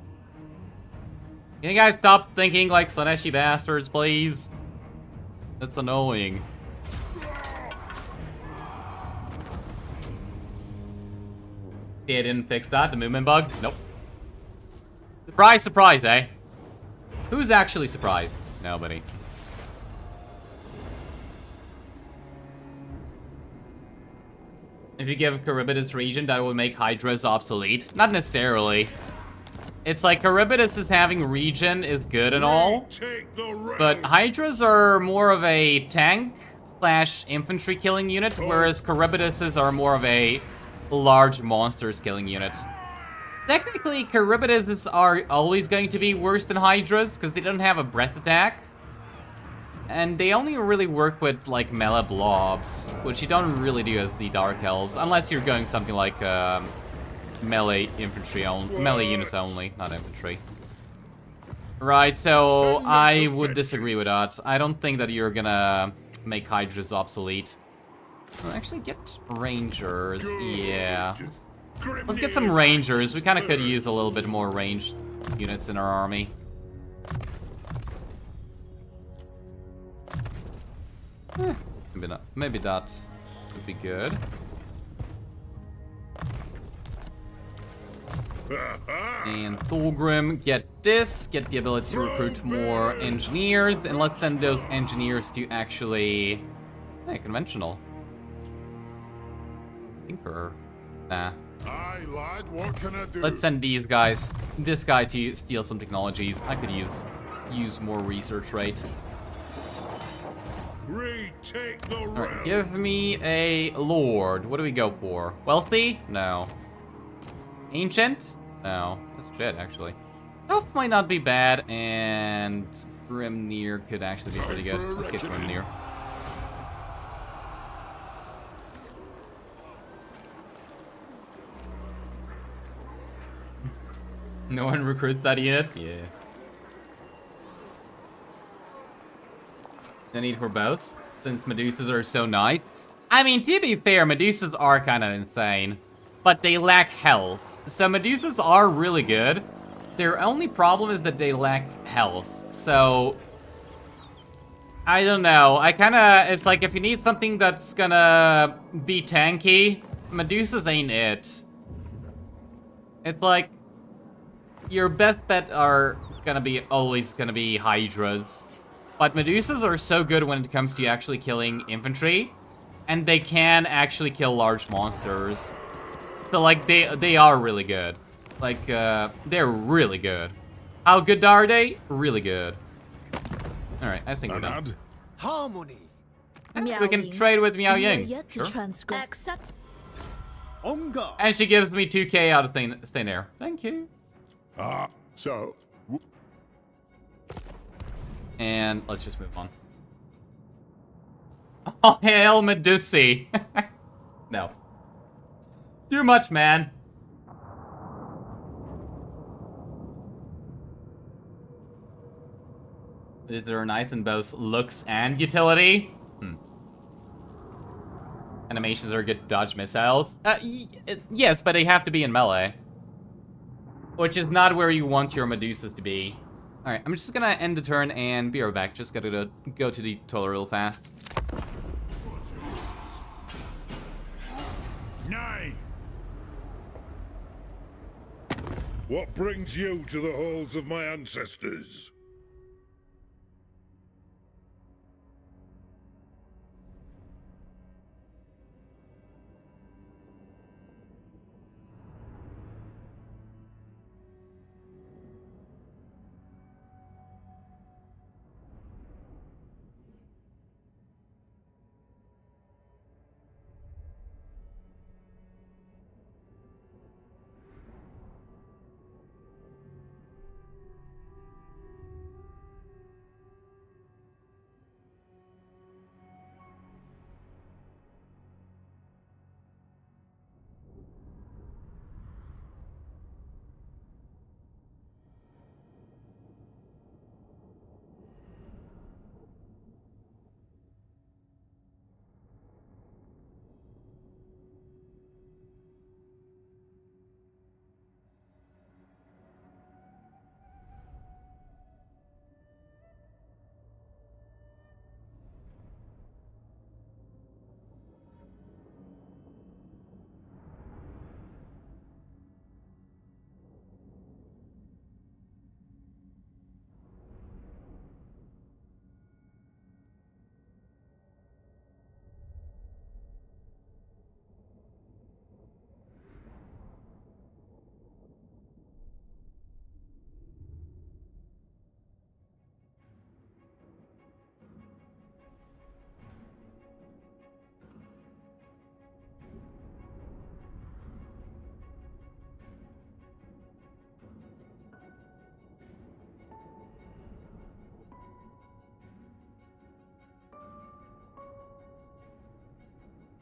Can you guys stop thinking like Slaneshi bastards, please? That's annoying. They didn't fix that, the movement bug? Nope. Surprise, surprise, eh? Who's actually surprised? Nobody. If you give Charybdis region, that would make Hydras obsolete. Not necessarily. It's like Charybdis having region is good and all, but Hydras are more of a tank / infantry killing unit, whereas Charybdises are more of a large monsters killing unit. Technically, Charybdises are always going to be worse than Hydras because they don't have a breath attack. And they only really work with, like, melee blobs, which you don't really do as the Dark Elves, unless you're going something like, melee infantry only, melee units only, not infantry. Right, so I would disagree with that. I don't think that you're gonna make Hydras obsolete. Well, actually, get Rangers, yeah. Let's get some Rangers. We kind of could use a little bit more ranged units in our army. Maybe not. Maybe that would be good. And Thulgrim, get this. Get the ability to recruit more engineers. And let's send those engineers to actually... Hey, conventional. Tinkerer. Nah. Aye, lad, what can I do? Let's send these guys, this guy to steal some technologies. I could use more research rate. Retake the Alright, give me a lord. What do we go for? Wealthy? No. Ancient? No. That's shit, actually. Health might not be bad, and Grimnir could actually be pretty good. Let's get Grimnir. No one recruits that unit? Yeah. No need for both, since Medusas are so nice. I mean, to be fair, Medusas are kind of insane, but they lack health. So Medusas are really good. Their only problem is that they lack health. So, I don't know. It's like if you need something that's gonna be tanky, Medusas ain't it. It's like, your best bet are always gonna be Hydras. But Medusas are so good when it comes to actually killing infantry. And they can actually kill large monsters. So, like, they are really good. Like, they're really good. How good are they? Really good. Alright, I think we're done. Harmony. We can trade with Miao Ying. Yet to Sure. transgress. Accept. On guard. And she gives me 2k out of thin air. Thank you. So... And let's just move on. Oh, hail Medusi. No. Too much, man. Is there nice in both looks and utility? Animations are good dodge missiles. Yes, but they have to be in melee. Which is not where you want your Medusas to be. Alright, I'm just gonna end the turn and be right back. Just gotta go to the toilet real fast. Nay! What brings you to the halls of my ancestors?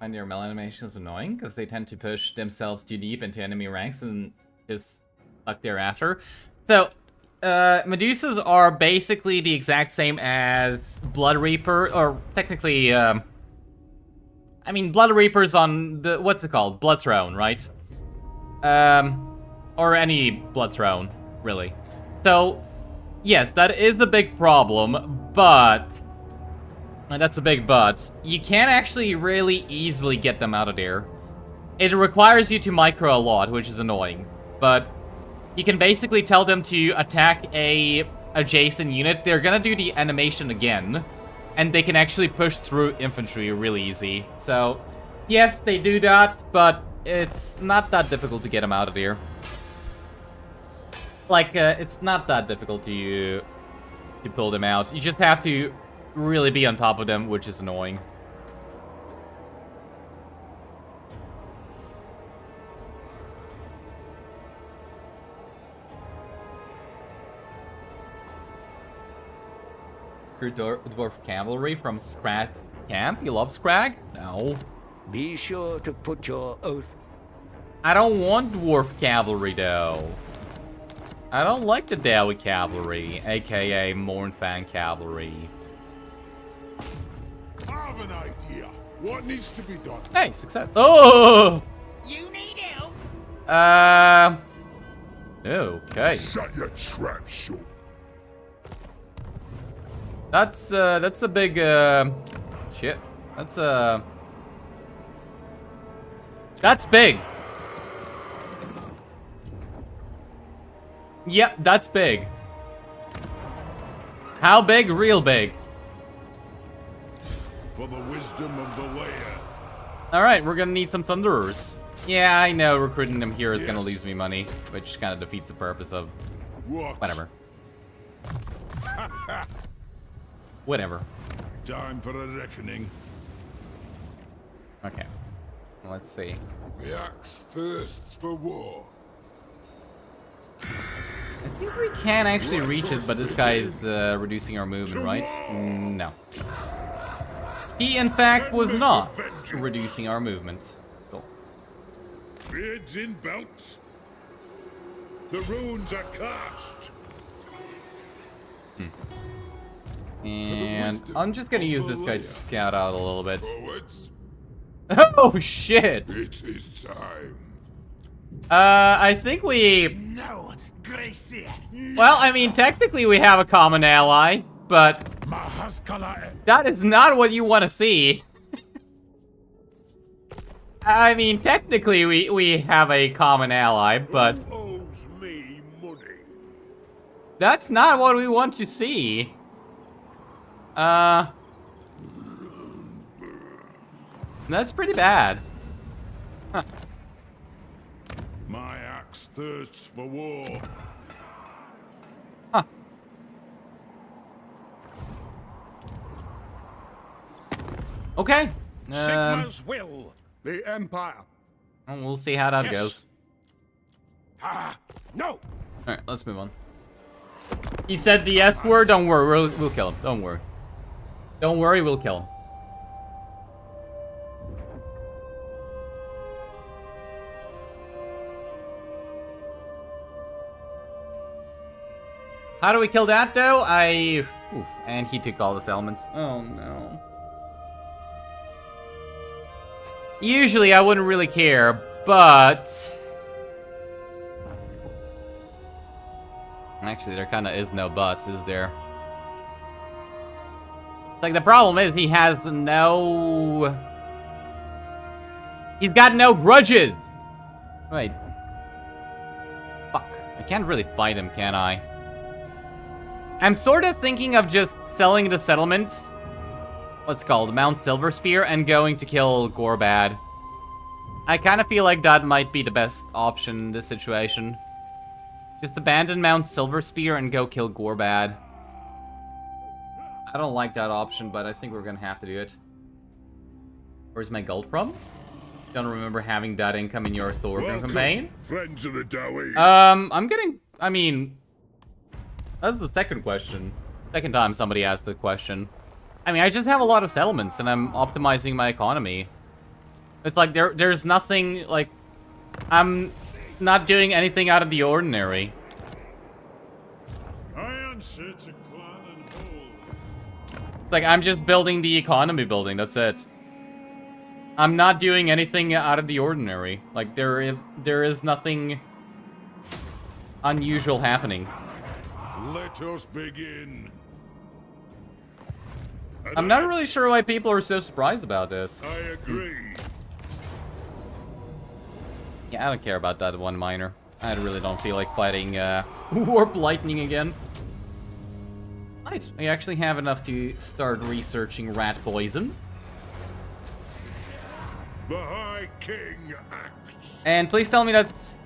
Find their melee animations annoying because they tend to push themselves too deep into enemy ranks and just suck thereafter. So, Medusas are basically the exact same as Blood Reaper, or technically, I mean, Blood Reaper's on the, what's it called? Blood Throne, right? Or any Blood Throne, really. So, yes, that is a big problem, but... And that's a big but. You can't actually really easily get them out of there. It requires you to micro a lot, which is annoying. But you can basically tell them to attack a adjacent unit. They're gonna do the animation again. And they can actually push through infantry really easy. So, yes, they do that, but it's not that difficult to get them out of there. Like, it's not that difficult to pull them out. You just have to really be on top of them, which is annoying. Dwarf cavalry from Scrag camp? You love Scrag? No. Be sure to put your oath. I don't want dwarf cavalry though. I don't like the Dowie cavalry, aka Mournfang cavalry. I have an idea. What needs to be done? Hey, success. Oh! You need help. Okay. Shut your trap shop. That's a big, shit. That's big. Yep, that's big. How big? Real big. For the wisdom of the layer. Alright, we're gonna need some Thunderers. Yeah, I know recruiting them here is gonna Yes. lose me money, which kind of defeats the purpose of... What? Whatever. Whatever. Time for a reckoning. Okay. Let's see. The axe thirsts for war. I think we can actually reach it, but this guy is reducing our movement, right? No. He, in fact, was not reducing our movement. Cool. Beards in belts. The runes are cast. And I'm just gonna use this guy to scout out a little bit. Forwards. Oh, shit! It is time. I think we... No, Gracie. Well, I mean, technically we have a common ally, but that is not what you want to see. I mean, technically we have a common ally, but Who owes me money? that's not what we want to see. That's pretty bad. Huh. My axe thirsts for war. Huh. Okay. Sigma's will. The Empire. Well, we'll see how that Yes. goes. No! Alright, let's move on. He said the S word, don't worry, we'll kill him. Don't worry. Don't worry, we'll kill him. How do we kill that, though? Oof, and he took all the elements. Oh, no. Usually, I wouldn't really care, but... Actually, there kind of is no buts, is there? It's like, the problem is he has no... He's got no grudges! Wait. Fuck. I can't really fight him, can I? I'm sort of thinking of just selling the settlement, what's it called, Mount Silverspear, and going to kill Gorbad. I kind of feel like that might be the best option in this situation. Just abandon Mount Silverspear and go kill Gorbad. I don't like that option, but I think we're gonna have to do it. Where's my gold from? Don't remember having that income in your Thorgrim campaign. Friends of the Dowie. I'm getting, I mean... That's the second question. Second time somebody asked the question. I mean, I just have a lot of settlements, and I'm optimizing my economy. It's like there's nothing, like, I'm not doing anything out of the ordinary. I answer to clan and hold. It's like I'm just building the economy building, that's it. I'm not doing anything out of the ordinary. Like, there is nothing unusual happening. Let us begin. I'm not really sure why people are so surprised about this. I agree. Yeah, I don't care about that one miner. I really don't feel like fighting Warp Lightning again. Nice. We actually have enough to start researching rat poison. The High King acts. And please tell me that's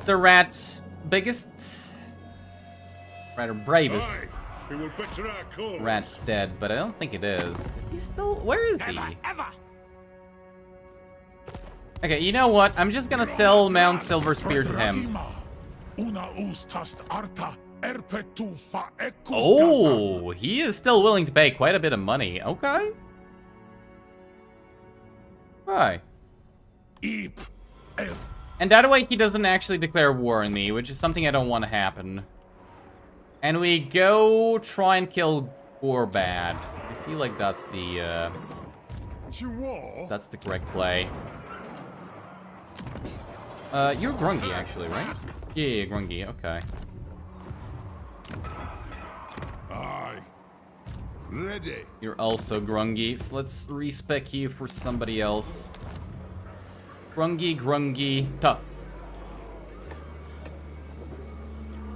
the rat's biggest, rather bravest Aye, we will better our cause. rat's dead, but I don't think it is. Is he still? Where is he? Ever. Okay, you know what? I'm just gonna sell Mount Silver Spear to him. Oh, he is still willing to pay quite a bit of money. Okay. Right. And that way he doesn't actually declare war on me, which is something I don't want to happen. And we go try and kill Gorbad. I feel like that's the correct play. You're Grungy actually, right? Yeah, Grungy, okay. Aye. Ready. You're also Grungy, so let's respec you for somebody else. Grungy, tough.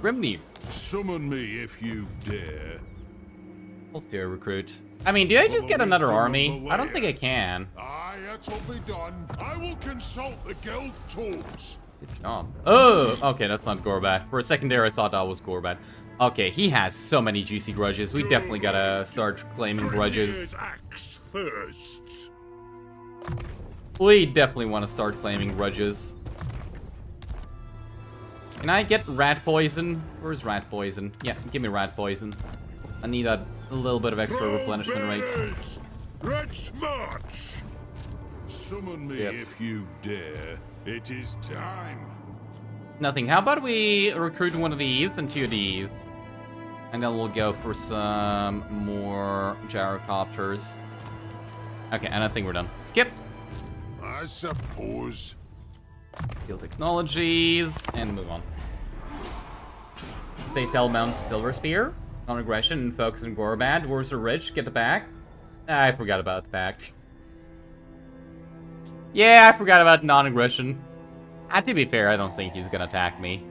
Grimney. Summon me if you dare. Let's do a recruit. I mean, do I just get another army? I don't think I can. Aye, it'll be done. I will consult the guild tools. Good job. Oh, okay, that's not Gorbad. For a second there, I thought that was Gorbad. Okay, he has so many juicy grudges. We definitely gotta start claiming grudges. Axe thirsts. We definitely want to start claiming grudges. Can I get rat poison? Where's rat poison? Yeah, give me rat poison. I need a little bit of extra replenishment rate. Let's march. Summon me Yep. if you dare. It is time. Nothing. How about we recruit one of these and two of these? And then we'll go for some more gyrocopters. Okay, and I think we're done. Skip. I suppose. Heal technologies, and move on. They sell Mount Silver Spear. Non-aggression and focus on Gorbad. Dwarves are rich. Get the pack. I forgot about the pack. Yeah, I forgot about non-aggression. To be fair, I don't think he's gonna attack me.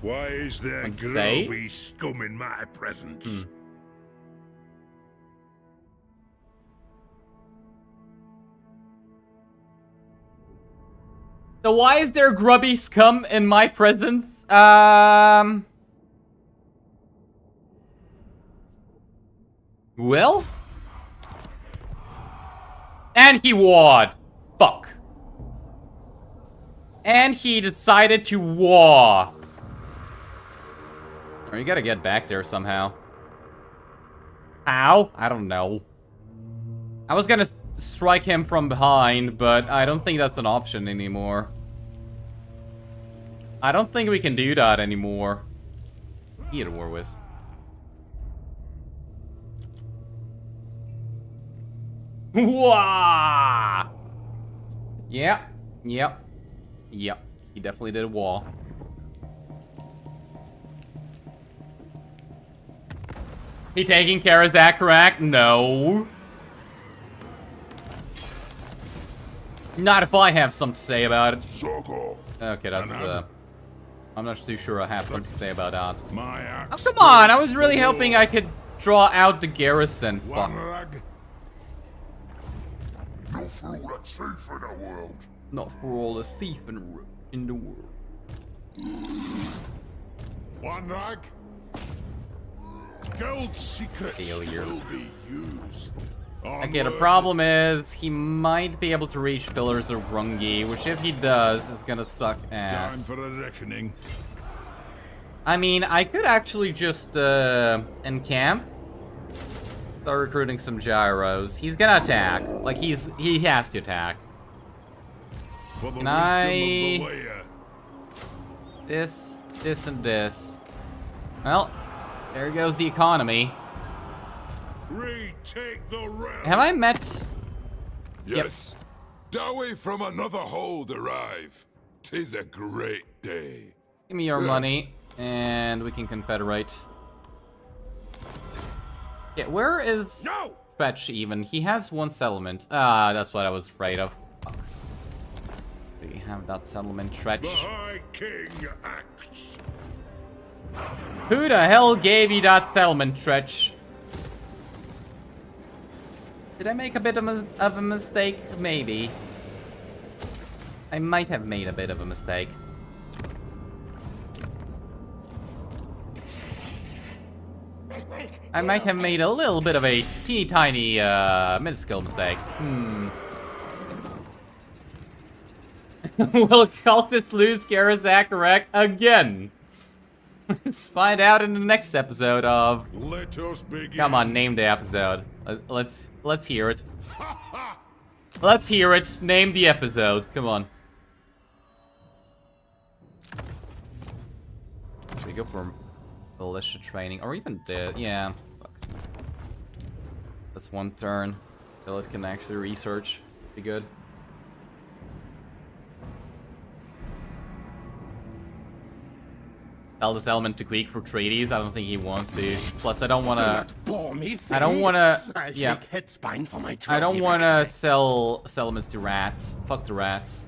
Why is there Let's say. grubby scum in my presence? So why is there grubby scum in my presence? Well? And he ward. Fuck. And he decided to war. Oh, you gotta get back there somehow. How? I don't know. I was gonna strike him from behind, but I don't think that's an option anymore. I don't think we can do that anymore. He had a war with. Wah! Yep. He definitely did a wall. He taking care of Zacharak? No. Not if I have something to say about it. Okay, that's, I'm not too sure I have something to say about that. Oh, come on! I was really hoping I could draw out the garrison. Fuck. Not for all that's safe in the world. Not for all the thief in the world. One rag. Guild secrets Failure. will be used. Okay, the problem is he might be able to reach Pillars of Grungy, which if he does, it's gonna suck Time ass. for a reckoning. I mean, I could actually just encamp Start recruiting some gyros. He's gonna attack. Like, he has to attack. For the Can wisdom I- of the layer. This, and this. Well, there goes the economy. Retake the realm. Have I met... Yes. Dowie from another hold arrive. 'Tis a great day. Give me your Yes. money, and we can confederate. Yeah, where is No! Fetch even? He has one settlement. Ah, that's what I was afraid of. Fuck. Do you have that settlement, The Tretch? High King acts. Who the hell gave you that settlement, Tretch? Did I make a bit of a mistake? Maybe. I might have made a bit of a mistake. I might have made a little bit of a teeny tiny minuscule mistake. Will cultists lose Karazak again? Let's find out in the next episode of... Let us begin. Come on, name the episode. Let's hear it. Let's hear it. Name the episode. Come on. Should we go for militia training, or even yeah. Fuck. That's one turn. So it can actually research. Be good. Tell this element to tweak for treaties. I don't think he wants to. Plus, I don't want to. Bore me, I don't thing. want to. I'll Yeah. take head spine for my I don't trophy want to victory. sell settlements to rats. Fuck the rats.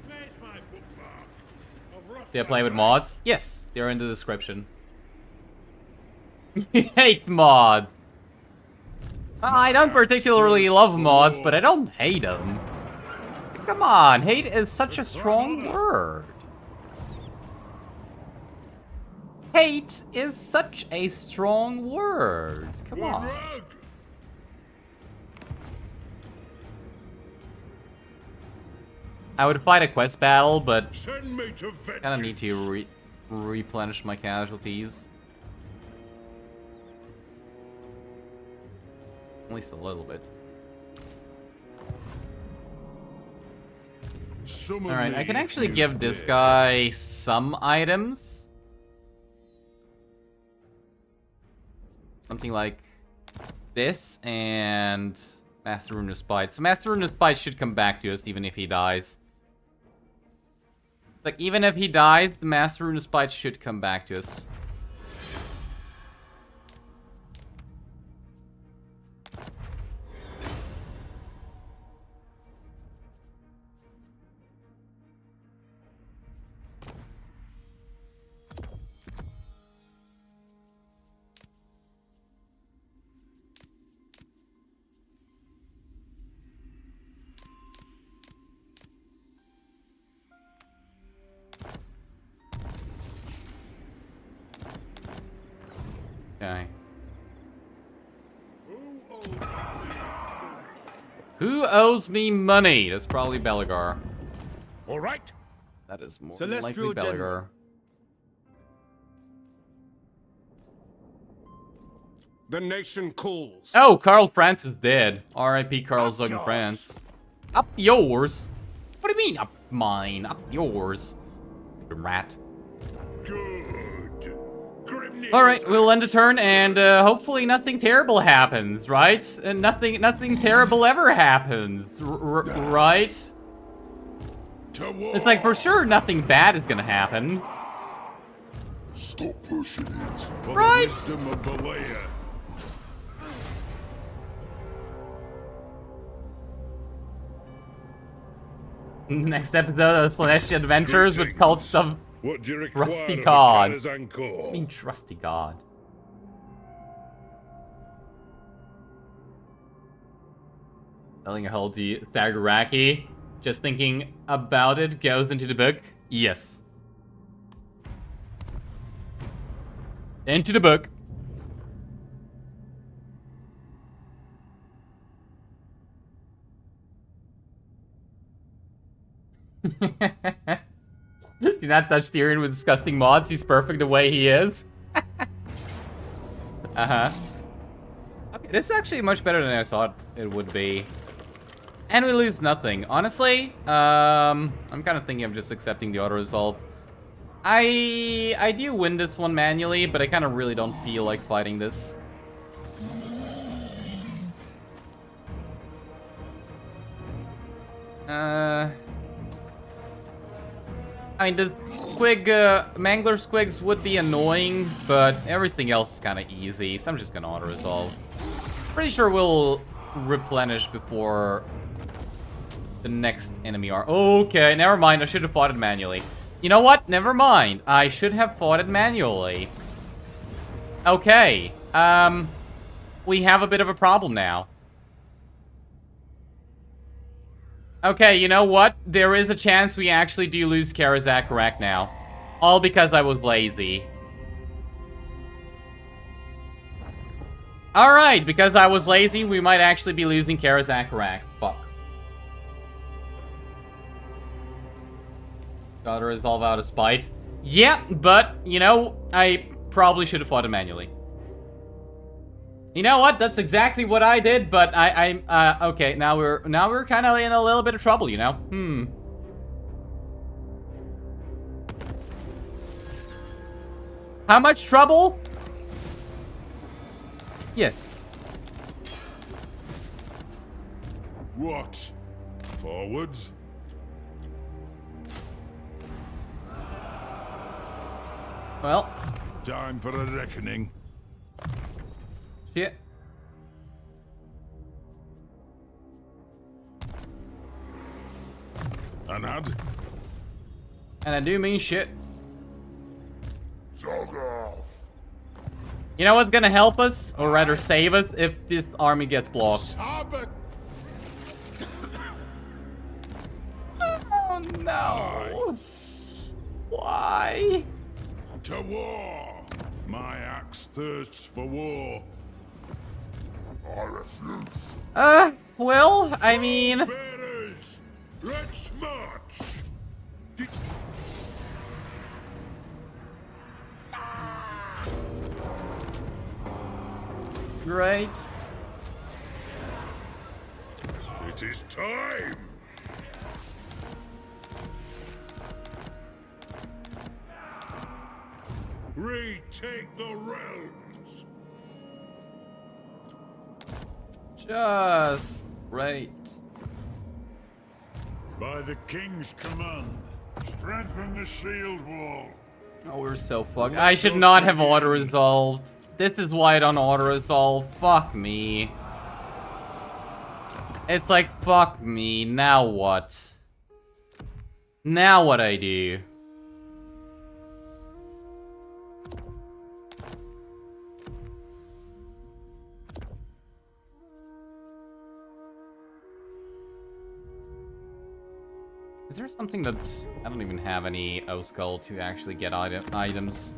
There's my bookmark of rough Do I play with mods? Yes, they're in the description. Hate mods. I don't particularly love mods, but I don't hate them. Come on, hate is such a strong word. Hate is such a strong word. Come on. Rug. I would fight a quest battle, but Send me to vengeance. kind of need to replenish my casualties. At least a little bit. Summon Alright, I me can if actually you give this dare. guy some items. Something like this and Master Rune of Spite. So Master Rune of Spite should come back to us even if he dies. Like, even if he dies, the Master Rune of Spite should come back to us. Okay. Who owes me money? That's probably Belagar. All right. That is more than likely Celestial Belagar. General. The nation calls. Oh, Karl France is dead. R.I.P. Karl Zug yours. France. Up yours? What do you mean up mine? Up yours. Rat. Good. Grimness. Alright, we'll end a turn and hopefully nothing terrible happens, right? And nothing terrible ever happens, right? To war. It's like for sure nothing bad is gonna happen. Stop pushing it. For Right. the wisdom of the layer. Next episode of Slaneshi Adventures with Greetings. cults of... What do you require Rusty of the God. Karazhan Corps? I mean, trusty god. Telling a whole to Sagaraki. Just thinking about it goes into the book. Yes. Into the book. Do not touch Tyrion with disgusting mods. He's perfect the way he is. Uh-huh. It is actually much better than I thought it would be. And we lose nothing. Honestly, I'm kind of thinking of just accepting the auto-resolve. I do win this one manually, but I kind of really don't feel like fighting this. I mean, the squig, Mangler squigs would be annoying, but everything else is kind of easy, so I'm just gonna auto-resolve. Pretty sure we'll replenish before the next enemy are. Okay, never mind, I should have fought it manually. You know what? Never mind. I should have fought it manually. Okay. We have a bit of a problem now. Okay, you know what? There is a chance we actually do lose Karazak now. All because I was lazy. Alright, because I was lazy, we might actually be losing Karazak. Fuck. Gotta resolve out of spite. Yeah, but, you know, I probably should have fought it manually. You know what? That's exactly what I did, but okay, now we're kind of in a little bit of trouble, you know? How much trouble? Yes. What? Forwards? Well. Time for a reckoning. Shit. Anad? And I do mean shit. Jog off. You know what's gonna help us, or rather save us, if this army gets blocked? Sabbath. Oh no. Why? To war. My axe thirsts for war. I refuse. Well, I mean... Bearers, let's march. Great. It is time. Retake the realms. Just right. By the king's command, strengthen the shield wall. Oh, we're so fucked. I should not have auto-resolved. This is why I don't auto-resolve. Fuck me. It's like, fuck me. Now what? Now what I do? Is there something that... I don't even have any O-Skull to actually get items.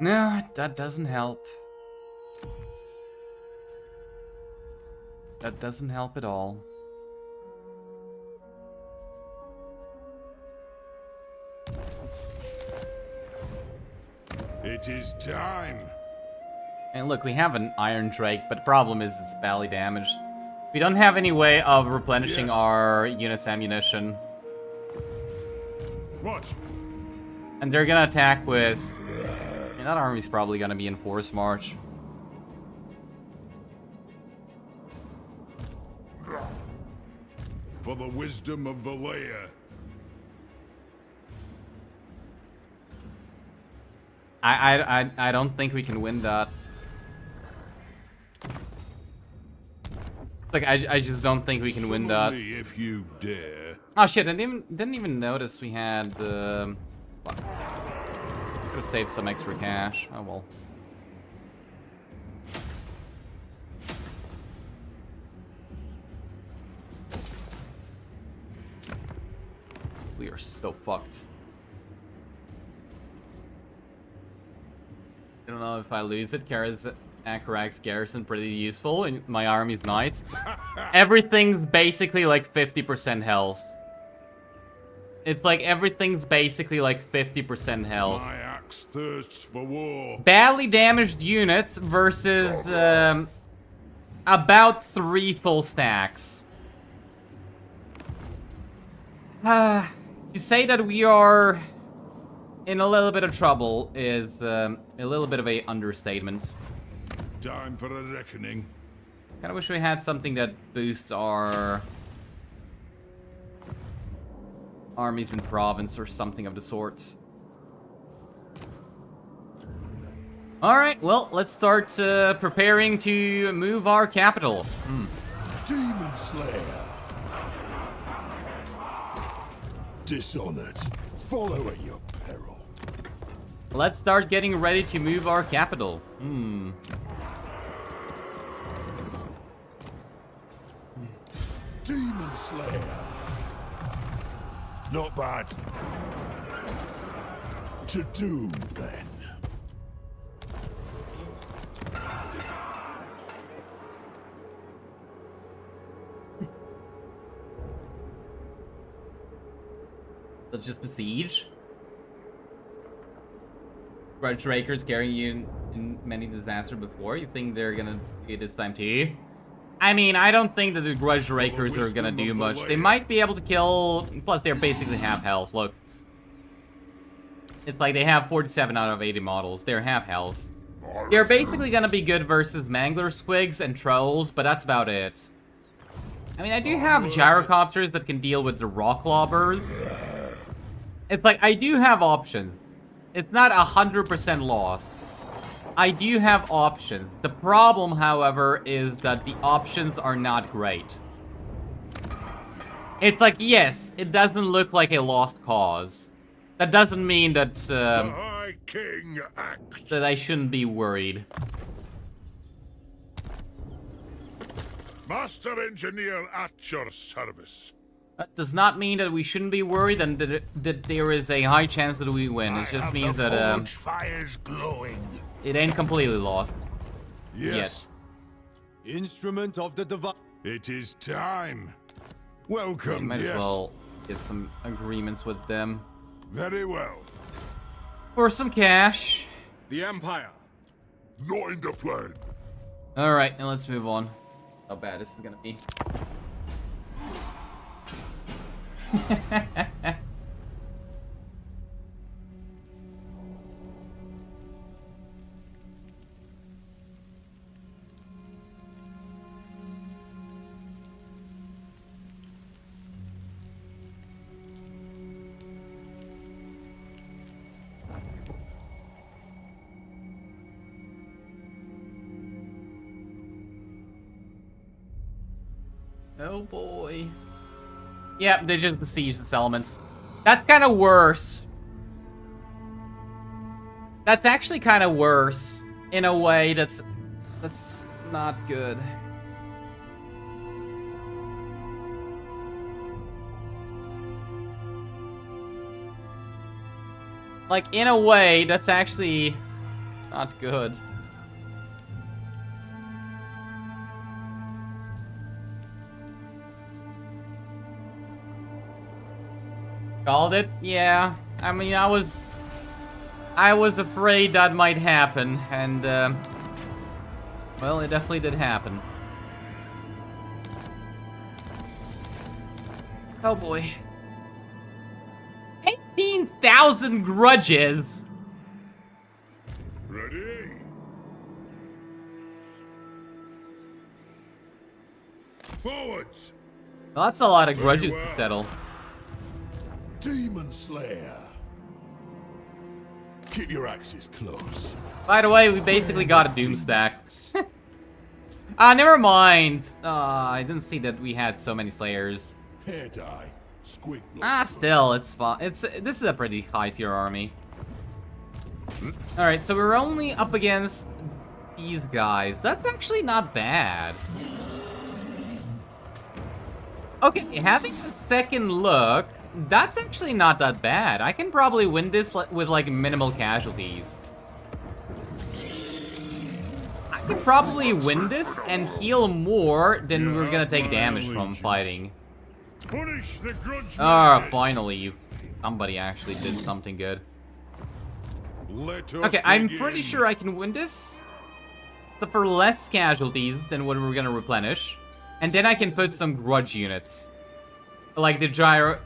No, that doesn't help. That doesn't help at all. It is time. And look, we have an Iron Drake, but the problem is it's badly damaged. We don't have any way of replenishing our unit's ammunition. What? And they're gonna attack with... Yeah, that army's probably gonna be in force march. For the wisdom of Valea. I don't think we can win that. Like, I just don't think we can win that. Summon me if you dare. Oh shit, I didn't even notice we had the... Could have saved some extra cash. Oh well. We are so fucked. I don't know if I lose it. Akarak's garrison pretty useful, and my army's nice. Everything's basically like 50% health. It's like everything's basically like 50% health. My axe thirsts for war. Badly damaged units versus about 3 full stacks. To say that we are in a little bit of trouble is a little bit of a understatement. Time for a reckoning. Kinda wish we had something that boosts our armies in province or something of the sort. Alright, well, let's start preparing to move our capital. Demon Slayer. Dishonored. Follow at your peril. Let's start getting ready to move our capital. Demon Slayer. Not bad. To doom, then. Let's just besiege. Grudge Rakers carrying you in many disasters before. You think they're gonna do it this time too? I mean, I don't think that the Grudge Rakers are gonna do much. They might be able to kill... Plus, they're basically half health. Look. It's like they have 47 out of 80 models. They're half health. They're basically gonna be good versus Mangler Squigs and Trolls, but that's about it. I mean, I do have Gyrocopters that can deal with the Rock Lobbers. It's like, I do have options. It's not 100% lost. I do have options. The problem, however, is that the options are not great. It's like, yes, it doesn't look like a lost cause. That doesn't mean that, The High King acts. that I shouldn't be worried. Master Engineer at your service. That does not mean that we shouldn't be worried and that there is a high chance that we win. It just means that, fires glowing. it ain't completely lost. Yes. Instrument of the divine. It is time. We Welcome, might yes. as well get some agreements with them. Very well. For some cash. The Empire. Not in the plan. Alright, and let's move on. How bad this is gonna be. Oh boy. Yeah, they just besieged the settlement. That's kind of worse. That's actually kind of worse. In a way, that's not good. Like, in a way, that's actually not good. Called it? Yeah. I mean, I was afraid that might happen, and, well, it definitely did happen. Oh boy. 18,000 grudges! Ready? Forwards! Well, that's a lot of grudges to settle. Demon Slayer. Keep your axes close. By the way, we basically got a doom stack. Never mind. I didn't see that we had so many slayers. Hair dye. Squig. Still, it's fine. This is a pretty high tier army. Alright, so we're only up against these guys. That's actually not bad. Okay, having a second look, that's actually not that bad. I can probably win this with, like, minimal casualties. I can probably win this and heal more than we're gonna take damage from fighting. Punish the grudge. Ah, finally. Somebody actually did something good. Let us Okay, I'm begin. pretty sure I can win this. Except for less casualties than what we're gonna replenish. And then I can put some grudge units. Like the gyro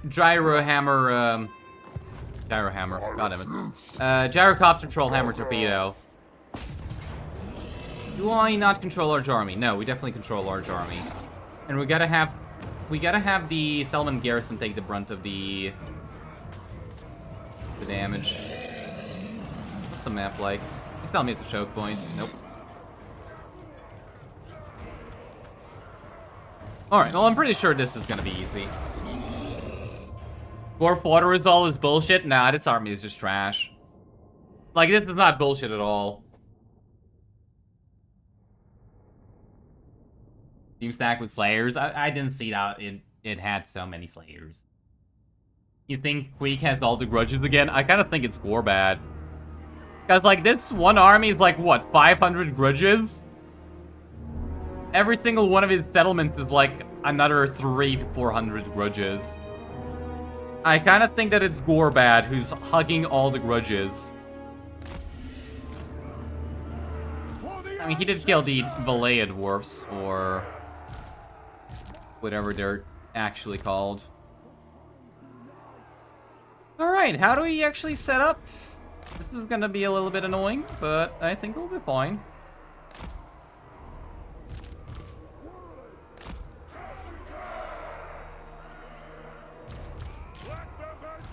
hammer, god damn it. Gyrocopter troll hammer torpedo. Do I not control large army? No, we definitely control large army. And we gotta have the Selman garrison take the brunt of the damage. What's the map like? Please tell me it's a choke point. Nope. Alright, well I'm pretty sure this is gonna be easy. Dwarf autoresolve is bullshit? Nah, this army is just trash. Like, this is not bullshit at all. Team stack with slayers? I didn't see that it had so many slayers. You think Queek has all the grudges again? I kind of think it's gore bad. Because, like, this one army is like, what, 500 grudges? Every single one of his settlements is like another 300 to 400 grudges. I kind of think that it's Gorbad who's hugging all the grudges. I mean, he did kill the Valea dwarfs, or whatever they're actually called. Alright, how do we actually set up? This is gonna be a little bit annoying, but I think we'll be fine.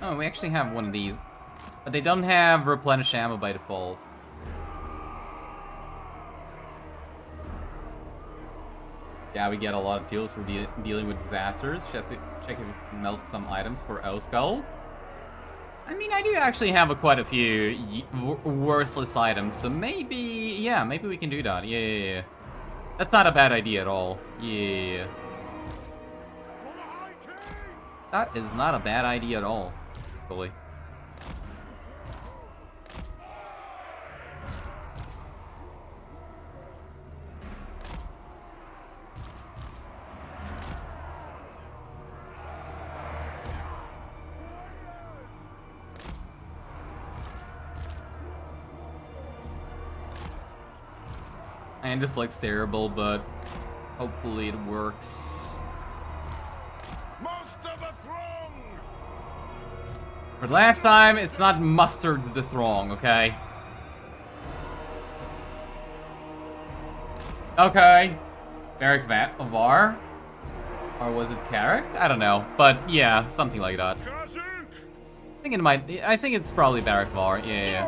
Oh, we actually have one of these. But they don't have replenish ammo by default. Yeah, we get a lot of deals for dealing with disasters. Check if we can melt some items for Osgold. I mean, I do actually have quite a few worthless items, so maybe, yeah, maybe we can do that. Yeah. That's not a bad idea at all. Yeah. That is not a bad idea at all. Fully. And this looks terrible, but hopefully it works. But last time, it's not mustered the throng, okay? Okay. Varric Var? Or was it Carrick? I don't know. But yeah, something like that. I think it might be. I think it's probably Varric Var. Yeah.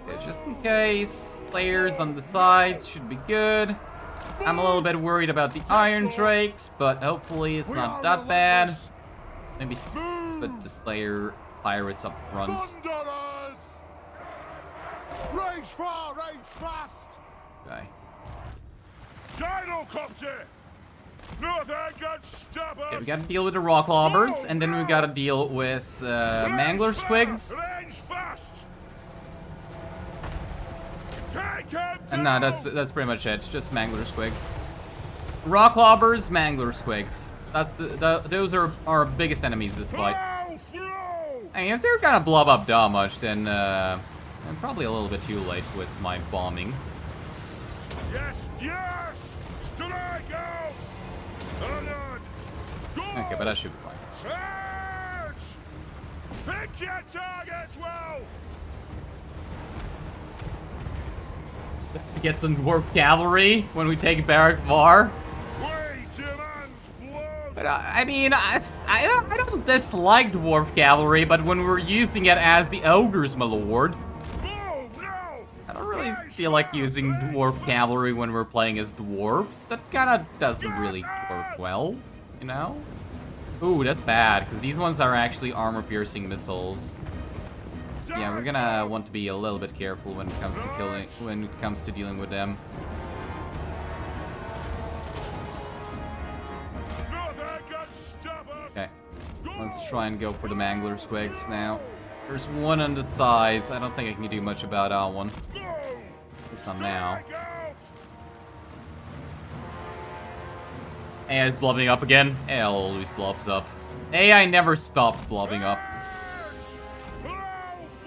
Okay, just in case. Slayers on the sides should be good. I'm a little bit worried about the Iron Drakes, but hopefully it's not that bad. Maybe put the Slayer pirates up front. Range far, range fast. Okay. Gyrocopter. Nothing can stop us. Okay, we gotta deal with the Rock Lobbers, and then we gotta deal with Mangler Squigs. Range fast. Take him And no, that's pretty much it. Just Mangler Squigs. Rock Lobbers, Mangler Squigs. Those are our biggest enemies this fight. I mean, if they're gonna blow up that much, then I'm probably a little bit too late with my bombing. Yes, yes. Strike out. Okay, but that should be fine. Charge. Pick your targets well. Get some dwarf cavalry when we take Barrack Var. But I mean, I don't dislike dwarf cavalry, but when we're using it as the ogres, my lord, I don't really feel like using dwarf cavalry when we're playing as dwarves. That kind of doesn't really work well, you know? Ooh, that's bad, because these ones are actually armor-piercing missiles. Yeah, we're gonna want to be a little bit careful when it comes to dealing with them. Okay, let's try and go for the Mangler Squigs now. There's one on the sides. I don't think I can do much about that one. At least not now. AI is blobbing up again. AI always blobs up. AI never stops blobbing up.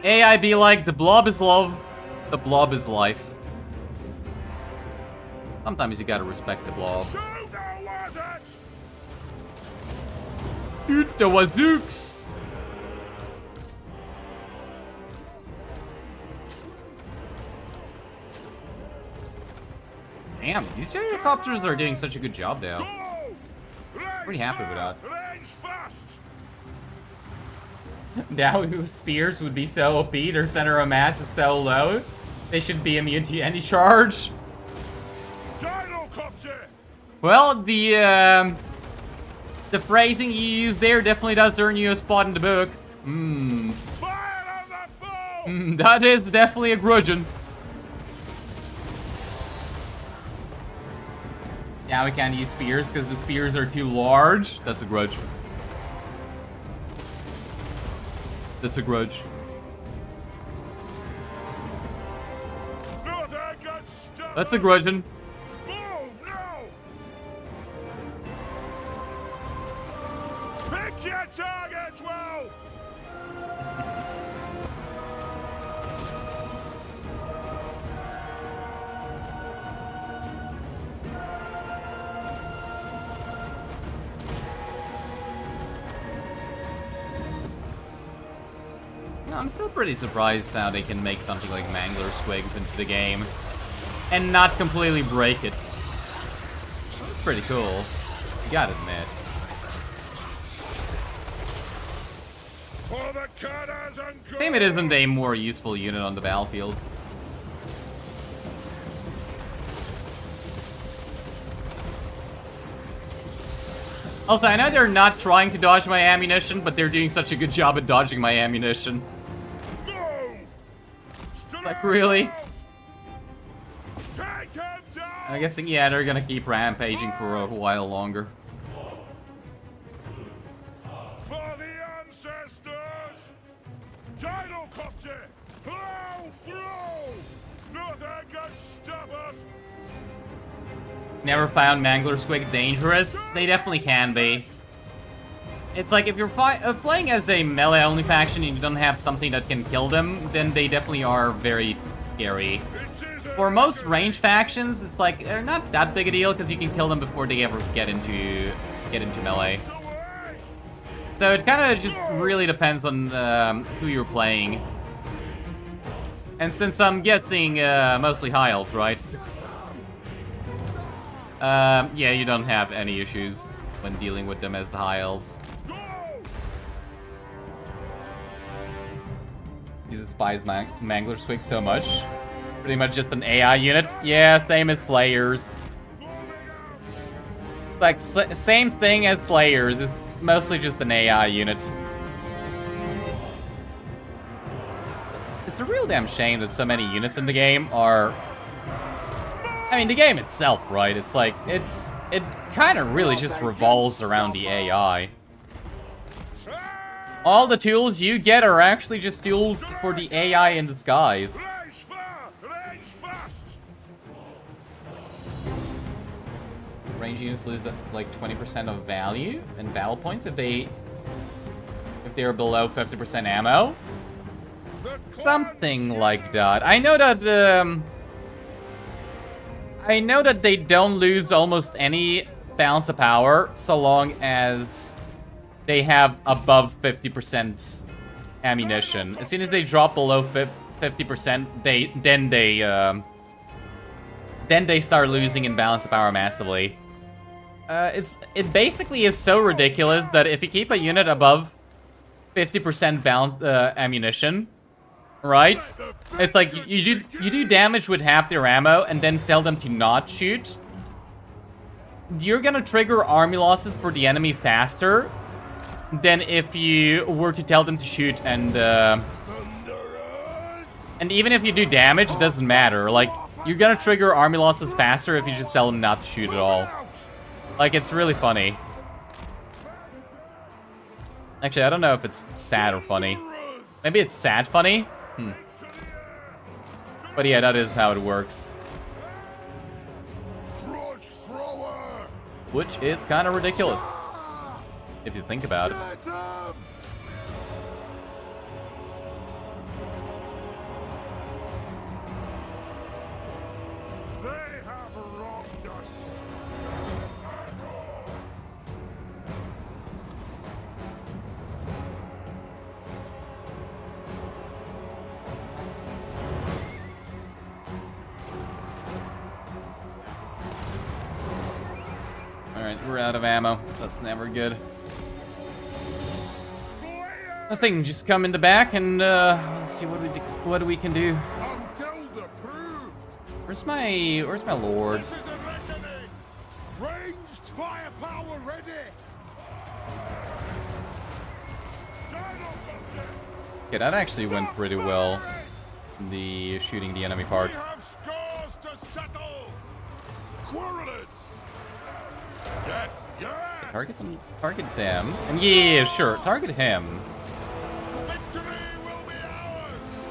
AI be like, the blob is love, the blob is life. Sometimes you gotta respect the blob. Shoot the wazooks! Damn, these helicopters are doing such a good job though. Pretty happy with that. Now spears would be so OP, their center of mass is so low, they should be immune to any charge. Well, the phrasing you use there definitely does earn you a spot in the book. That is definitely a grudgeon. Now we can't use spears because the spears are too large. That's a grudge. That's a grudge. That's a grudgeon. Pick your targets well. I'm still pretty surprised how they can make something like Mangler Squigs into the game and not completely break it. It's pretty cool, you gotta admit. Shame it isn't a more useful unit on the battlefield. Also, I know they're not trying to dodge my ammunition, but they're doing such a good job at dodging my ammunition. Like, really? I'm guessing, yeah, they're gonna keep rampaging for a while longer. For the ancestors! Gyrocopter! Plow through! Nothing can stop us! Never found Mangler Squig dangerous? They definitely can be. It's like if you're playing as a melee-only faction and you don't have something that can kill them, then they definitely are very scary. For most range factions, it's like they're not that big a deal because you can kill them before they ever get into melee. So it kind of just really depends on who you're playing. And since I'm guessing mostly high elves, right? Yeah, you don't have any issues when dealing with them as the high elves. He despises Mangler Swig so much. Pretty much just an AI unit. Yeah, same as Slayers. Like, same thing as Slayers. It's mostly just an AI unit. It's a real damn shame that so many units in the game are... I mean, the game itself, right? It's like, it kind of really just revolves around the AI. All the tools you get are actually just tools for the AI in disguise. Range units lose like 20% of value and battle points if they're below 50% ammo. Something like that. I know that they don't lose almost any balance of power so long as they have above 50% ammunition. As soon as they drop below 50%, then they start losing in balance of power massively. It basically is so ridiculous that if you keep a unit above 50% balance ammunition, right? It's like you do damage with half their ammo and then tell them to not shoot. You're gonna trigger army losses for the enemy faster than if you were to tell them to shoot, and even if you do damage, it doesn't matter. Like, you're gonna trigger army losses faster if you just tell them not to shoot at all. Like, it's really funny. Actually, I don't know if it's sad or funny. Maybe it's sad funny? But yeah, that is how it works. Grudge thrower! Which is kind of ridiculous, if you think about it. Get 'em! They have wronged us. Alright, we're out of ammo. That's never good. Let's see, just come in the back and let's see what we can do. Unguild approved. Where's my lord? This is a reckoning. Ranged firepower ready. Okay, that actually went pretty well. The shooting the enemy part. We have scores to settle. Quarrelers! Yes, yes! Target them. And yeah, sure, target him. Victory will be ours.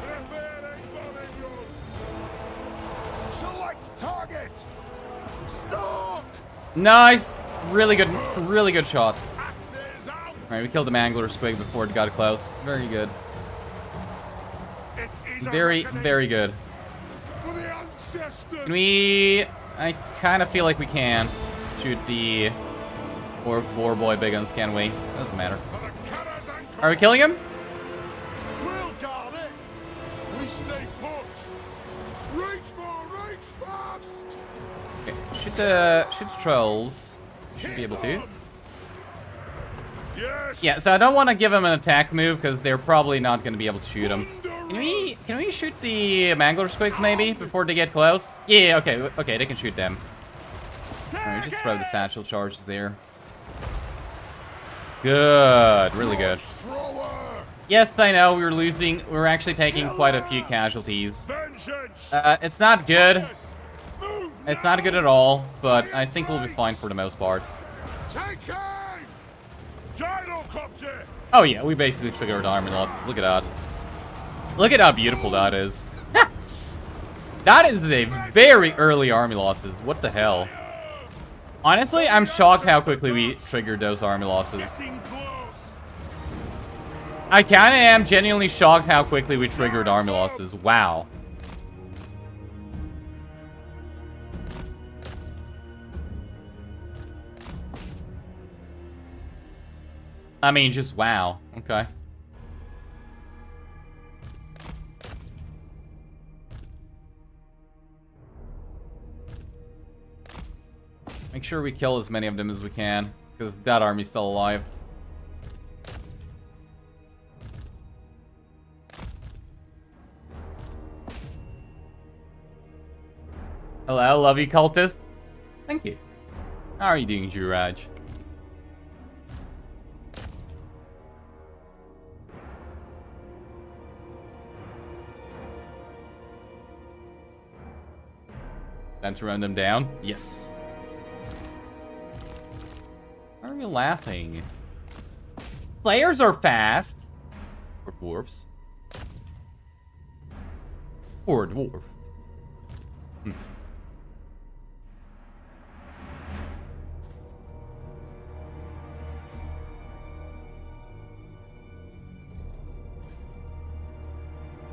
Preparing bombing room. Select target. Stalk. Nice! Really good shot. Axes out. Alright, we killed the Mangler Squig before it got close. Very good. It is a Very reckoning good. for the ancestors. Can we... I kind of feel like we can't shoot the war boy big guns, can we? Doesn't matter. For the cannons and Are we killing him? We'll guard it. We stay put. Reach fast. Okay, shoot the trolls. Should be able to. Yes. Yeah, so I don't want to give them an attack move because they're probably not going to be able to shoot them. Can we shoot the Mangler Squigs maybe before they get close? Yeah, okay, they can shoot them. Alright, just throw the satchel charges there. Good, really good. Thrower. Yes, I know we're losing. We're actually taking quite a few casualties. Vengeance. It's not good. Move It's not good at all, but I think we'll be fine for the most part. Take aim. Gyrocopter. Oh yeah, we basically triggered army losses. Look at that. Look at how beautiful that is. That is a very early army losses. What the hell? Honestly, I'm shocked how quickly we triggered those army losses. Getting close. I kind of am genuinely shocked how quickly we triggered army losses. Wow. I mean, just wow. Okay. Make sure we kill as many of them as we can, because that army's still alive. Hello, love you, cultist. Thank you. How are you doing, GRUDGES? Time to run them down? Yes. Why are you laughing? Players are fast. Or dwarves. Or a dwarf.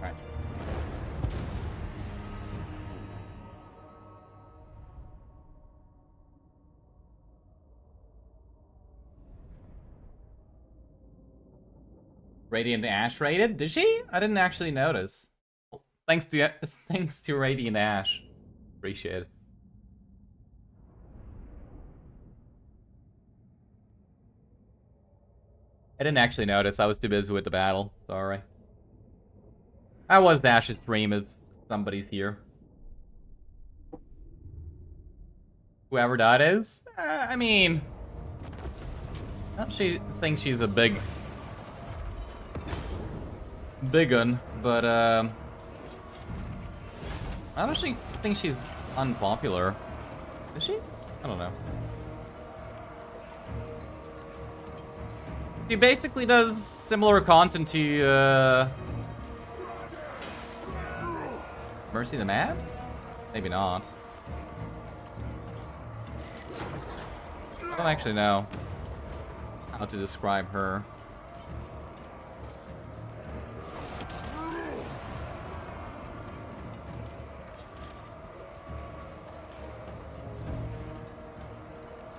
Right. Radiant Ash raided? Did she? I didn't actually notice. Thanks to Radiant Ash. Appreciate it. I didn't actually notice. I was too busy with the battle. Sorry. I was Ash's dream if somebody's here. Whoever that is. I mean... She thinks she's a big one, but I don't actually think she's unpopular. Is she? I don't know. She basically does similar content to Mercy the Mad? Maybe not. I don't actually know how to describe her.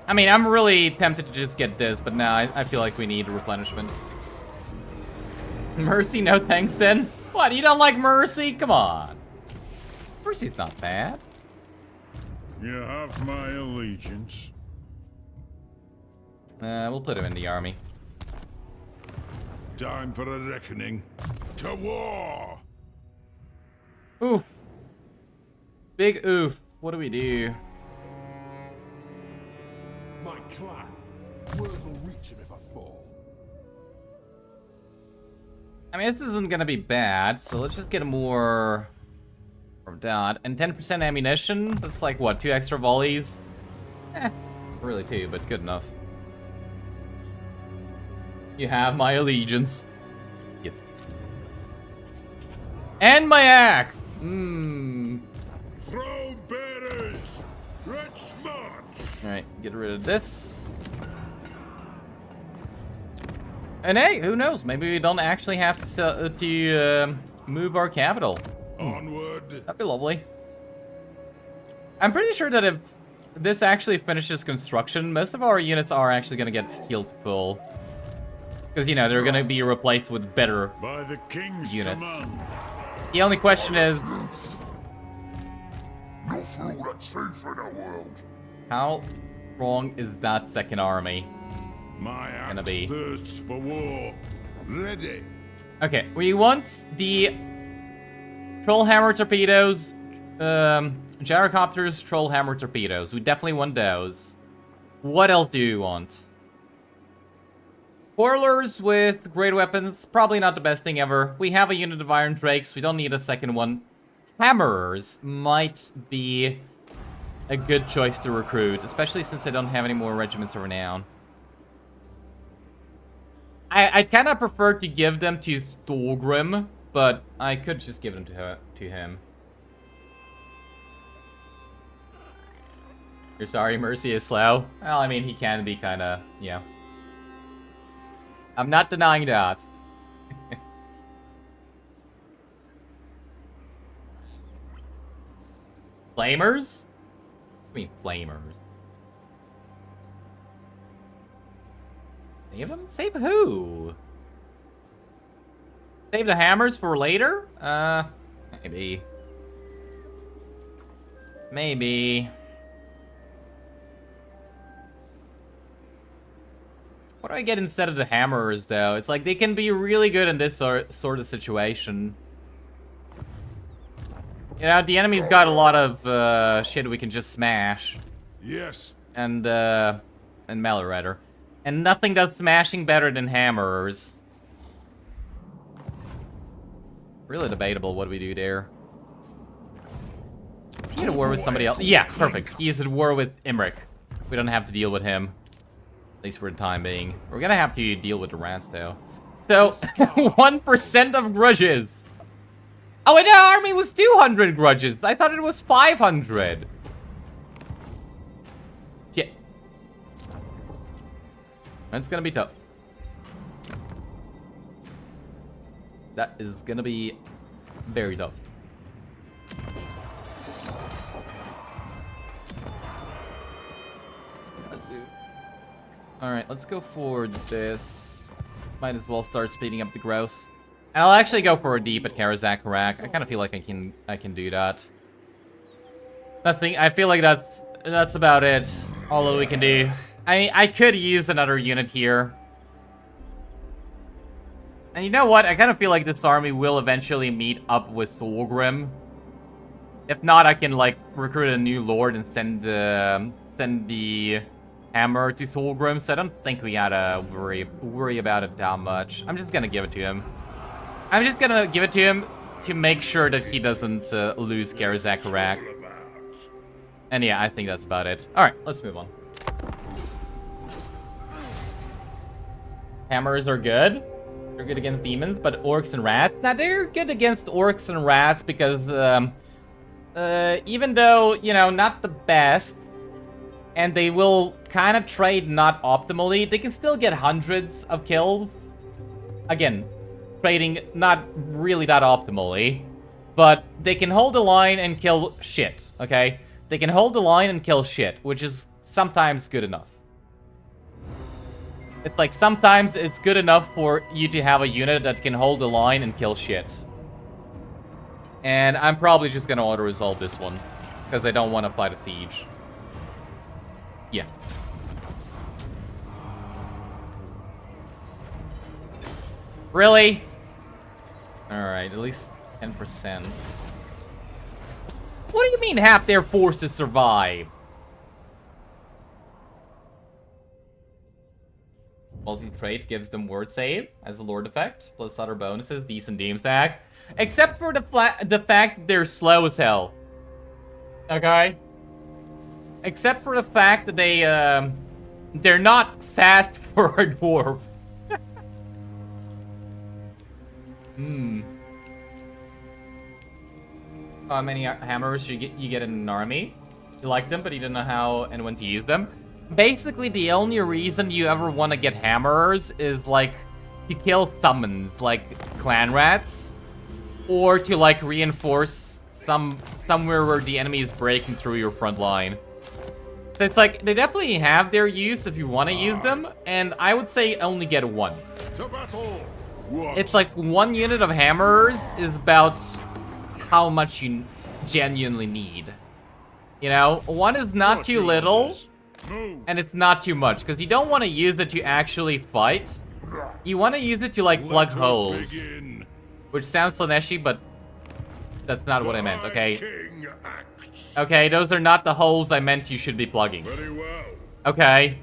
I mean, I'm really tempted to just get this, but now I feel like we need replenishment. Mercy, no thanks then? What, you don't like Mercy? Come on. Mercy's not bad. You have my allegiance. We'll put him in the army. Time for a reckoning. To war! Oof. Big oof. What do we do? My clan. Word will reach him if I fall. I mean, this isn't gonna be bad, so let's just get more of that. And 10% ammunition? That's like, what, 2 extra volleys? Really 2, but good enough. You have my allegiance. Yes. And my axe! Throw bearers! Let's march! Alright, get rid of this. And hey, who knows? Maybe we don't actually have to move our capital. Onward! That'd be lovely. I'm pretty sure that if this actually finishes construction, most of our units are actually going to get healed full. Because, you know, they're going to be replaced with better By the king's units. command. The only question is, No fool that's safe in the world. how strong is that second army? My Gonna axe be. thirsts for war. Ready. Okay, we want the troll hammer torpedoes, gyrocopters, troll hammer torpedoes. We definitely want those. What else do you want? Spoilers with great weapons, probably not the best thing ever. We have a unit of iron drakes, we don't need a second one. Hammerers might be a good choice to recruit, especially since I don't have any more regiments of renown. I kind of prefer to give them to Storgrim, but I could just give them to him. You're sorry, Mercy is slow? Well, I mean, he can be kind of, yeah. I'm not denying that. Flamers? I mean, flamers. Save them? Save who? Save the hammers for later? Maybe. Maybe. What do I get instead of the hammers, though? It's like they can be really good in this sort of situation. You know, the enemy's got a lot of shit we can just smash. Yes. And melee rider. And nothing does smashing better than hammers. Really debatable what we do there. Is he at war with somebody else? Yeah, perfect. He is at war with Imric. We don't have to deal with him. At least for the time being. We're gonna have to deal with the rats, though. So, 1% of grudges. Oh, and the army was 200 grudges. I thought it was 500. Shit. That's gonna be tough. That is gonna be very tough. Alright, let's go for this. Might as well start speeding up the growth. And I'll actually go for a deep at Karazak-Harak. I kind of feel like I can do that. I feel like that's about it. All that we can do. I could use another unit here. And you know what? I kind of feel like this army will eventually meet up with Thorgrim. If not, I can like recruit a new lord and send the hammer to Thorgrim. So I don't think we gotta worry about it that much. I'm just gonna give it to him. I'm just gonna give it to him to make sure that he doesn't lose Karazak-Harak. And yeah, I think that's about it. All right, let's move on. Hammers are good. They're good against demons, but orcs and rats. Now, they're good against orcs and rats because, even though, you know, not the best, And they will kind of trade not optimally. They can still get hundreds of kills. Again, trading not really that optimally. But they can hold the line and kill shit, okay? They can hold the line and kill shit, which is sometimes good enough. It's like sometimes it's good enough for you to have a unit that can hold the line and kill shit. And I'm probably just gonna auto-resolve this one, because I don't want to fight a siege. Yeah. Really? Alright, at least 10%. What do you mean half their forces survive? Multi-trait gives them word save as a lord effect, plus other bonuses, decent doom stack. Except for the fact that they're slow as hell. Okay? Except for the fact that they're not fast for a dwarf. How many hammers you get in an army? You like them, but you don't know how and when to use them. Basically, the only reason you ever want to get hammers is, like, to kill summons, like clan rats. Or to, like, reinforce somewhere where the enemy is breaking through your front line. So it's like, they definitely have their use if you want to use them, and I would say only get one. To battle! It's like 1 unit of hammers is about how much you genuinely need. You know, 1 is not too little, and it's not too much, because you don't want to use it to actually fight. You want to use it to, like, plug holes. Begin. Which sounds Slaneshi, but that's not what I meant, okay? King acts. Okay, those are not the holes I meant you should be plugging. Very well. Okay.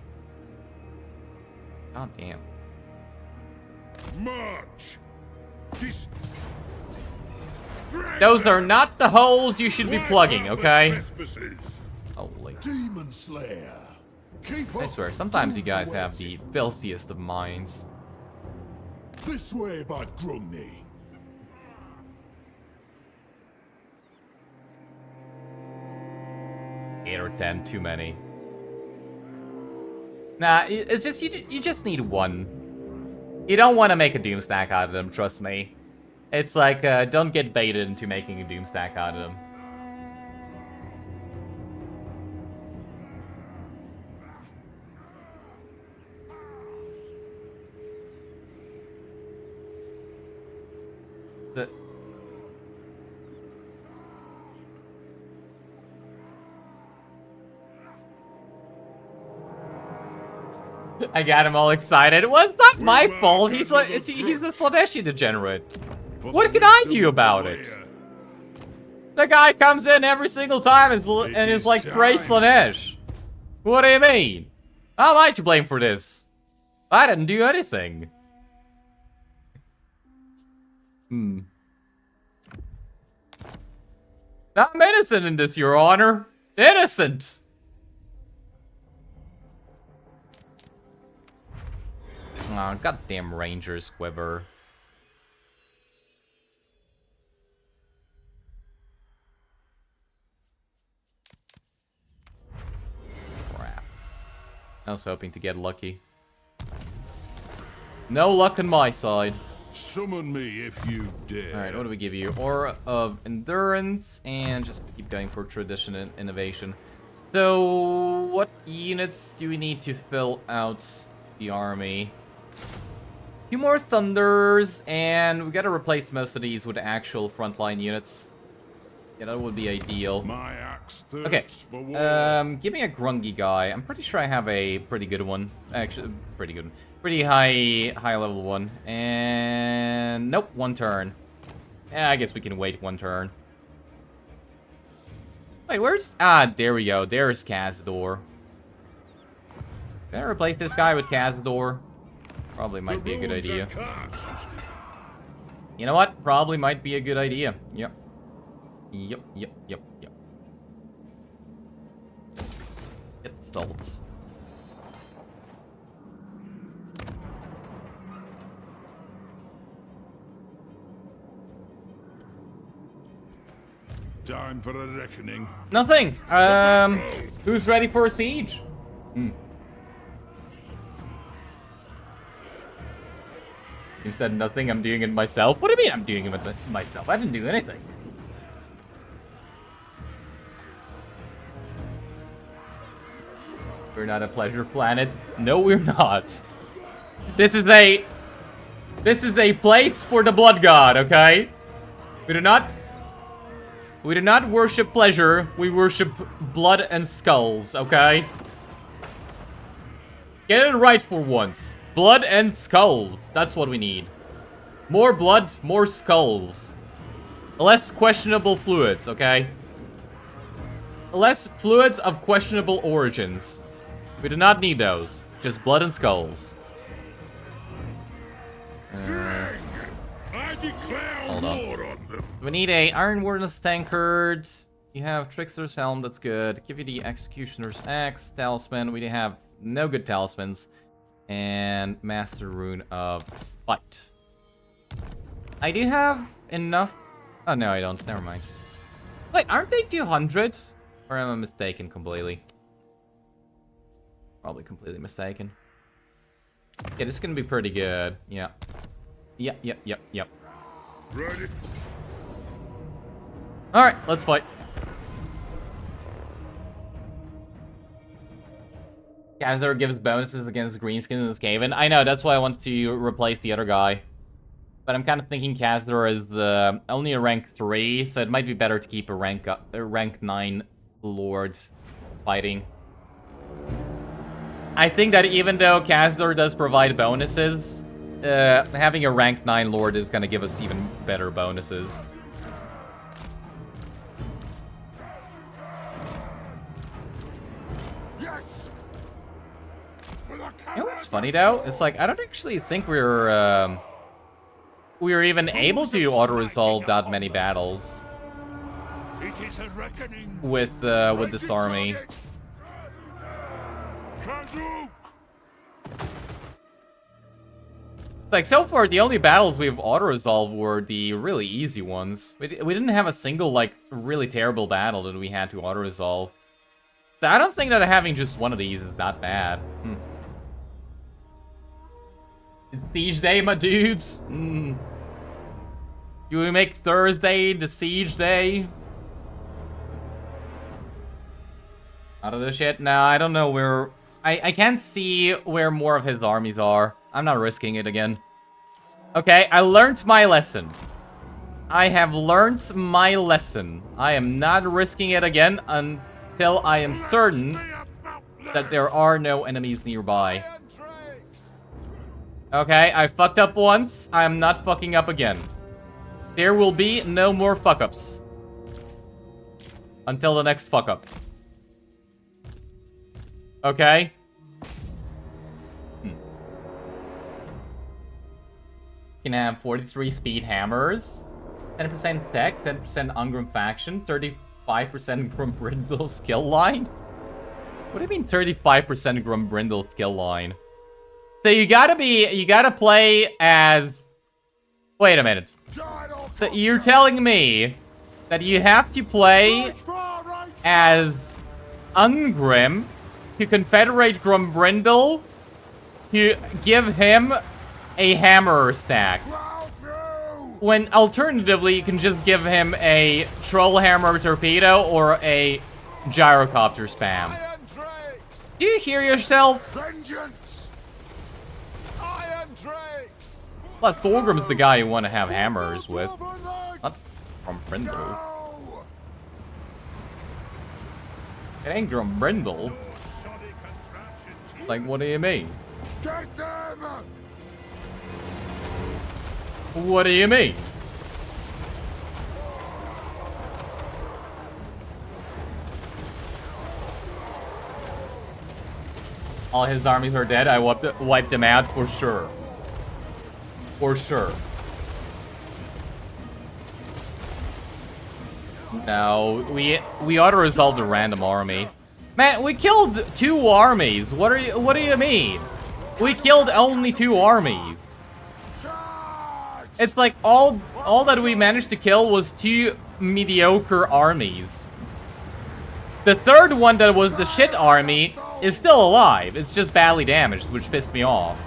God damn. March. Those are not the holes you should be plugging, okay? Holy. Demon Slayer. Keep I up. swear, sometimes you guys Doom's have the awaiting. filthiest of minds. This way, by Grumney. 8 or 10, too many. Nah, it's just, you just need 1. You don't want to make a doom stack out of them, trust me. It's like, don't get baited into making a doom stack out of them. I got him all excited. Well, it's not my fault. He's a Slaneshi degenerate. What can I do about it? The guy comes in every single time and is like, praise Slanesh. What do you mean? How am I to blame for this? I didn't do anything. I'm innocent in this, Your Honor. Innocent. Oh, goddamn Rangers quiver. Crap. I was hoping to get lucky. No luck on my side. Summon me if you dare. Alright, what do we give you? Aura of Endurance, and just keep going for Tradition and Innovation. So, what units do we need to fill out the army? 2 more Thunders, and we gotta replace most of these with actual frontline units. Yeah, that would be ideal. My axe Okay, thirsts for war. give me a Grungy guy. I'm pretty sure I have a pretty good one. Actually, pretty good. Pretty high level one. And nope, 1 turn. Yeah, I guess we can wait 1 turn. Wait, where's... Ah, there we go. There's Cazador. Can I replace this guy with Cazador? Probably might be a good idea. You know what? Probably might be a good idea. Yep. Yep. Get salt. Time for a reckoning. Nothing. Who's ready for a siege? You said nothing, I'm doing it myself. What do you mean I'm doing it myself? I didn't do anything. We're not a pleasure planet. No, we're not. This is a place for the blood god, okay? We do not worship pleasure. We worship blood and skulls, okay? Get it right for once. Blood and skulls. That's what we need. More blood, more skulls. Less questionable fluids, okay? Less fluids of questionable origins. We do not need those. Just blood and skulls. I declare Hold on. war on them. We need a Iron Warden's Tankard. You have Trickster's Helm, that's good. Give you the Executioner's Axe, Talisman. We have no good talismans. And Master Rune of Spite. I do have enough... Oh, no, I don't. Never mind. Wait, aren't they 200? Or am I mistaken completely? Probably completely mistaken. Yeah, this is gonna be pretty good. Yeah. Yep. Ready? Alright, let's fight. Khazar gives bonuses against Greenskin and Skaven. I know, that's why I want to replace the other guy. But I'm kind of thinking Khazar is only a rank 3, so it might be better to keep a rank 9 Lord fighting. I think that even though Khazar does provide bonuses, having a rank 9 Lord is going to give us even better bonuses. Yes. For the You know what's funny though? It's like, I don't actually think we were even able to auto-resolve that many battles It is a reckoning. with this army. Kazoo! Like, so far, the only battles we've auto-resolved were the really easy ones. We didn't have a single, like, really terrible battle that we had to auto-resolve. So I don't think that having just one of these is that bad. It's Siege Day, my dudes. Do we make Thursday the Siege Day? Out of this shit? No, I don't know where... I can't see where more of his armies are. I'm not risking it again. Okay, I learned my lesson. I have learned my lesson. I am not risking it again until I am certain that there are no enemies nearby. Okay, I fucked up once. I am not fucking up again. There will be no more fuck-ups. Until the next fuck-up. Okay. You can have 43 speed hammers, 10% tech, 10% Ungrim faction, 35% Grumbrindle skill line. What do you mean 35% Grumbrindle skill line? So you gotta play as... Wait a minute. So you're telling me that you have to play as Ungrim to confederate Grumbrindle to give him a hammer stack, when alternatively you can just give him a troll hammer torpedo or a gyrocopter spam. Do you hear yourself? Vengeance! Iron Drakes! Plus, Thorgrim's the guy you want to have hammers with, not Grumbrindle. It ain't Grumbrindle. Like, what do you mean? Get them! What do you mean? All his armies are dead. I wiped them out for sure. For sure. No, we auto-resolved a random army. Man, we killed 2 armies. What do you mean? We killed only 2 armies. It's like all that we managed to kill was 2 mediocre armies. The third one that was the shit army is still alive. It's just badly damaged, which pissed me off.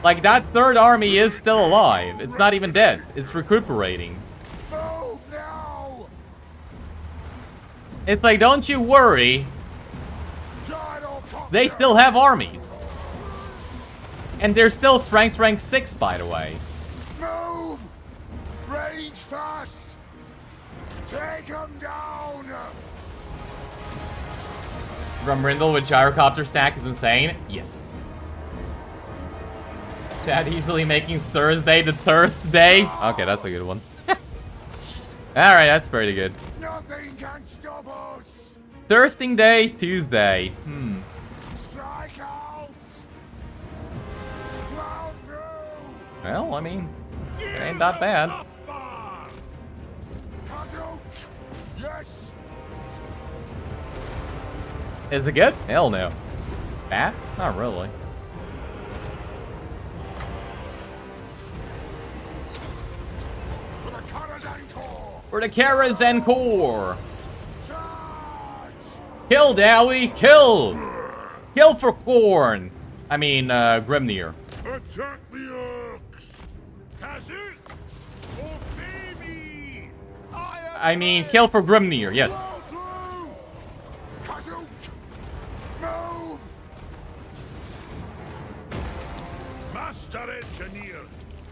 Like, that third army is still alive. It's not even dead. It's recuperating. Move now! It's like, don't you worry. They still have armies. And they're still strength rank 6, by the way. Move! Rage fast! Take him down! Grumbrindle with gyrocopter stack is insane. Yes. That easily making Thursday the Thursday. Okay, that's a good one. Alright, that's pretty good. Nothing can stop us! Thirsting Day, Tuesday. Strike out! Plow through! Well, I mean, it ain't that bad. Kazook! Yes! Is it good? Hell no. Bad? Not really. For the Karazhan Corps! For the Karazhan Corps. Charge! Kill, Dowie, kill! Kill for Khorne. I mean, Grimnir. Attack the orcs! Kazook! Obey me! I mean, kill for Grimnir, yes. Plow through! Kazook! Move! Master Engineer!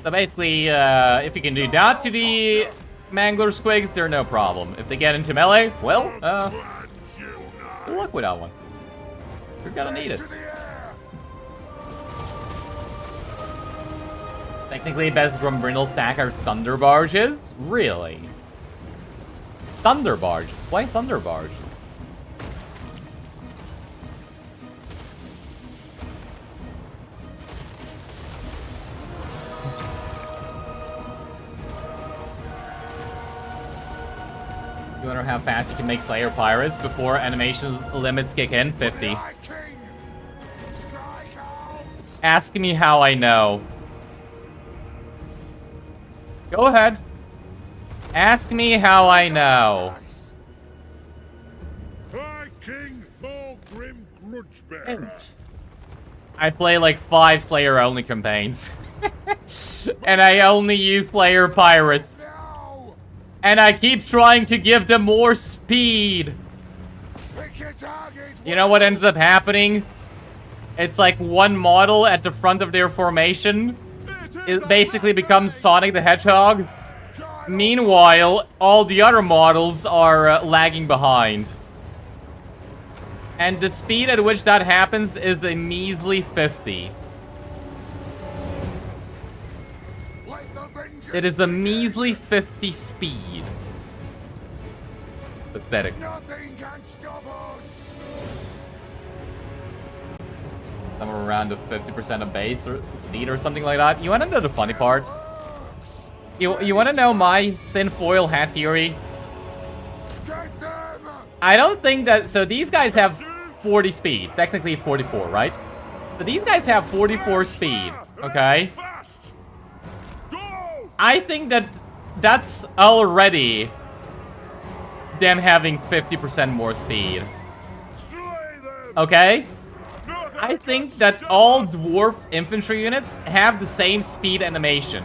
So basically, if you can do that to the Mangler Squigs, they're no problem. If they get into melee, well, good luck with that one. You're gonna need it. To the air! Technically, best Grumbrindle stack are Thunder Barges? Really? Thunder Barge? Why Thunder Barges? You wonder how fast you can make Slayer Pirates before animation limits kick in? 50. King! Strike out! Ask me how I know. Go ahead. Ask me how I know. High King Thorgrim Grudgebearer! I play like 5 Slayer only campaigns. And I only use Slayer Pirates. Now! And I keep trying to give them more speed. Pick your target! You know what ends up happening? It's like one model at the front of their formation. It basically becomes Sonic the Hedgehog. Meanwhile, all the other models are lagging behind. And the speed at which that happens is a measly 50. Let the vengeance It is a begin. measly 50 speed. Pathetic. Nothing can stop us! Somewhere around the 50% of base or speed or something like that. You wanna know the funny part? You wanna know my tinfoil hat theory? Get them! I don't think that... So these guys have 40 speed. Technically 44, right? So these guys have 44 speed, okay? Fast! Go! I think that that's already them having 50% more speed, Slay them! okay? Nothing I can think that stop all us. dwarf infantry units have the same speed animation,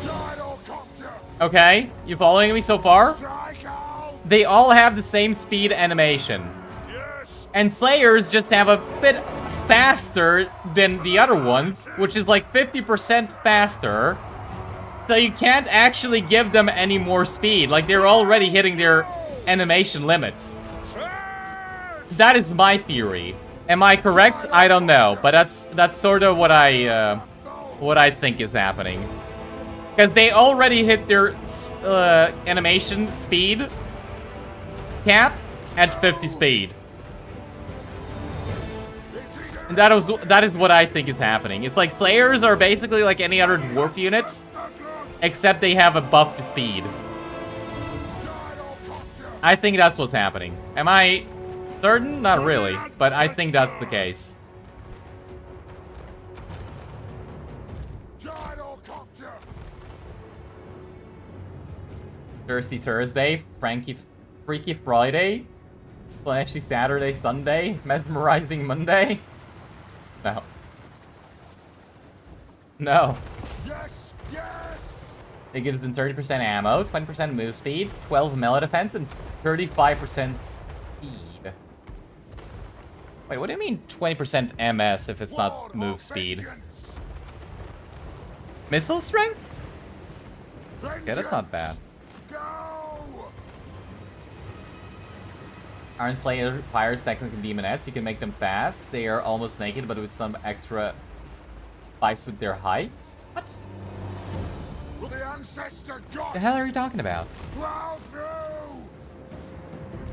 Gyrocopter! okay? You following me so far? Strike out! They all have the same speed animation. Yes! And Slayers just have a bit faster than the other ones, which is like 50% faster. So you can't actually give them any more speed. Like, they're already hitting their animation limit. That is my theory. Am I correct? I don't know, but that's sort of what I think is happening. Because they already hit their animation speed cap at 50 speed. And that is what I think is happening. It's like Slayers are basically like any other dwarf unit, except they have a buff to speed. I think that's what's happening. Am I certain? Not really, but I think that's the case. Gyrocopter! Thirsty Thursday, Freaky Friday, Flashy Saturday, Sunday, Mesmerizing Monday. No. No. Yes, yes. It gives them 30% ammo, 20% move speed, 12 melee defense, and 35% speed. Wait, what do you mean 20% MS if it's not move speed? Missile strength? Yeah, that's not bad. Go. Iron Slayer fires technically demonettes. You can make them fast. They are almost naked, but with some extra spice with their height. What? The ancestor gods. The hell are you talking about? Plow through.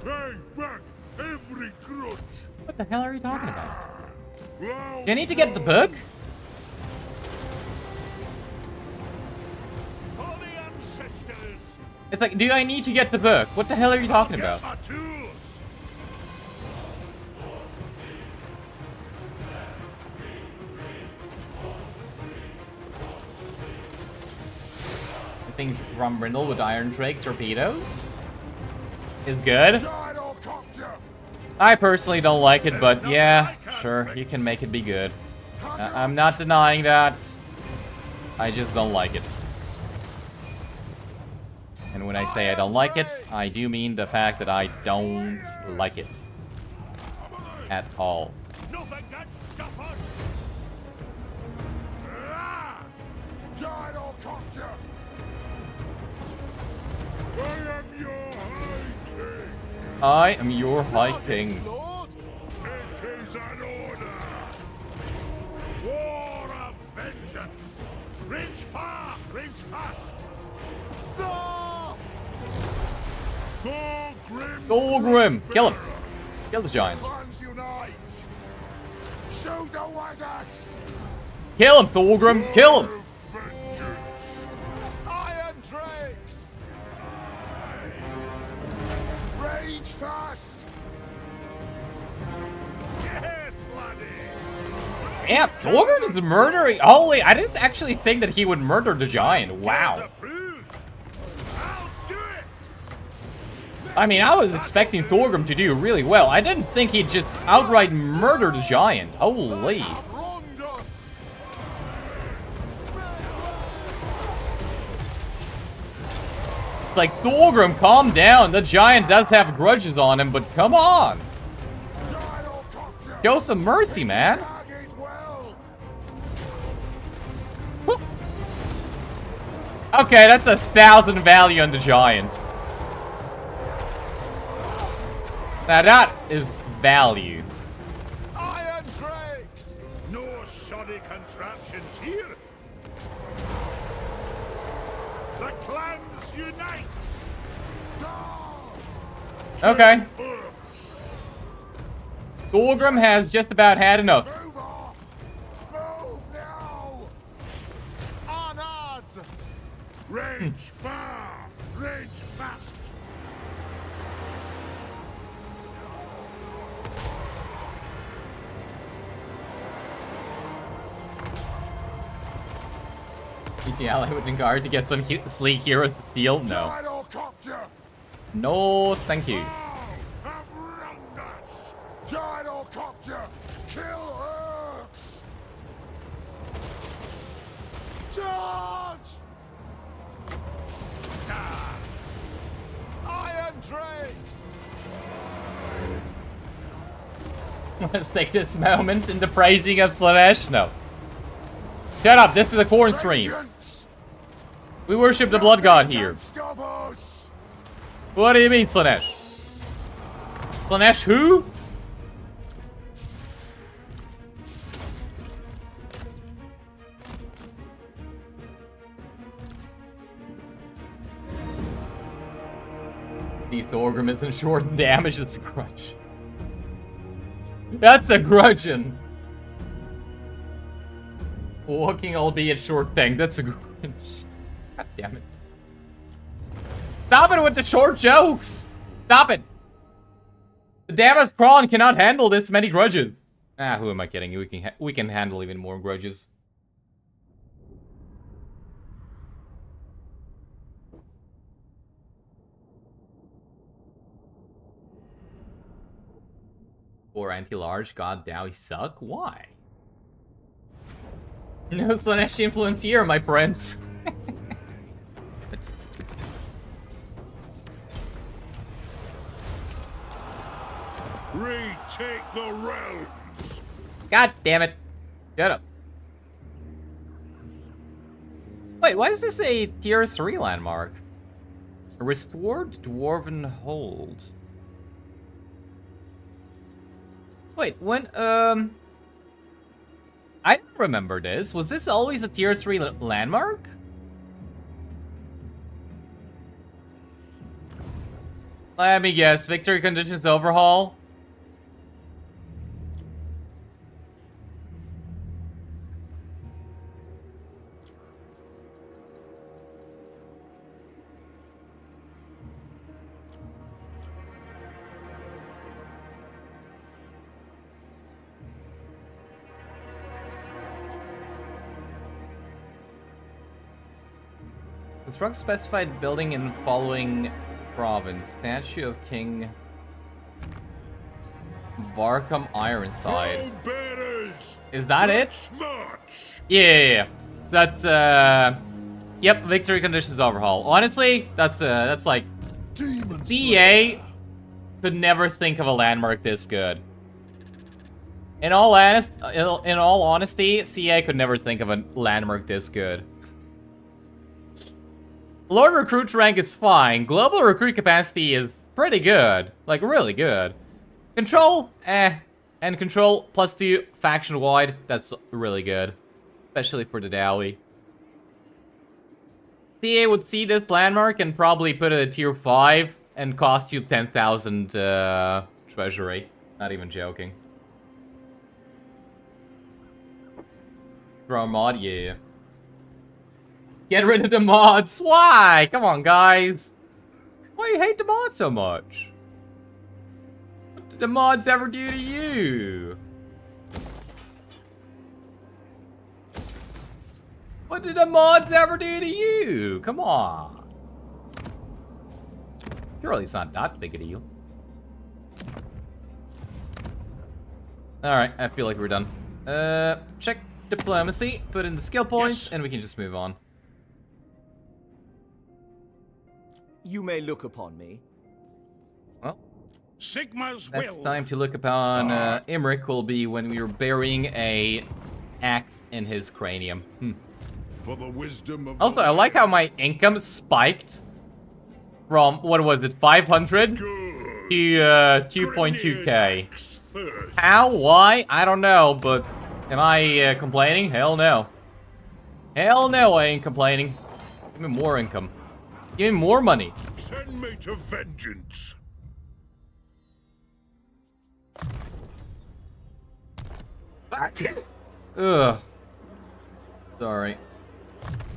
Bring back every grudge. What the hell are you talking about? Plow Do you need to get the book? For the ancestors. It's like, do I need to get the book? What the hell are you talking about? Get my tools. I think Rum Brindle with Iron Drake torpedoes is good. Gyrocopter. I personally don't like it, but yeah, sure, you can make it be good. I'm not denying that. I just don't like it. And when I say I don't like it, I do mean the fact that I don't like it. At all. Nothing can stop us. Gyrocopter. I am your high king. I am your High King. Lord. It is an order. War of vengeance. Reach far, reach fast. Zah! Thorgrim! Kill him! Kill the giant. Clans unite. Shoot the white axe. Kill him, Thorgrim! Kill him! Vengeance. Iron drakes. Rage fast. Yes, laddie. Yeah, Thorgrim is murdering. Holy, I didn't actually think that he would murder the giant. Wow. I'll do it. I mean, I was expecting Thorgrim to do really well. I didn't think he'd just outright murder the giant. Holy. Wronged us. It's like, Thorgrim, calm down. The giant does have grudges on him, but come on. Gyrocopter. Show some mercy, man. Target well. Okay, that's 1,000 value on the giant. Now that is value. Iron drakes. No shoddy contraptions here. The clans unite. Okay. Thorgrim has just about had enough. Move off. Move now. Honored. Rage far. Rage fast. Need the ally with guard to get some sleek heroes to steal? No. Gyrocopter. No, thank you. Have wronged us. Gyrocopter. Kill Urks. Charge. Ah. Iron drakes. Let's take this moment in the praising of Slanesh. No. Shut up, this is a Khorne stream. Vengeance. We worship the blood god here. Can't stop us. What do you mean, Slanesh? Slanesh who? The Thorgrim isn't short damage, that's a grudge. That's a grudgeon. Walking, albeit short thing, that's a grudge. God damn it. Stop it with the short jokes! Stop it! The Damas Khorne cannot handle this many grudges. Ah, who am I kidding? We can handle even more grudges. Or anti-large, god damn, he suck? Why? No Slanesh influence here, my friends. But... Retake the realms. God damn it. Shut up. Wait, why is this a tier 3 landmark? Restored Dwarven Hold. Wait, when, I don't remember this. Was this always a tier 3 landmark? Let me guess. Victory conditions overhaul? Construct specified building in following province. Statue of King Varkham Ironside. Is that it? Yeah. So that's yep, victory conditions overhaul. Honestly, that's like CA could never think of a landmark this good. In all honesty, CA could never think of a landmark this good. Lord recruit rank is fine. Global recruit capacity is pretty good. Like, really good. Control, And control +2 faction-wide, that's really good. Especially for the Dowie. CA would see this landmark and probably put it at tier 5 and cost you 10,000 treasury. Not even joking. Throw a mod, yeah. Get rid of the mods. Why? Come on, guys. Why you hate the mods so much? What did the mods ever do to you? What did the mods ever do to you? Come on. Surely it's not that big a deal. Alright, I feel like we're done. Check diplomacy, put in the skill points, and we can just move on. You may look upon me. Well, Sigma's next will. time to look upon Imric will be when we are burying a axe in his cranium. For the wisdom of Also, I like how my income spiked from, what was it, 500 to 2.2k. How? Why? I don't know, but am I complaining? Hell no. Hell no, I ain't complaining. Give me more income. Give me more money. Send me to vengeance. Ugh. Sorry.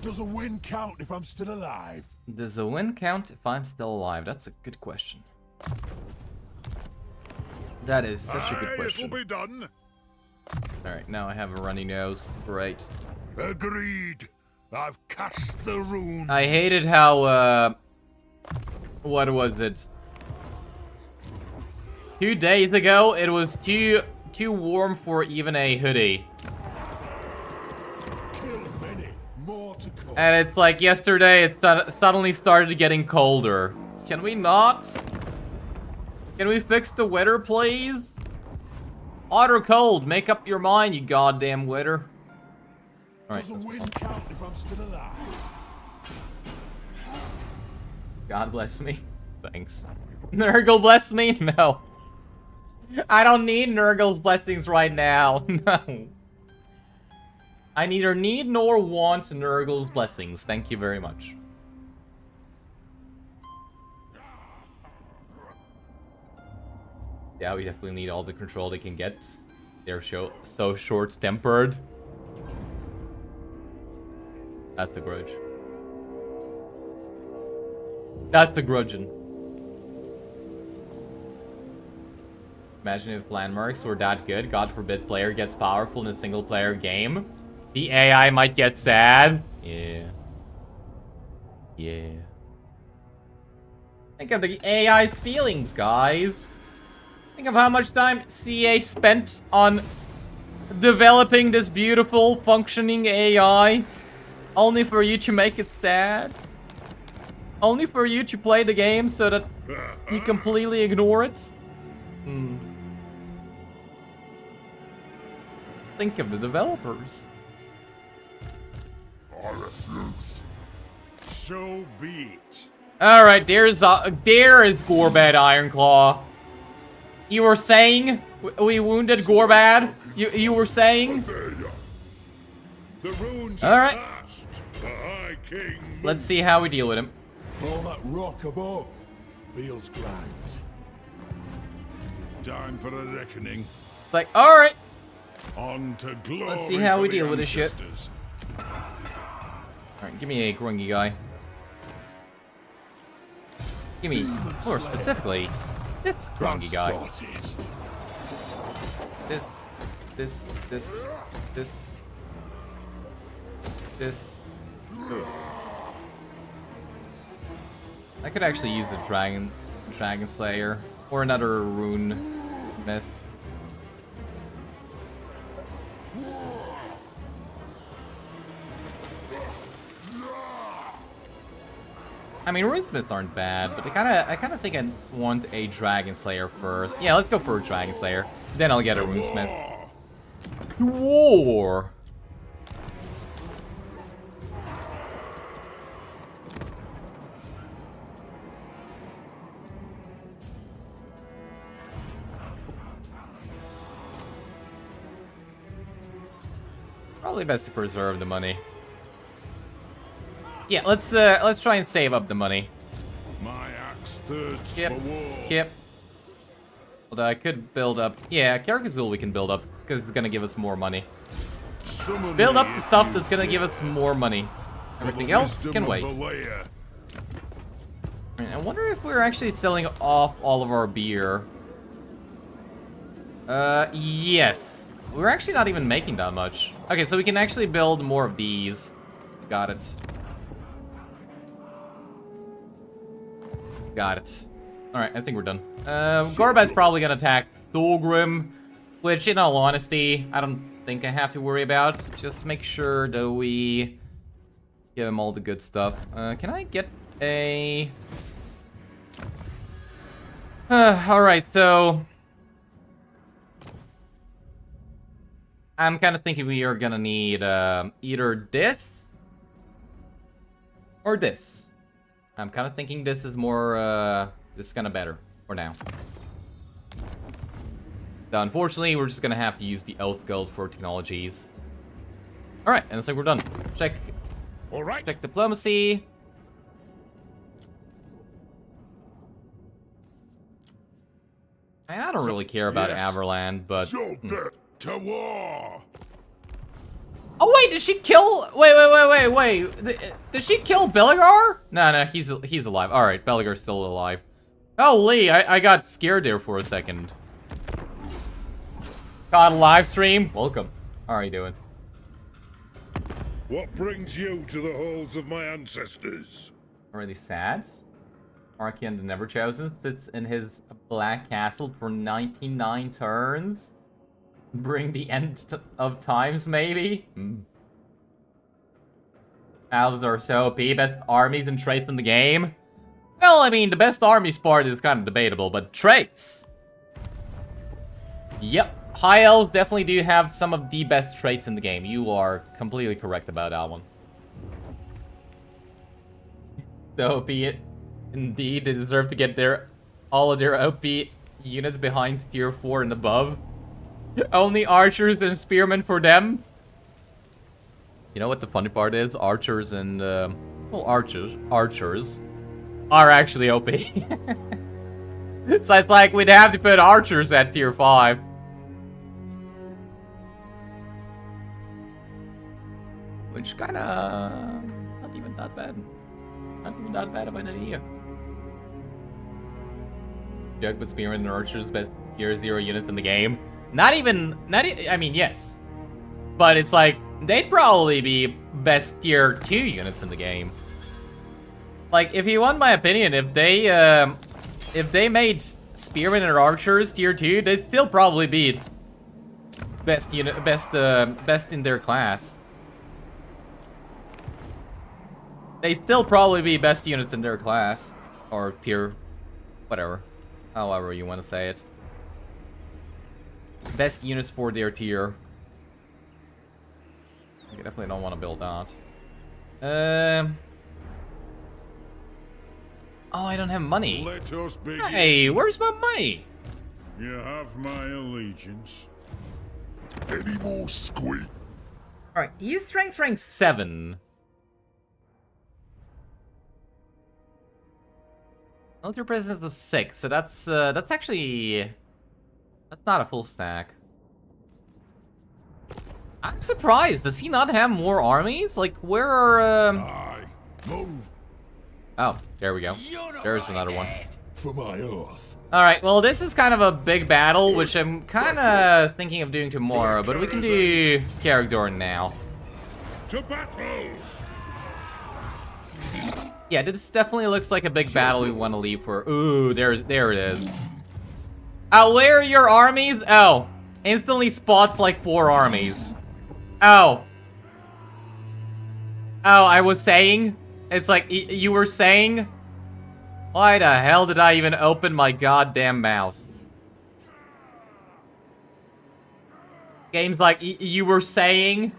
Does a win count if I'm still alive? Does a win count if I'm still alive? That's a good question. That is such a good question. It'll be done. Alright, now I have a runny nose. Great. Agreed. I've cast the rune. I hated how, what was it? 2 days ago, it was too warm for even a hoodie. Kill many, more to come. And it's like yesterday, it suddenly started getting colder. Can we not? Can we fix the weather, please? Hot or cold? Make up your mind, you goddamn weather. Alright. Does a win count if I'm still alive? God bless me. Thanks. Nurgle bless me? No. I don't need Nurgle's blessings right now. No. I neither need nor want Nurgle's blessings. Thank you very much. Yeah, we definitely need all the control they can get. They're so short-tempered. That's the grudge. That's the grudging. Imagine if landmarks were that good. God forbid player gets powerful in a single player game. The AI might get sad. Yeah. Yeah. Think of the AI's feelings, guys. Think of how much time CA spent on developing this beautiful, functioning AI, only for you to make it sad. Only for you to play the game so that you completely ignore it. Think of the developers. I refuse. So be it. All right, there is Gorbad Ironclaw. You were saying we wounded Gorbad. You were saying. The runes All right. are past. The High King. Let's see how we deal with him. All that rock above feels grand. Time for a reckoning. It's like, all right. On to glory. Let's see how for we the deal with this shit. ancestors. All right, give me a grungy guy. Give me, more specifically, this grungy guy. This. Ooh. I could actually use a dragon slayer or another rune myth. I mean, runesmiths aren't bad, but I kind of think I want a dragon slayer first. Yeah, let's go for a dragon slayer. Then I'll get a runesmith. War. Probably best to preserve the money. Yeah, let's try and save up the money. My axe thirsts Skip, for war. skip. Although I could build up. Yeah, Carcassonne we can build up because it's gonna give us more money. Summon Build me up the if stuff you that's gonna give us more money. for the Everything else wisdom can of wait. Valea. I wonder if we're actually selling off all of our beer. Yes. We're actually not even making that much. Okay, so we can actually build more of these. Got it. Got it. Alright, I think we're done. Gorbad's probably gonna attack Thorgrim, which, in all honesty, I don't think I have to worry about. Just make sure that we give him all the good stuff. Can I get a... Alright, so... I'm kind of thinking we are gonna need either this or this. I'm kind of thinking this is more, this is kind of better for now. So unfortunately, we're just gonna have to use the Oath Guild for technologies. All right, and it's like we're done. Check. All right. Check diplomacy. I don't really care about yes. Averland, but. So that To war. Oh wait, did she kill? Wait. Did she kill Beligar? No, he's alive. All right, Beligar's still alive. Oh, Lee, I got scared there for a second. Got a live stream. Welcome. How are you doing? What brings you to the halls of my ancestors? Already sad. Archean the Never Chosen sits in his black castle for 99 turns. Bring the end of times, maybe? Elves are so OP, best armies and traits in the game? Well, I mean, the best armies part is kind of debatable, but traits! Yep, High Elves definitely do have some of the best traits in the game. You are completely correct about that one. So be it. Indeed, they deserve to get all of their OP units behind tier 4 and above. Only archers and spearmen for them. You know what the funny part is? Archers and well, archers are actually OP. So it's like we'd have to put archers at tier 5. Which kinda not even that bad. Not even that bad of an idea. Joke, but spearmen and archers best tier 0 units in the game. I mean, yes. But it's like, they'd probably be best tier 2 units in the game. Like, if you want my opinion, if they made spearmen and archers tier 2, they'd still probably be best unit, best in their class. They'd still probably be best units in their class. Or tier, whatever. However you want to say it. Best units for their tier. I definitely don't want to build that. Oh, I don't have money. Let us begin. Hey, where's my money? You have my allegiance. Any more squeak? Alright, he's strength rank 7. Military presence of 6, so that's actually... That's not a full stack. I'm surprised, does he not have more armies? Like, where are, Aye. Move Oh, there we go. There's another one. for my earth. Alright, well this is kind of a big battle, which I'm kinda thinking of doing tomorrow, but we can do Caragor now. To battle! Yeah, this definitely looks like a big battle we want to leave for. Ooh, there it is. Oh, where are your armies? Oh, instantly spots like 4 armies. Oh. Oh, I was saying? It's like, you were saying? Why the hell did I even open my goddamn mouse? Game's like, you were saying?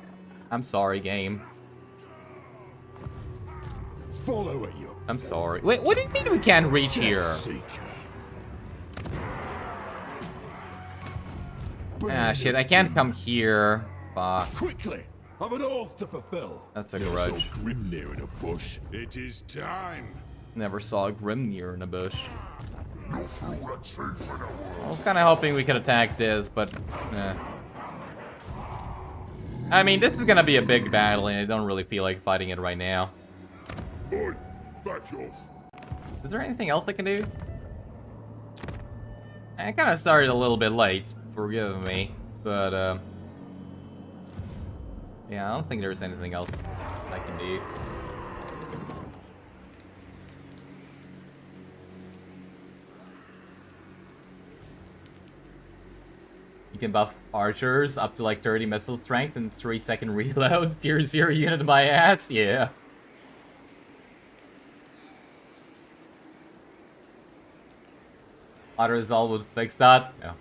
I'm sorry, game. Follow it, you I'm sorry. Wait, what do you mean we can't reach here? seeker. Ah, shit, I can't come here. Fuck. Quickly, I've an oath to fulfill. That's a Never grudge. saw Grimnir in a bush. It is time. Never saw a Grimnir in a bush. No fool that's safe in the world. I was kind of hoping we could attack this, but... I mean, this is gonna be a big battle, and I don't really feel like fighting it right now. Oi, back yours. Is there anything else I can do? I kind of started a little bit late, forgive me, but yeah, I don't think there's anything else I can do. You can buff archers up to like 30 missile strength and 3-second reload. Tier 0 unit my ass, yeah. Autoresolve would fix that? Yeah.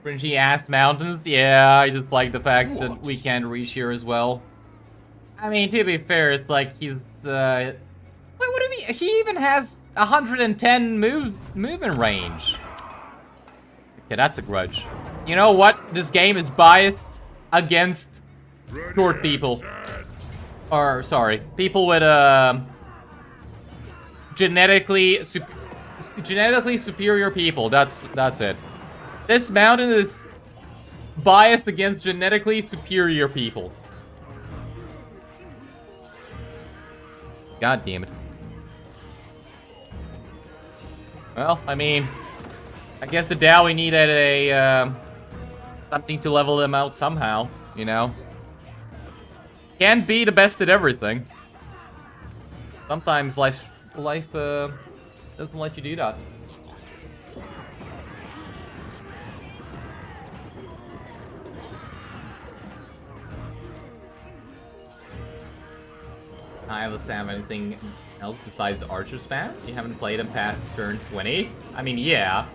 Cringy ass mountains? Yeah, I just like the fact that we can't reach here as well. I mean, to be fair, it's like he's, Wait, what do you mean? He even has 110 movement range. Okay, that's a grudge. You know what? This game is biased against short people. Or, sorry, people with, genetically superior people. That's it. This mountain is biased against genetically superior people. God damn it. Well, I mean, I guess the Dowie needed a, something to level them out somehow, you know? Can't be the best at everything. Sometimes life doesn't let you do that. I don't have anything else besides Archer spam? You haven't played him past turn 20? I mean, yeah.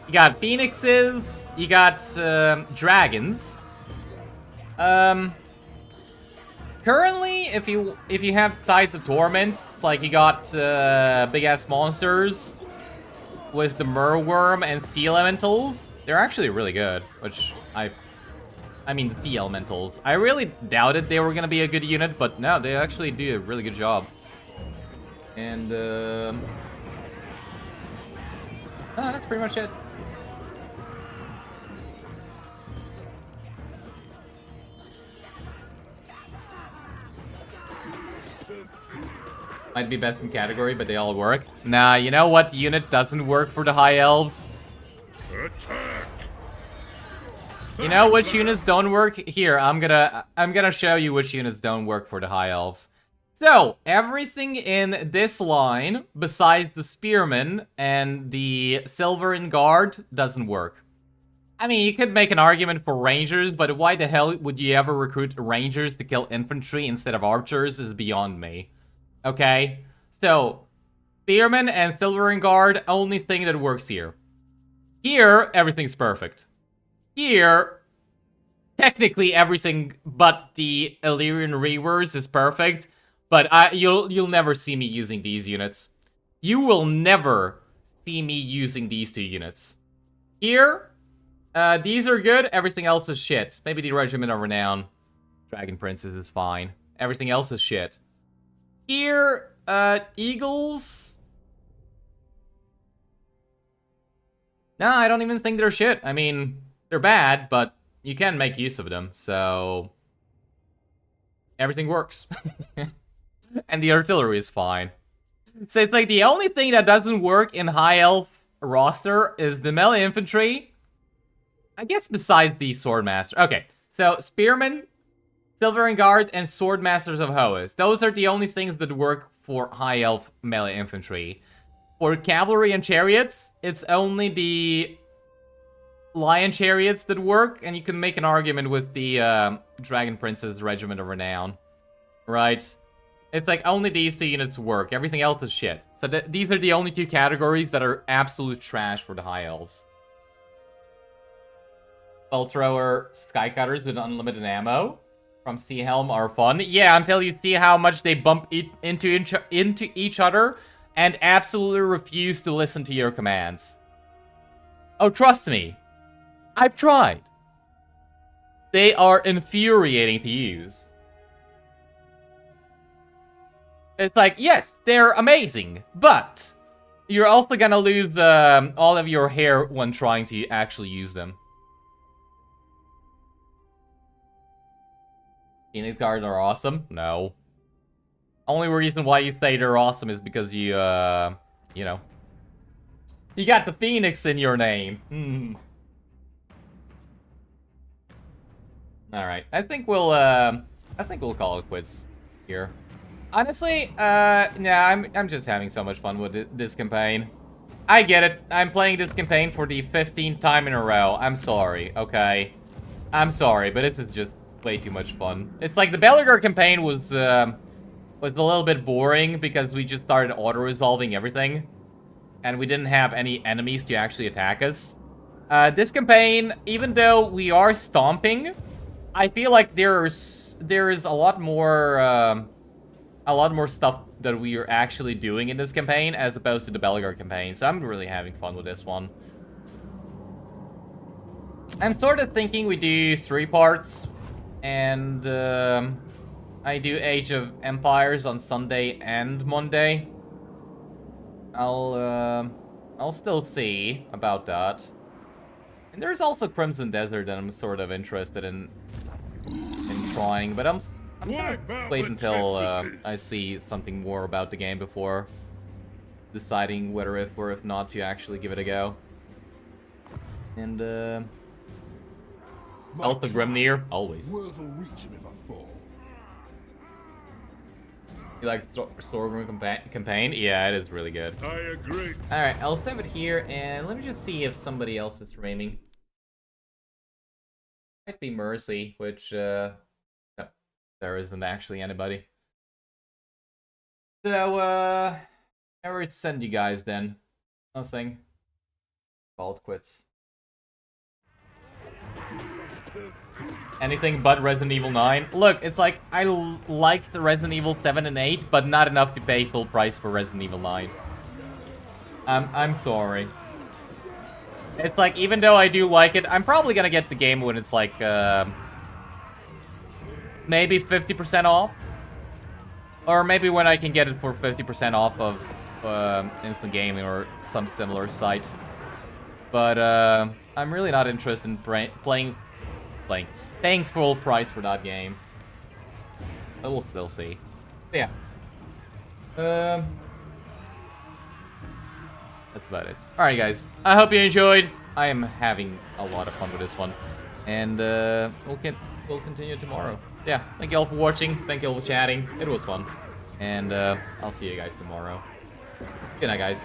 You got Phoenixes, you got Dragons. Currently, if you have Tides of Torments, like you got big ass monsters with the Merworm and Sea Elementals, they're actually really good. Which I mean the Sea Elementals. I really doubted they were gonna be a good unit, but no, they actually do a really good job. And oh, that's pretty much it. Might be best in category, but they all work. Nah, you know what unit doesn't work for the High Elves? Attack! You know which units don't work? Here, I'm gonna show you which units don't work for the High Elves. So, everything in this line, besides the Spearmen and the Silverin Guard, doesn't work. I mean, you could make an argument for Rangers, but why the hell would you ever recruit Rangers to kill infantry instead of archers is beyond me. Okay? So, Spearmen and Silverin Guard, only thing that works here. Here, everything's perfect. Here, technically everything but the Illyrian Reavers is perfect. But you'll never see me using these units. You will never see me using these 2 units. Here, these are good. Everything else is shit. Maybe the Regiment of Renown. Dragon Princess is fine. Everything else is shit. Here, Eagles. No, I don't even think they're shit. I mean, they're bad, but you can make use of them. So, everything works. And the artillery is fine. So it's like the only thing that doesn't work in High Elf roster is the melee infantry. I guess besides the Swordmaster. Okay, so Spearmen, Silverin Guard, and Swordmasters of Hoas. Those are the only things that work for High Elf melee infantry. For Cavalry and Chariots, it's only the Lion Chariots that work, and you can make an argument with the Dragon Princess Regiment of Renown. Right? It's like only these 2 units work. Everything else is shit. So these are the only 2 categories that are absolute trash for the High Elves. Bolt Thrower Skycutters with unlimited ammo from Sea Helm are fun. Yeah, until you see how much they bump into each other and absolutely refuse to listen to your commands. Oh, trust me. I've tried. They are infuriating to use. It's like, yes, they're amazing, but you're also gonna lose all of your hair when trying to actually use them. Phoenix Guards are awesome? No. Only reason why you say they're awesome is because you know. You got the Phoenix in your name. Alright, I think we'll call it quits here. Honestly, yeah, I'm just having so much fun with this campaign. I get it. I'm playing this campaign for the 15th time in a row. I'm sorry, okay? I'm sorry, but this is just way too much fun. It's like the Belliger campaign was a little bit boring because we just started auto-resolving everything. And we didn't have any enemies to actually attack us. This campaign, even though we are stomping, I feel like there is a lot more stuff that we are actually doing in this campaign as opposed to the Belliger campaign. So I'm really having fun with this one. I'm sort of thinking we do 3 parts, and I do Age of Empires on Sunday and Monday. I'll still see about that. And there's also Crimson Desert that I'm sort of interested in trying, but I'm gonna wait until I see something more about the game before deciding whether if or if not to actually give it a go. And also Grimnir, always. Word will reach him if I fall. You like Stormgrim campaign? Yeah, it is really good. I agree. Alright, I'll save it here, and let me just see if somebody else is streaming. Might be Mercy, which, no, there isn't actually anybody. So, I will send you guys then. Nothing. Vault quits. Anything but Resident Evil 9. Look, it's like, I liked Resident Evil 7 and 8, but not enough to pay full price for Resident Evil 9. I'm sorry. It's like, even though I do like it, I'm probably gonna get the game when it's like, maybe 50% off. Or maybe when I can get it for 50% off of Instant Gaming or some similar site. But I'm really not interested in paying full price for that game. But we'll still see. But yeah. That's about it. Alright guys, I hope you enjoyed. I am having a lot of fun with this one. And we'll continue tomorrow. So yeah, thank you all for watching, thank you all for chatting. It was fun. And I'll see you guys tomorrow. Good night, guys.